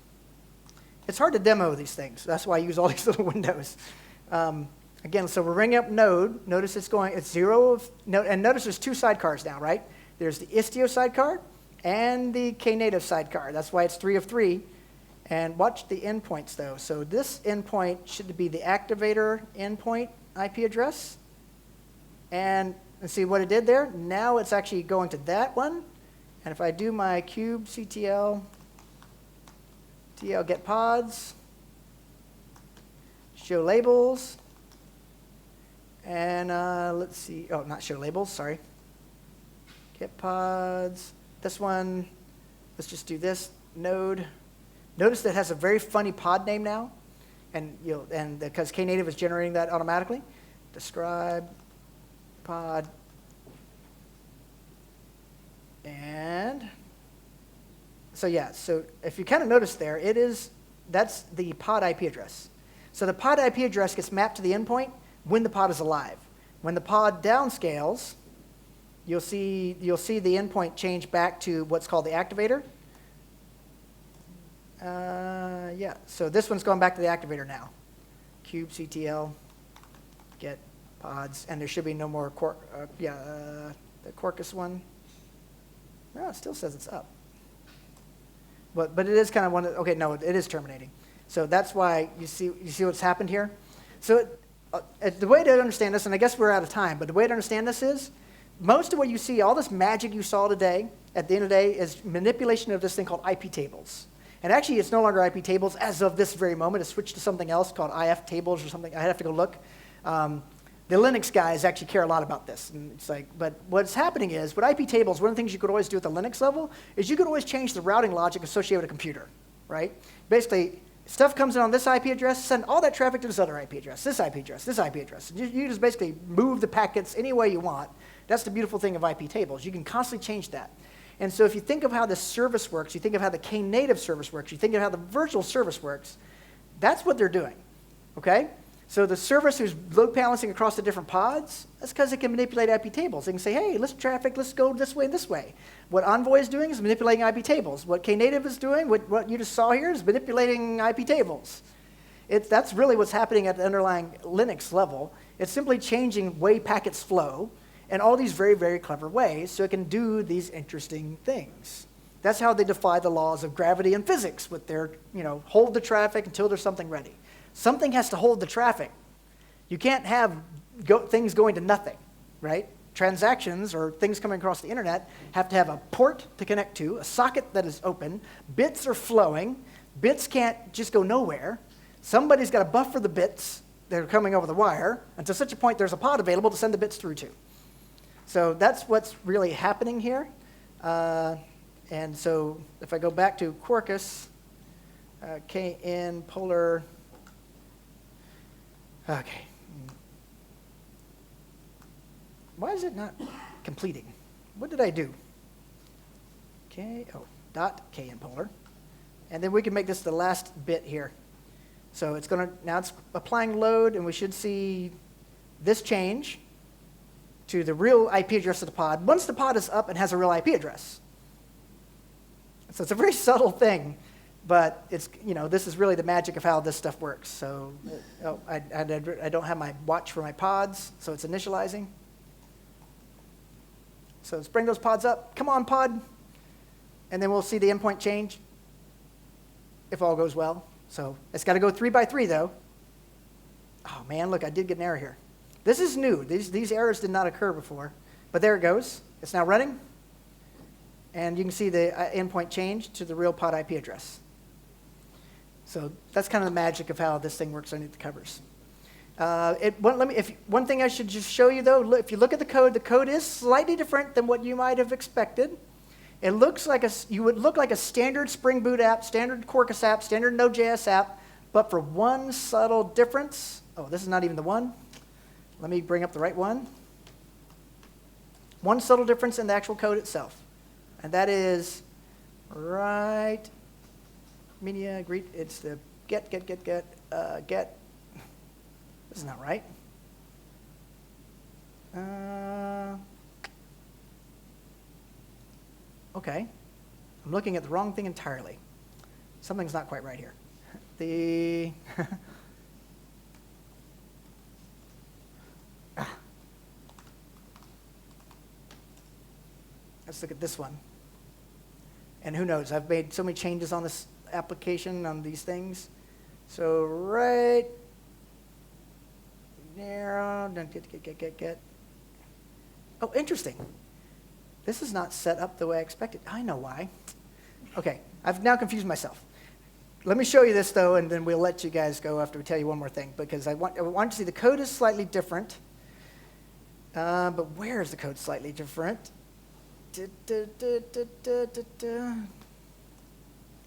[SPEAKER 1] It's hard to demo these things. That's why I use all these little windows. Again, so we're bringing up node. Notice it's 0 of node, and notice there's 2 sidecars now, right? There's the Istio sidecar and the Knative sidecar. That's why it's 3 of 3. And watch the endpoints though. So this endpoint should be the activator endpoint IP address. And see what it did there? Now it's actually going to that one. And if I do my kubectl get pods, show labels, and let's see, oh, not show labels, sorry. Get pods, this one, let's just do this, node. Notice that it has a very funny pod name now, and because Knative is generating that automatically. Describe pod, and so yeah, so if you kind of notice there, that's the pod IP address. So the pod IP address gets mapped to the endpoint when the pod is alive. When the pod downscales, you'll see the endpoint change back to what's called the activator. Yeah, so this one's going back to the activator now. kubectl get pods, and there should be no more the Quarkus one. No, it still says it's up. But it is kind of one of, okay, no, it is terminating. So that's why you see what's happened here. So the way to understand this, and I guess we're out of time, but the way to understand this is most of what you see, all this magic you saw today, at the end of the day, is manipulation of this thing called IP tables. And actually, it's no longer IP tables as of this very moment. It's switched to something else called IF tables or something. I have to go look. The Linux guys actually care a lot about this. And it's like, but what's happening is, with IP tables, one of the things you could always do at the Linux level is you could always change the routing logic associated with a computer, right? Basically, stuff comes in on this IP address, send all that traffic to this other IP address, this IP address, this IP address. You just basically move the packets any way you want. That's the beautiful thing of IP tables. You can constantly change that. And so if you think of how the service works, you think of how the Knative service works, you think of how the virtual service works, that's what they're doing, okay? So the service who's load balancing across the different pods, that's because it can manipulate IP tables. They can say, hey, let's go this way and this way. What Envoy is doing is manipulating IP tables. What Knative is doing, what you just saw here, is manipulating IP tables. That's really what's happening at the underlying Linux level. It's simply changing way packets flow in all these very, very clever ways so it can do these interesting things. That's how they defy the laws of gravity and physics with their, hold the traffic until there's something ready. Something has to hold the traffic. You can't have things going to nothing, right? Transactions or things coming across the internet have to have a port to connect to, a socket that is open, bits are flowing, bits can't just go nowhere. Somebody's got to buffer the bits that are coming over the wire until such a point there's a pod available to send the bits through to. So that's what's really happening here. And so if I go back to Quarkus, KN polar. Okay. Why is it not completing? What did I do? Dot KN polar. And then we can make this the last bit here. So it's going to, now it's applying load, and we should see this change to the real IP address of the pod once the pod is up and has a real IP address. So it's a very subtle thing, but it's, this is really the magic of how this stuff works. So I don't have my watch for my pods, so it's initializing. So let's bring those pods up. Come on, pod. And then we'll see the endpoint change if all goes well. So it's got to go 3 by 3, though. Oh, man, look, I did get an error here. This is new. These errors did not occur before. But there it goes. It's now running. And you can see the endpoint change to the real pod IP address. So that's kind of the magic of how this thing works underneath the covers. One thing I should just show you, though, if you look at the code is slightly different than what you might have expected. It looks like you would look like a standard Spring Boot app, standard Quarkus app, standard Node.js app, but for one subtle difference. Oh, this is not even the one. Let me bring up the right one. One subtle difference in the actual code itself, and that is right. Media greet. It's the get. This is not right. Okay. I'm looking at the wrong thing entirely. Something's not quite right here. Let's look at this one. And who knows? I've made so many changes on this application, on these things. So right there, get. Oh, interesting. This is not set up the way I expected. I know why. Okay, I've now confused myself. Let me show you this, though, and then we'll let you guys go after we tell you one more thing, because I want to see the code is slightly different. But where is the code slightly different?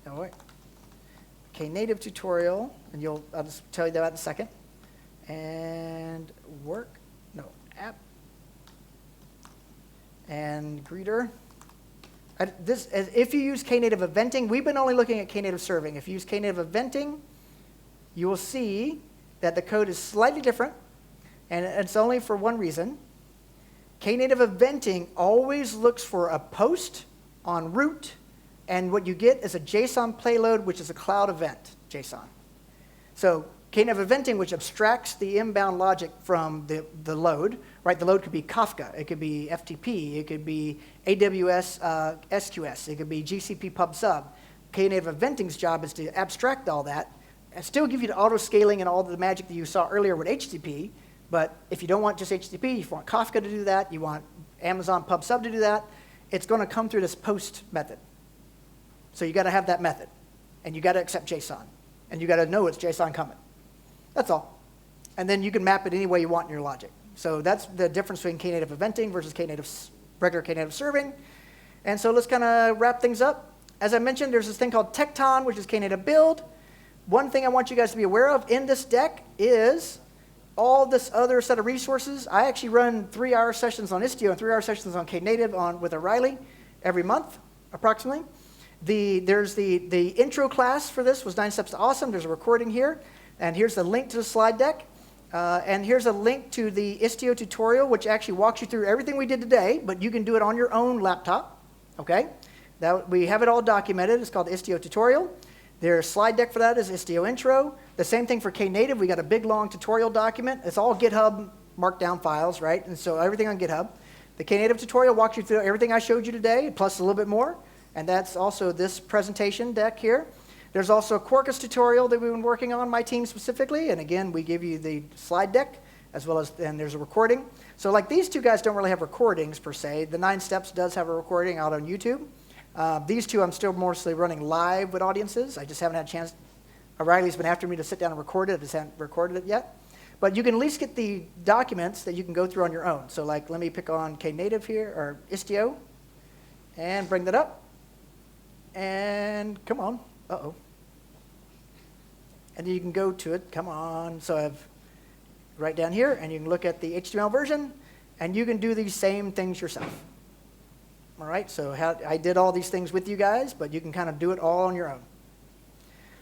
[SPEAKER 1] Oh, wait. Okay, Knative tutorial, and I'll just tell you that in a second. And app. And greeter. If you use Knative eventing, we've been only looking at Knative serving. If you use Knative eventing, you will see that the code is slightly different, and it's only for one reason. Knative eventing always looks for a post on root, and what you get is a JSON payload, which is a cloud event JSON. So Knative eventing, which abstracts the inbound logic from the load, right? The load could be Kafka, it could be FTP, it could be AWS SQS, it could be GCP pub sub. Knative eventing's job is to abstract all that and still give you the auto scaling and all the magic that you saw earlier with HTTP. But if you don't want just HTTP, you want Kafka to do that, you want Amazon pub sub to do that, it's going to come through this post method. So you got to have that method, and you got to accept JSON, and you got to know it's JSON coming. That's all. And then you can map it any way you want in your logic. So that's the difference between Knative eventing versus regular Knative serving. And so let's kind of wrap things up. As I mentioned, there's this thing called Tecton, which is Knative build. One thing I want you guys to be aware of in this deck is all this other set of resources. I actually run 3-hour sessions on Istio and 3-hour sessions on Knative with O'Reilly every month, approximately. There's the intro class for this was 9 Steps to Awesome. There's a recording here. And here's the link to the slide deck. And here's a link to the Istio tutorial, which actually walks you through everything we did today, but you can do it on your own laptop. Okay? We have it all documented. It's called the Istio tutorial. Their slide deck for that is Istio intro. The same thing for Knative. We got a big, long tutorial document. It's all GitHub markdown files, right? And so everything on GitHub. The Knative tutorial walks you through everything I showed you today, plus a little bit more. And that's also this presentation deck here. There's also a Quarkus tutorial that we've been working on, my team specifically. And again, we give you the slide deck, as well as, and there's a recording. So like these two guys don't really have recordings per se. The 9 Steps does have a recording out on YouTube. These two I'm still mostly running live with audiences. I just haven't had a chance. O'Reilly's been after me to sit down and record it. I just haven't recorded it yet. But you can at least get the documents that you can go through on your own. So like, let me pick on Knative here, or Istio, and bring that up. And come on. Uh-oh. and then you can go to it. Come on. So I've right down here, and you can look at the HTML version, and you can do these same things yourself. All right, so I did all these things with you guys, but you can kind of do it all on your own.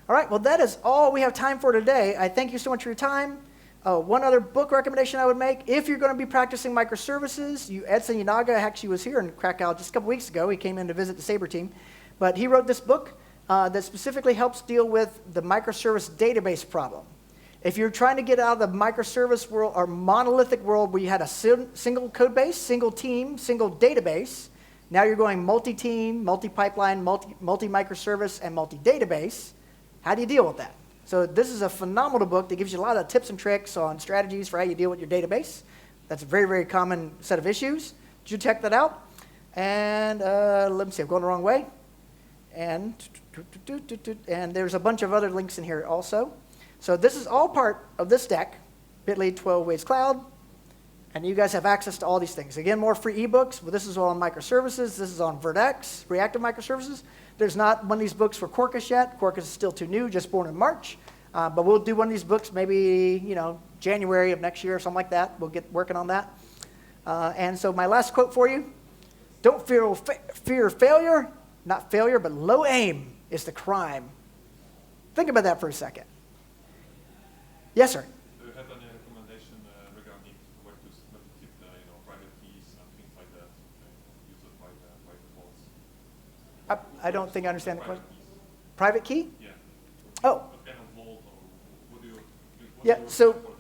[SPEAKER 1] All right, well, that is all we have time for today. I thank you so much for your time. One other book recommendation I would make, if you're going to be practicing microservices, Edson Yanaga actually was here in Krakow just a couple weeks ago. He came in to visit the Sabre team. But he wrote this book that specifically helps deal with the microservice database problem. If you're trying to get out of the microservice world or monolithic world where you had a single code base, single team, single database, now you're going multi-team, multi-pipeline, multi-microservice, and multi-database. How do you deal with that? So this is a phenomenal book that gives you a lot of tips and tricks on strategies for how you deal with your database. That's a very, very common set of issues. Did you check that out? And let me see, I'm going the wrong way. And there's a bunch of other links in here also. So this is all part of this deck, bit.ly 12 Ways Cloud. And you guys have access to all these things. Again, more free ebooks, but this is all on microservices. This is on Vertex, reactive microservices. There's not one of these books for Quarkus yet. Quarkus is still too new, just born in March. But we'll do one of these books maybe, January of next year or something like that. We'll get working on that. And so my last quote for you, don't fear failure, not failure, but low aim is the crime. Think about that for a second. Yes, sir.
[SPEAKER 4] Do you have any recommendation regarding where to keep the private keys and things like that, used by the bots?
[SPEAKER 1] I don't think I understand the question.
[SPEAKER 4] Keys.
[SPEAKER 1] Private key?
[SPEAKER 4] Yeah.
[SPEAKER 1] Oh.
[SPEAKER 4] What kind of vault or what do you?
[SPEAKER 1] Yeah. So,
[SPEAKER 4] for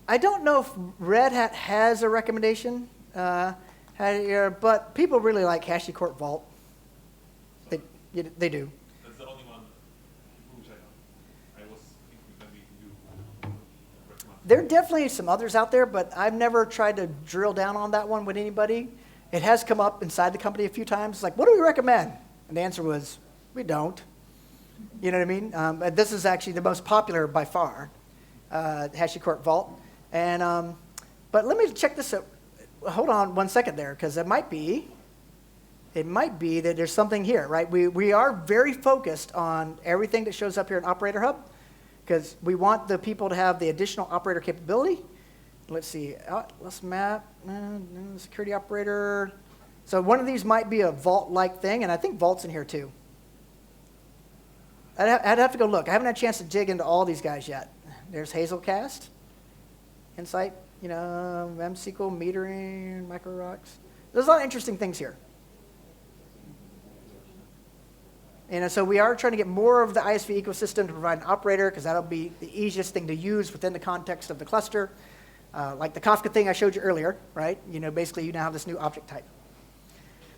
[SPEAKER 1] I don't know if Red Hat has a recommendation, but people really like HashiCorp Vault. They do.
[SPEAKER 4] That's the only one which I was thinking maybe you recommend.
[SPEAKER 1] There are definitely some others out there, but I've never tried to drill down on that one with anybody. It has come up inside the company a few times. It's like, what do we recommend? And the answer was, we don't. You know what I mean? But this is actually the most popular by far, HashiCorp Vault. And but let me check this out. Hold on 1 second there, because it might be that there's something here, right? We are very focused on everything that shows up here in Operator Hub, because we want the people to have the additional operator capability. Let's see, let's map, security operator. So one of these might be a Vault-like thing, and I think Vault's in here too. I'd have to go look. I haven't had a chance to dig into all these guys yet. There's Hazelcast, Insight, MSQL, metering, MicroRocks. There's a lot of interesting things here. And so we are trying to get more of the ISV ecosystem to provide an operator, because that'll be the easiest thing to use within the context of the cluster. Like the Kafka thing I showed you earlier, right? Basically you now have this new object type.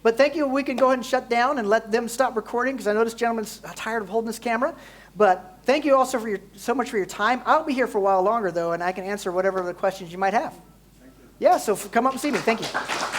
[SPEAKER 1] But thank you. We can go ahead and shut down and let them stop recording, because I know this gentleman's tired of holding this camera. But thank you also so much for your time. I'll be here for a while longer, though, and I can answer whatever the questions you might have. Thank you. Yeah, so come up and see me. Thank you.